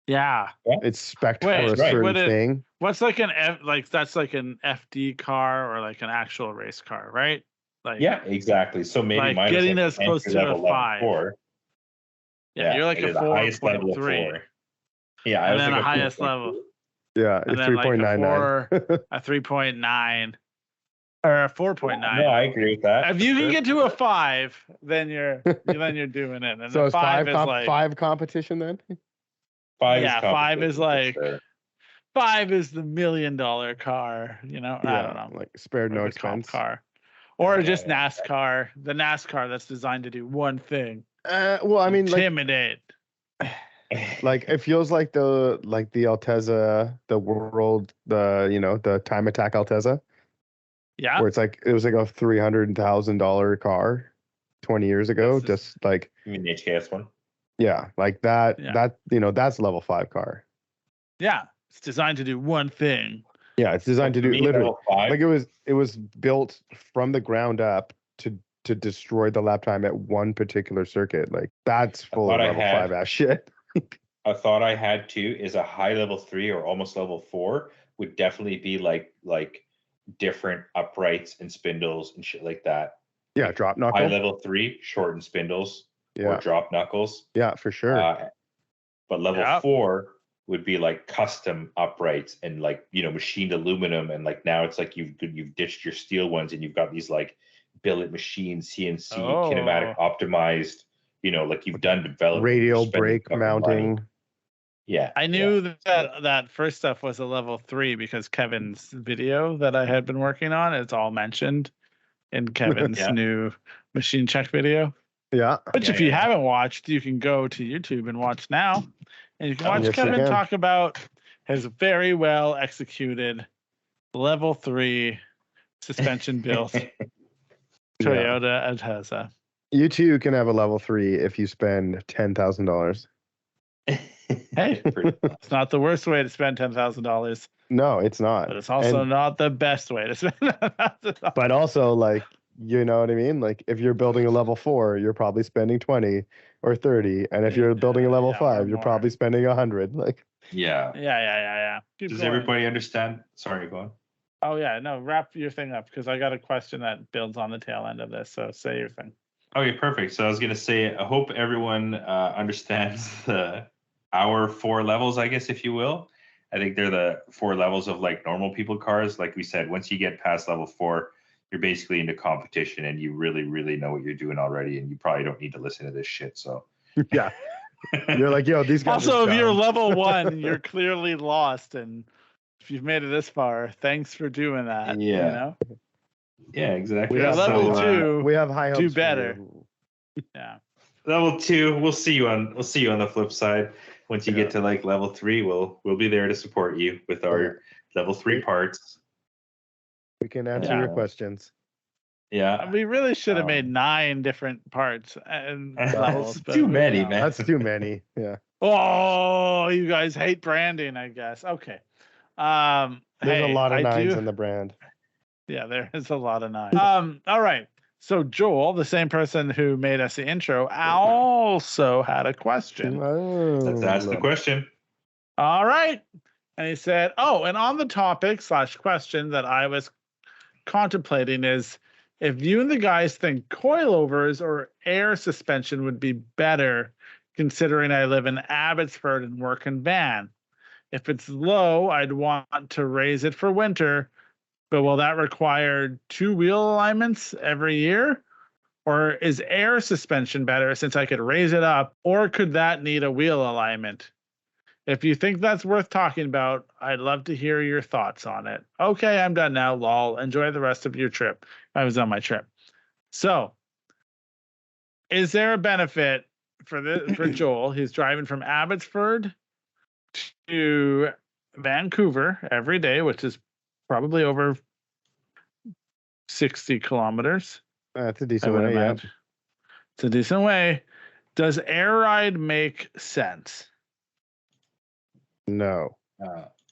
Speaker 2: Yeah.
Speaker 3: It's spec'd
Speaker 2: Wait,
Speaker 3: for a
Speaker 1: right.
Speaker 3: certain
Speaker 2: Would it-
Speaker 3: thing.
Speaker 2: What's like that's like an FD car or like an actual race car, right? Like
Speaker 1: Yeah, exactly. So maybe
Speaker 2: like
Speaker 1: mine
Speaker 2: getting
Speaker 1: is
Speaker 2: as close to a
Speaker 1: level
Speaker 2: 5.
Speaker 1: 4.
Speaker 2: Yeah, you're like
Speaker 1: it
Speaker 2: a
Speaker 1: is the highest level of
Speaker 2: 4.3.
Speaker 1: 4. Yeah, I
Speaker 2: And
Speaker 1: was
Speaker 2: then
Speaker 1: like
Speaker 2: the
Speaker 1: a
Speaker 2: highest
Speaker 1: 4.2.
Speaker 2: level.
Speaker 3: Yeah,
Speaker 2: And
Speaker 3: it's
Speaker 2: then like a
Speaker 3: 3.99.
Speaker 2: a 3.9 or a 4.9.
Speaker 1: No, I agree with that.
Speaker 2: If
Speaker 1: for
Speaker 2: you can
Speaker 1: sure.
Speaker 2: get to a 5, then you're doing it. And
Speaker 3: So
Speaker 2: the
Speaker 3: it's
Speaker 2: 5 is like
Speaker 3: 5 competition then?
Speaker 1: 5
Speaker 2: yeah,
Speaker 1: is
Speaker 2: 5 is
Speaker 1: competition, for
Speaker 2: like
Speaker 1: sure.
Speaker 2: 5 is the $1 million car, I don't know.
Speaker 3: Like spared
Speaker 2: Or
Speaker 3: no
Speaker 2: the comp
Speaker 3: expense.
Speaker 2: car. Or
Speaker 1: Yeah,
Speaker 2: just
Speaker 1: yeah.
Speaker 2: NASCAR, the NASCAR that's designed to do one thing.
Speaker 3: Well, I mean, like
Speaker 2: Intimidate.
Speaker 3: it feels like the Altezza, the world, the time attack Altezza,
Speaker 2: Yeah.
Speaker 3: where it's like it was like a $300,000 car 20 years ago.
Speaker 2: This is-
Speaker 3: Just like
Speaker 1: You mean the HKS one?
Speaker 3: yeah, like that.
Speaker 2: Yeah.
Speaker 3: That that's level 5 car.
Speaker 2: Yeah. It's designed to do one thing.
Speaker 3: Yeah, it's designed to
Speaker 1: For
Speaker 3: do
Speaker 1: me,
Speaker 3: literally
Speaker 1: level 5,
Speaker 3: like it was built from the ground up to destroy the lap time at one particular circuit. Like that's full of
Speaker 1: thought I
Speaker 3: level
Speaker 1: had-
Speaker 3: 5 ass shit.
Speaker 1: a thought I had too is a high level 3 or almost level 4 would definitely be like different uprights and spindles and shit like that.
Speaker 3: Yeah, drop knuckle.
Speaker 1: High level 3, shortened spindles or
Speaker 3: Yeah,
Speaker 1: drop knuckles.
Speaker 3: yeah, for sure.
Speaker 1: But level
Speaker 2: Yeah.
Speaker 1: 4 would be like custom uprights and like machined aluminum, and like now it's like you've ditched your steel ones and you've got these like billet machines, CNC, kinematic optimized. Like you've done development.
Speaker 3: Radial
Speaker 1: you're spending
Speaker 3: brake
Speaker 1: fucking money.
Speaker 3: mounting.
Speaker 1: Yeah,
Speaker 2: I knew that first stuff was a level 3 because Kevin's video that I had been working on, it's all mentioned in Kevin's
Speaker 1: Yeah.
Speaker 2: new machine check video.
Speaker 3: Yeah,
Speaker 2: Which
Speaker 1: Yeah,
Speaker 2: if you
Speaker 1: yeah.
Speaker 2: haven't watched, you can go to YouTube and watch now. And you can watch
Speaker 3: Yes, you
Speaker 2: Kevin
Speaker 3: can.
Speaker 2: talk about his very well executed level 3 suspension built Toyota Altezza.
Speaker 3: you too can have a level 3 if you spend $10,000.
Speaker 2: Hey,
Speaker 1: Pretty much.
Speaker 2: it's not the worst way to spend $10,000,
Speaker 3: No, it's not.
Speaker 2: but it's also
Speaker 3: And-
Speaker 2: not the best way to spend $10,000.
Speaker 3: But also, like, you know what I mean? Like, if you're building a level 4, you're probably spending 20 or 30, and if you're building a level
Speaker 2: Yeah, or
Speaker 3: 5, you're
Speaker 2: more.
Speaker 3: probably spending 100. Like,
Speaker 1: Yeah.
Speaker 2: Yeah. Keep
Speaker 1: Does
Speaker 2: going.
Speaker 1: everybody understand? Sorry, go on.
Speaker 2: Oh yeah, no, wrap your thing up because I got a question that builds on the tail end of this. So say your thing.
Speaker 1: Okay, perfect. So I was gonna say, I hope everyone understands our 4 levels, I guess, if you will. I think they're the 4 levels of like normal people cars. Like we said, once you get past level 4, you're basically into competition and you really, really know what you're doing already, and you probably don't need to listen to this shit. So
Speaker 3: yeah. You're like, yo, these guys
Speaker 2: Also,
Speaker 3: are
Speaker 2: if you're
Speaker 3: dumb.
Speaker 2: level 1, you're clearly lost, and if you've made it this far, thanks for doing that.
Speaker 1: Yeah. Yeah, exactly.
Speaker 3: We have
Speaker 2: level
Speaker 1: So,
Speaker 2: 2.
Speaker 3: we have high hopes
Speaker 2: do
Speaker 3: for
Speaker 2: better.
Speaker 3: you.
Speaker 2: Yeah.
Speaker 1: level 2, we'll see you on the flip side. Once you get to like level 3, we'll be there to support you with our level 3 parts.
Speaker 3: We can answer
Speaker 2: Yeah.
Speaker 3: your questions.
Speaker 1: Yeah.
Speaker 2: We really should have made
Speaker 1: Um,
Speaker 2: 9 different parts and
Speaker 1: That's
Speaker 2: levels. but
Speaker 1: too many,
Speaker 2: no.
Speaker 1: man.
Speaker 3: That's too many. Yeah.
Speaker 2: Oh, you guys hate branding, I guess. Okay.
Speaker 3: There's
Speaker 2: Hey,
Speaker 3: a lot of
Speaker 2: I
Speaker 3: 9s
Speaker 2: do-
Speaker 3: in the brand.
Speaker 2: Yeah, there is a lot of 9. All right. So Joel, the same person who made us the intro, also had a question.
Speaker 1: Let's ask the question.
Speaker 2: All right. And he said, oh, and on the topic / question that I was contemplating is if you and the guys think coilovers or air suspension would be better, considering I live in Abbotsford and work in van. If it's low, I'd want to raise it for winter, but will that require 2 wheel alignments every year? Or is air suspension better since I could raise it up, or could that need a wheel alignment? If you think that's worth talking about, I'd love to hear your thoughts on it. Okay, I'm done now, lol. Enjoy the rest of your trip. I was on my trip. So, is there a benefit for Joel? He's driving from Abbotsford to Vancouver every day, which is probably over 60 kilometers.
Speaker 3: That's a
Speaker 2: I
Speaker 3: decent
Speaker 2: would
Speaker 3: way, yeah.
Speaker 2: imagine. It's a decent way. Does air ride make sense?
Speaker 3: No.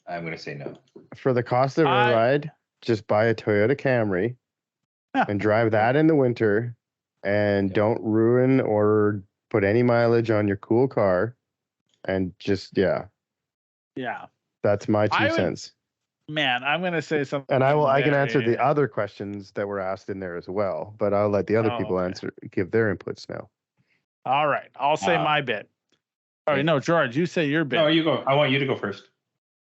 Speaker 1: I'm going to say no.
Speaker 3: For the cost of a
Speaker 2: I-
Speaker 3: ride, just buy a Toyota Camry
Speaker 2: Yeah.
Speaker 3: and drive that in the winter and don't ruin or put any mileage on your cool car. And just,
Speaker 2: Yeah.
Speaker 3: That's my 2 cents.
Speaker 2: Man, I'm going to say something.
Speaker 3: And I can answer the other questions that were asked in there as well, but I'll let the other people give their inputs now.
Speaker 2: All right. I'll say my bit. All right. No, Gerard, you say your bit.
Speaker 1: No, you go. I want you to go first.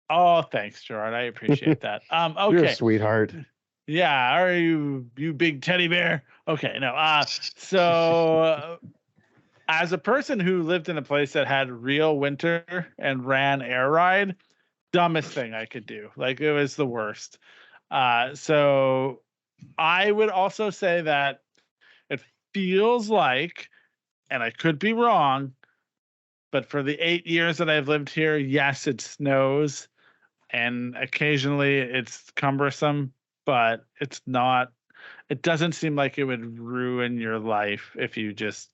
Speaker 2: Oh, thanks, Gerard. I appreciate that. Okay.
Speaker 3: You're a sweetheart.
Speaker 2: Yeah. Are you big teddy bear? Okay. No. So as a person who lived in a place that had real winter and ran air ride, dumbest thing I could do. Like, it was the worst. So I would also say that it feels like, and I could be wrong, but for the 8 years that I've lived here, yes, it snows and occasionally it's cumbersome, but it doesn't seem like it would ruin your life if you just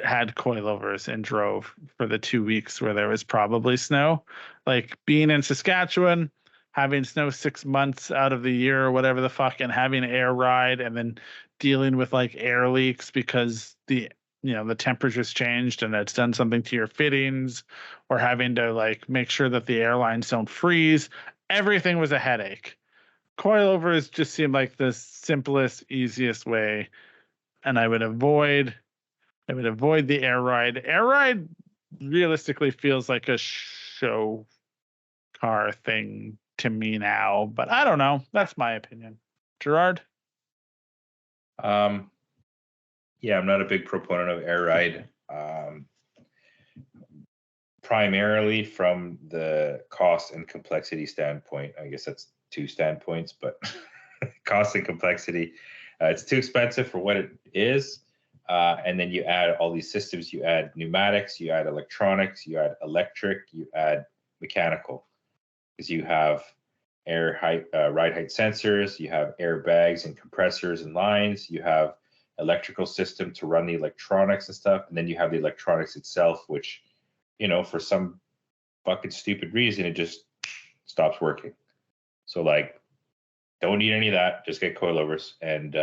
Speaker 2: had coilovers and drove for the 2 weeks where there was probably snow. Like, being in Saskatchewan, having snow 6 months out of the year or whatever the fuck, and having air ride and then dealing with like air leaks because the temperature's changed and it's done something to your fittings, or having to like make sure that the airlines don't freeze. Everything was a headache. Coilovers just seemed like the simplest, easiest way, and I would avoid the air ride. Air ride realistically feels like a show car thing to me now, but I don't know. That's my opinion. Gerard?
Speaker 1: Yeah, I'm not a big proponent of air ride. Primarily from the cost and complexity standpoint. I guess that's 2 standpoints, but cost and complexity. It's too expensive for what it is. And then you add all these systems. You add pneumatics, you add electronics, you add electric, you add mechanical. Because you have air height, ride height sensors, you have airbags and compressors and lines, you have electrical system to run the electronics and stuff, and then you have the electronics itself, which, for some fucking stupid reason, it just stops working. So like, don't need any of that. Just get coilovers. And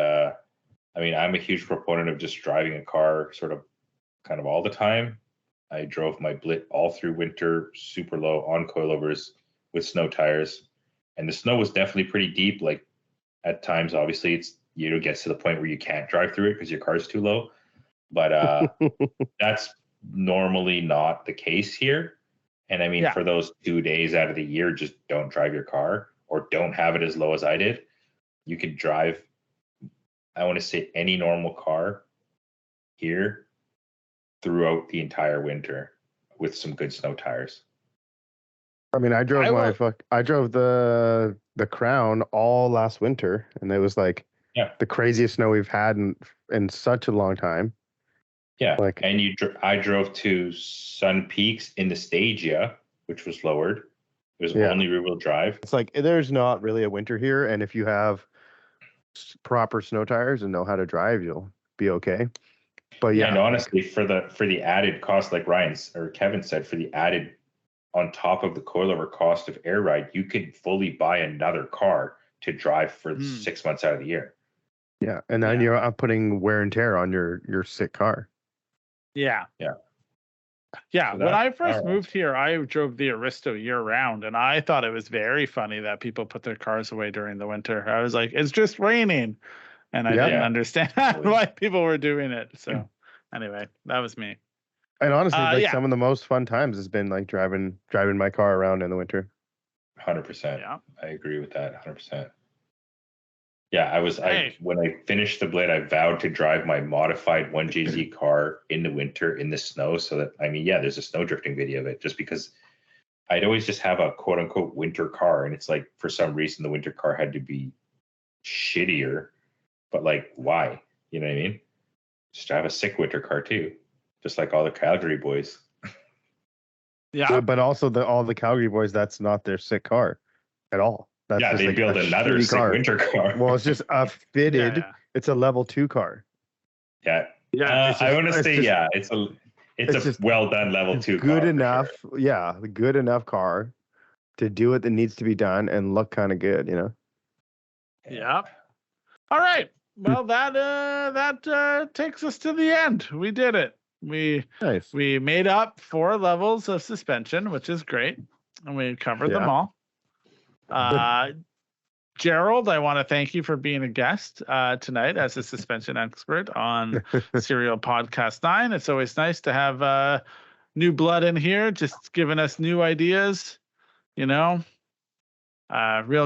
Speaker 1: I'm a huge proponent of just driving a car kind of all the time. I drove my Blit all through winter, super low on coilovers with snow tires, and the snow was definitely pretty deep. Like, at times, obviously, it's gets to the point where you can't drive through it because your car's too low. But that's normally not the case here. And for those 2 days out of the year, just don't drive your car, or don't have it as low as I did. You could drive, I want to say, any normal car here throughout the entire winter with some good snow tires.
Speaker 3: I drove the Crown all last winter, and it was like the craziest snow we've had in such a long time.
Speaker 1: Yeah, and I drove to Sun Peaks in the Stagia, which was lowered. It was only rear-wheel drive.
Speaker 3: It's like, there's not really a winter here, and if you have proper snow tires and know how to drive, you'll be okay. But
Speaker 1: and honestly, for the added cost, like Kevin said, for the added on top of the coilover cost of air ride, you could fully buy another car to drive for 6 months out of the year.
Speaker 3: Yeah, and then you're putting wear and tear on your sick car.
Speaker 2: Yeah.
Speaker 1: Yeah.
Speaker 2: Yeah. So when I first moved here, I drove the Aristo year round, and I thought it was very funny that people put their cars away during the winter. I was like, it's just raining. And I didn't understand why people were doing it. So anyway, that was me.
Speaker 3: And honestly, some of the most fun times has been like driving my car around in the winter.
Speaker 1: 100%. Yeah. I agree with that. 100%. Yeah, when I finished the Blade, I vowed to drive my modified 1JZ car in the winter in the snow. So that, there's a snow drifting video of it, just because I'd always just have a quote unquote winter car. And it's like, for some reason, the winter car had to be shittier, but like, why? You know what I mean? Just have a sick winter car too, just like all the Calgary boys.
Speaker 3: Yeah. But also all the Calgary boys, that's not their sick car at all. That's
Speaker 1: they build another sick winter car.
Speaker 3: Well, it's just a fitted. It's a level 2 car.
Speaker 1: Yeah. I want to say, it's a well done level 2 car.
Speaker 3: Good enough. Sure. Yeah, the good enough car to do what that needs to be done and look kind of good,
Speaker 2: Yeah. All right. Well, that takes us to the end. We did it.
Speaker 3: Nice.
Speaker 2: We made up 4 levels of suspension, which is great, and we covered them all. Gerald, I want to thank you for being a guest tonight as a suspension expert on Serial Podcast 9. It's always nice to have new blood in here, just giving us new ideas. Real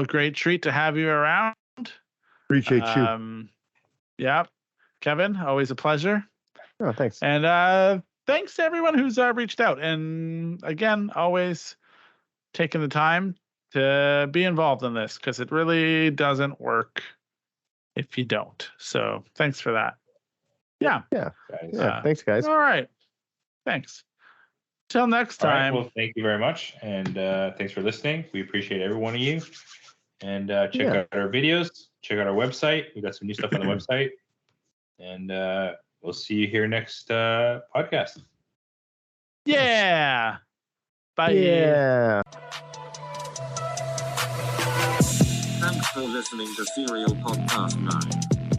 Speaker 2: great treat to have you around.
Speaker 3: Appreciate you.
Speaker 2: Yeah. Kevin, always a pleasure.
Speaker 3: Oh, thanks.
Speaker 2: And thanks to everyone who's reached out. And again, always taking the time to be involved in this, because it really doesn't work if you don't. So thanks for that. Yeah.
Speaker 3: Thanks, guys.
Speaker 2: All right. Thanks. Till next time.
Speaker 1: All right, well, thank you very much. And thanks for listening. We appreciate every one of you. And check out our videos. Check out our website. We got some new stuff on the website. And we'll see you here next podcast.
Speaker 2: Yeah. Bye.
Speaker 3: Yeah.
Speaker 5: Thanks for listening to Serial Podcast 9.